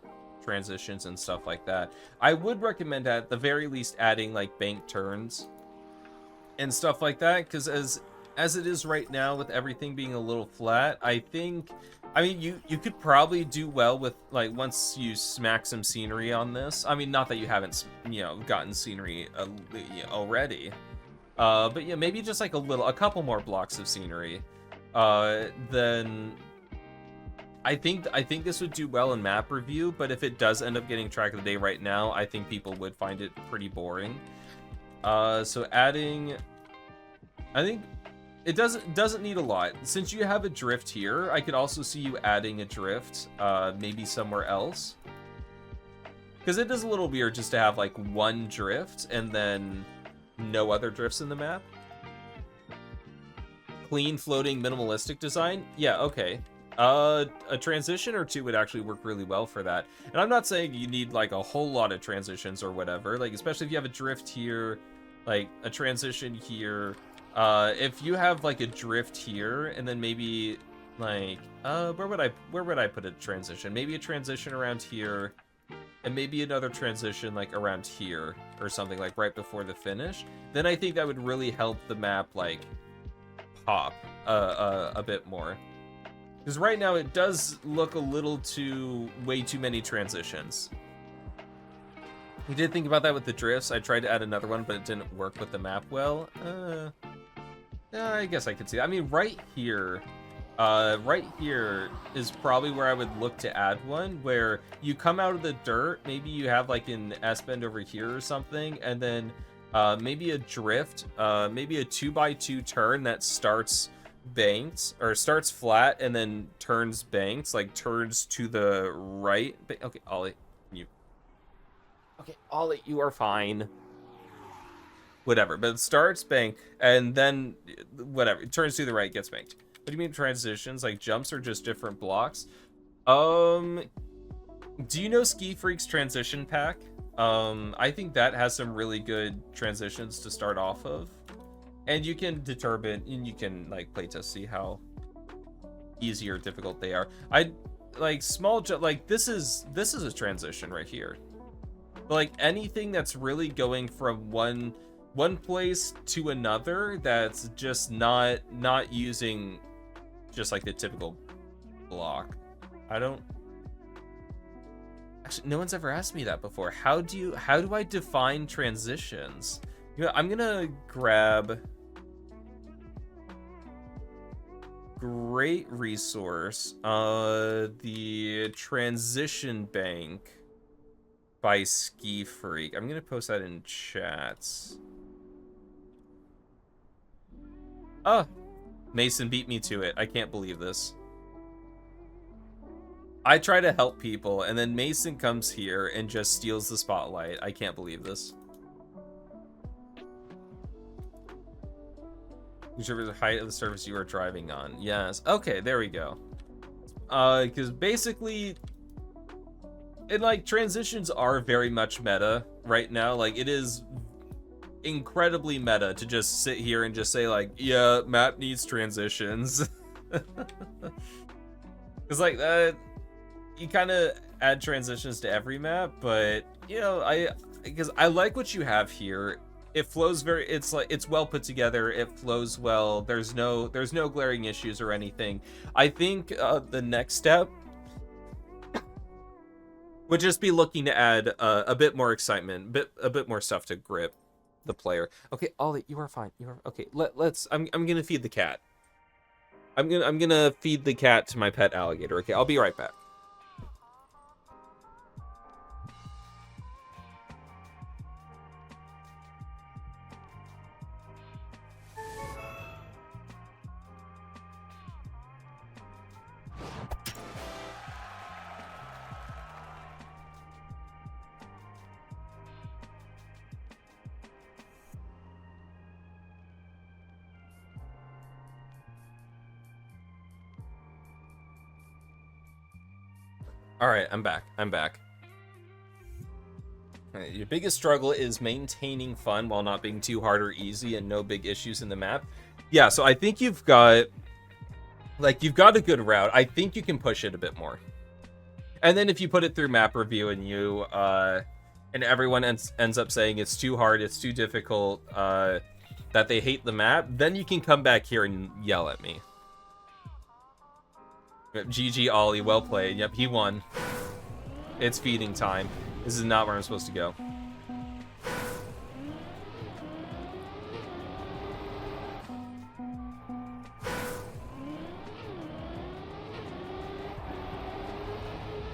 transitions and stuff like that. I would recommend, at the very least, adding, like, bank turns and stuff like that, because as it is right now, with everything being a little flat, I mean, you could probably do well with, like, once you smack some scenery on this. I mean, not that you haven't, gotten scenery already, but yeah, maybe just like a couple more blocks of scenery. Then I think this would do well in map review, but if it does end up getting track of the day right now, I think people would find it pretty boring. So adding, I think it doesn't need a lot. Since you have a drift here, I could also see you adding a drift, maybe somewhere else. Because it is a little weird just to have, like, one drift and then no other drifts in the map. Clean, floating, minimalistic design? Yeah, okay. A transition or two would actually work really well for that. And I'm not saying you need, like, a whole lot of transitions or whatever. Like, especially if you have a drift here, like, a transition here. If you have, like, a drift here, and then maybe, like, where would I put a transition? Maybe a transition around here, and maybe another transition, like, around here, or something, like, right before the finish. Then I think that would really help the map, like, pop a bit more. Because right now it does look a little way too many transitions. We did think about that with the drifts. I tried to add another one, but it didn't work with the map well. I guess I could see that. I mean, right here is probably where I would look to add one, where you come out of the dirt, maybe you have, like, an S-bend over here or something, and then maybe a drift, maybe a 2x2 turn that starts banked, or starts flat and then turns banked, like turns to the right. Okay, Ollie, you are fine. Whatever, but it starts banked and then whatever, it turns to the right, gets banked. What do you mean transitions? Like, jumps are just different blocks? Do you know Ski Freak's transition pack? I think that has some really good transitions to start off of. And you can determine, and you can, like, playtest, see how easy or difficult they are. Like, like, this is a transition right here. But, like, anything that's really going from one place to another, that's just not using just, like, the typical block. Actually, no one's ever asked me that before. How do I define transitions? I'm gonna grab great resource, the transition bank by Ski Freak. I'm gonna post that in chats. Mason beat me to it. I can't believe this. I try to help people, and then Mason comes here and just steals the spotlight. I can't believe this. Whichever the height of the surface you are driving on. Yes. Okay, there we go. Because basically, and, like, transitions are very much meta right now. Like, it is incredibly meta to just sit here and just say, like, yeah, map needs transitions. Because, like, you kind of add transitions to every map, but, you know, because I like what you have here. It flows it's well put together. It flows well. There's no glaring issues or anything. I think the next step would just be looking to add a bit more excitement, a bit more stuff to grip. the player. Okay, Ollie, you are fine. You are okay. Let's. I'm gonna feed the cat. I'm gonna feed the cat to my pet alligator. Okay, I'll be right back. All right, I'm back. I'm back. Your biggest struggle is maintaining fun while not being too hard or easy and no big issues in the map. Yeah, so I think you've got a good route. I think you can push it a bit more. And then if you put it through map review and you and everyone ends up saying it's too hard, it's too difficult, that they hate the map, then you can come back here and yell at me. GG Ollie, well played. Yep, he won. It's feeding time. This is not where I'm supposed to go.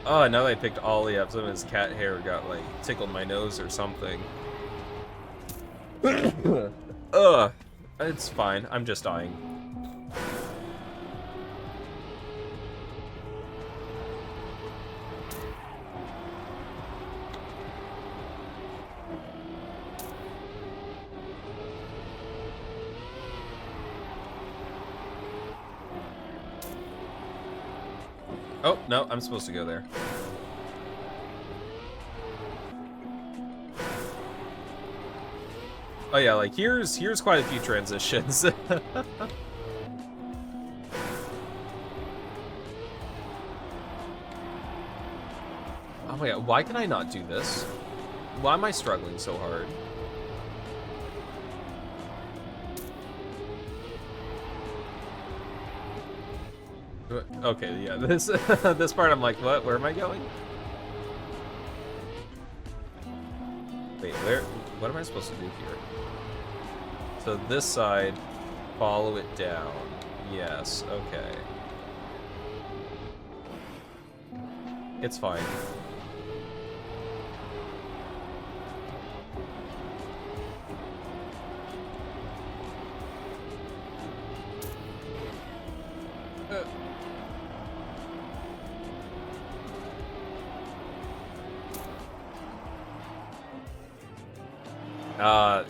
Oh, now that I picked Ollie up, some of his cat hair got, like, tickled my nose or something. Ugh. It's fine. I'm just dying. Oh, no, I'm supposed to go there. Oh yeah, like here's quite a few transitions. Oh my god, why can I not do this? Why am I struggling so hard? Okay, yeah, this this part I'm like, what? Where am I going? Wait, what am I supposed to do here? So this side, follow it down. Yes, okay. It's fine.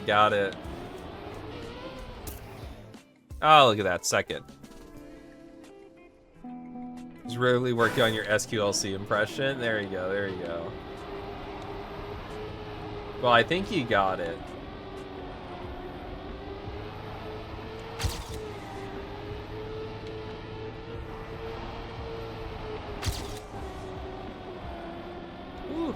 Got it. Oh, look at that, second. Just really working on your SQLC impression. There you go, there you go. Well, I think you got it. Ooh.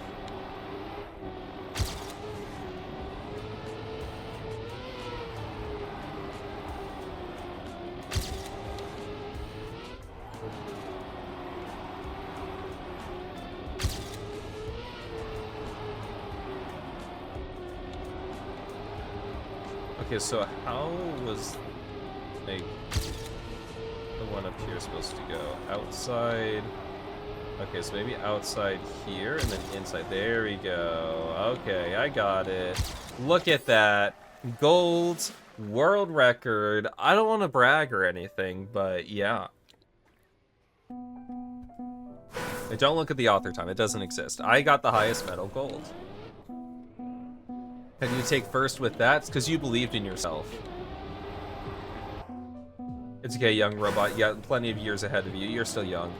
Okay, so how was like the one up here supposed to go? Outside. Okay, so maybe outside here and then inside. There we go. Okay, I got it. Look at that. Gold, world record. I don't want to brag or anything, but yeah. Don't look at the author time. It doesn't exist. I got the highest medal, gold. Can you take first with that? It's because you believed in yourself. It's okay, young robot. You got plenty of years ahead of you. You're still young.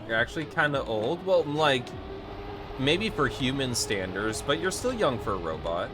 You're actually kind of old. Well, like, maybe for human standards, but you're still young for a robot.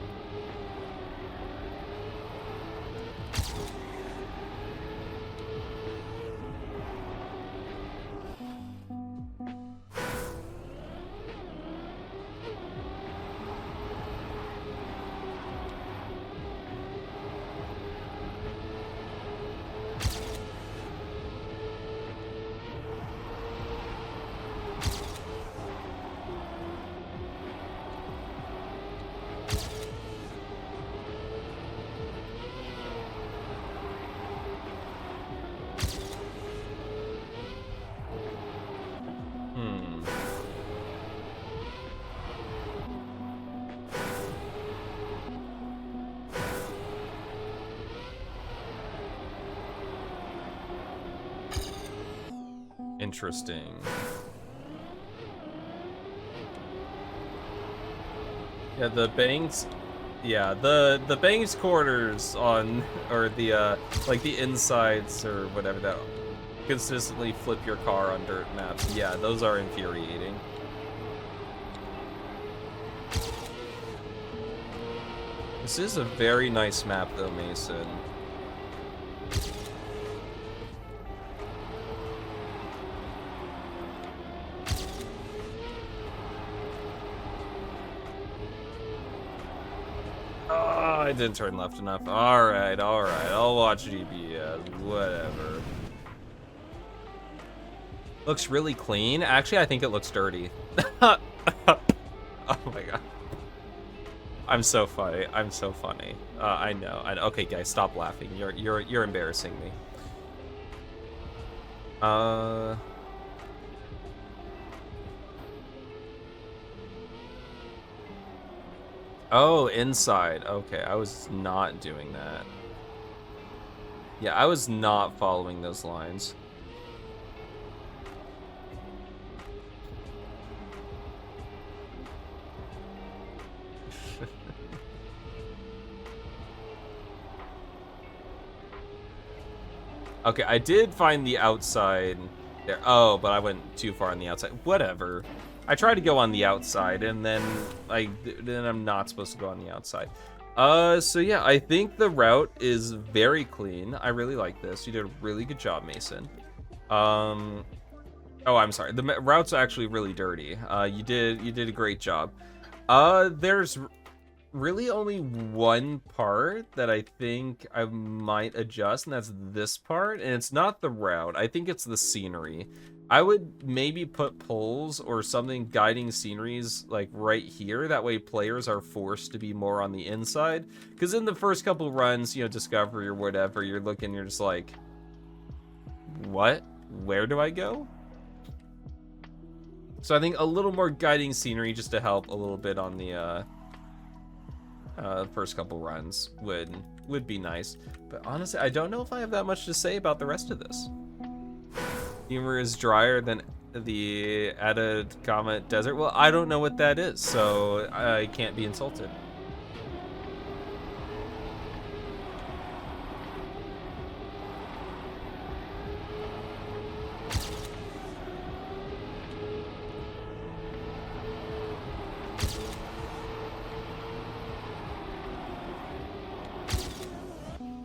interesting. Yeah, the banks. Yeah, the banks quarters on, or the like the insides or whatever that consistently flip your car on dirt maps. Yeah, those are infuriating. This is a very nice map though, Mason. Oh, I didn't turn left enough. Alright, I'll watch GPS, whatever. Looks really clean. Actually, I think it looks dirty. Oh my god. I'm so funny. I'm so funny. I know. Okay, guys, stop laughing. You're embarrassing me. Oh, inside. Okay, I was not doing that. Yeah, I was not following those lines. Okay, I did find the outside there. Oh, but I went too far on the outside. Whatever. I tried to go on the outside, and then I'm not supposed to go on the outside. So yeah, I think the route is very clean. I really like this. You did a really good job, Mason. Oh, I'm sorry. The route's actually really dirty. You did a great job. There's really only one part that I think I might adjust, and that's this part, and it's not the route. I think it's the scenery. I would maybe put poles or something guiding sceneries like right here. That way players are forced to be more on the inside. Because in the first couple runs, you know, Discovery or whatever, you're looking, you're just like, what? Where do I go? So I think a little more guiding scenery just to help a little bit on the first couple runs would be nice. But honestly, I don't know if I have that much to say about the rest of this. Humor is drier than the Atacama Desert. Well, I don't know what that is, so I can't be insulted.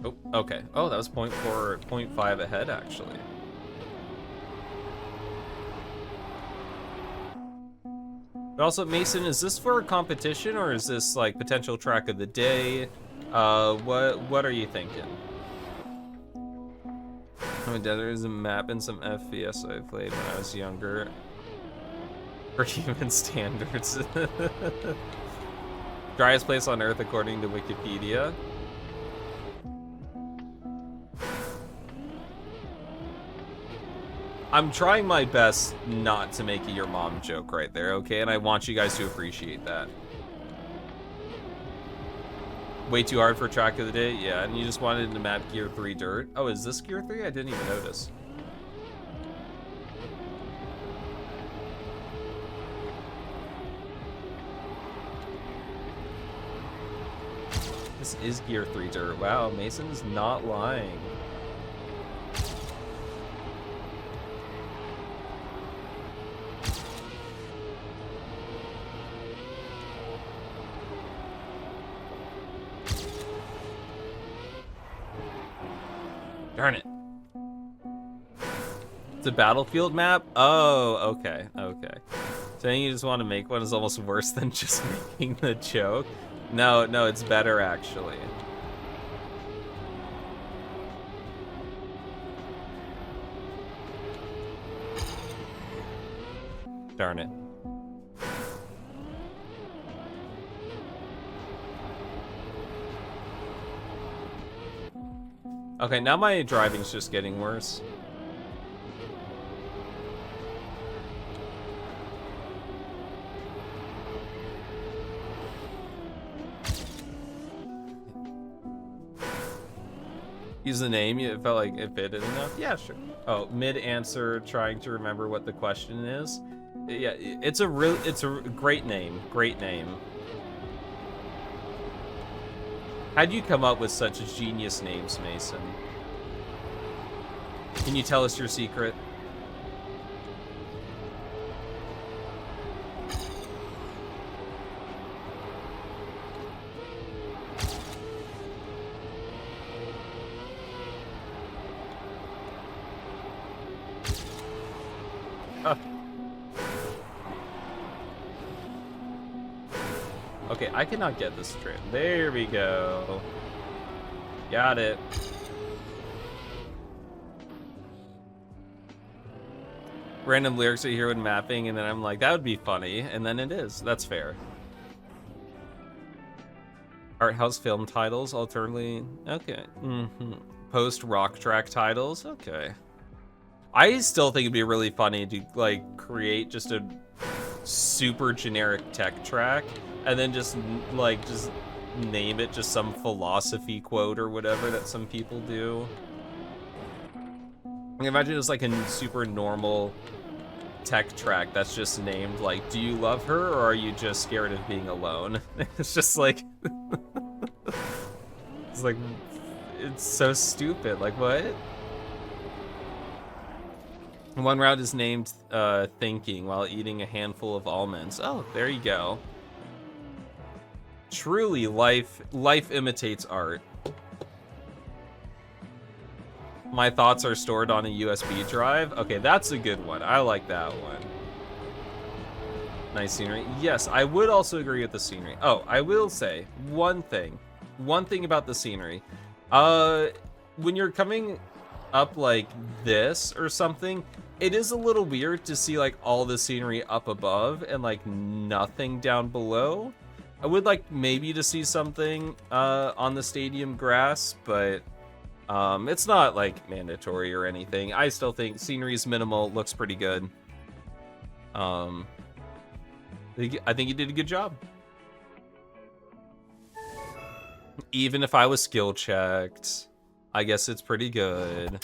Oh, okay. Oh, that was 0.4, 0.5 ahead, actually. But also, Mason, is this for a competition or is this like potential track of the day? What are you thinking? I mean, there is a map and some FPS I played when I was younger. For human standards. Driest place on Earth according to Wikipedia. I'm trying my best not to make a your mom joke right there, okay? And I want you guys to appreciate that. Way too hard for track of the day? Yeah, and you just wanted to map Gear 3 Dirt. Oh, is this Gear 3? I didn't even notice. This is Gear 3 Dirt. Wow, Mason's not lying. Darn it. It's a battlefield map? Oh, okay, okay. Saying you just want to make one is almost worse than just making the joke. No, it's better actually. Darn it. Okay, now my driving's just getting worse. Use the name. It felt like it fitted enough. Yeah, sure. Oh, mid-answer, trying to remember what the question is. Yeah, it's a great name. Great name. How'd you come up with such genius names, Mason? Can you tell us your secret? Okay, I cannot get this straight. There we go. Got it. Random lyrics are here when mapping, and then I'm like, that would be funny, and then it is. That's fair. Art house film titles, alternately. Okay. Post rock track titles. Okay. I still think it'd be really funny to like create just a super generic tech track and then just name it just some philosophy quote or whatever that some people do. I imagine it's like a super normal tech track that's just named like, do you love her or are you just scared of being alone? It's just like it's like, it's so stupid. Like, what? One route is named thinking while eating a handful of almonds. Oh, there you go. Truly, life imitates art. My thoughts are stored on a USB drive. Okay, that's a good one. I like that one. Nice scenery. Yes, I would also agree with the scenery. Oh, I will say one thing about the scenery. When you're coming up like this or something, it is a little weird to see like all the scenery up above and like nothing down below. I would like maybe to see something on the stadium grass, but it's not like mandatory or anything. I still think scenery is minimal, looks pretty good. I think you did a good job. Even if I was skill checked, I guess it's pretty good.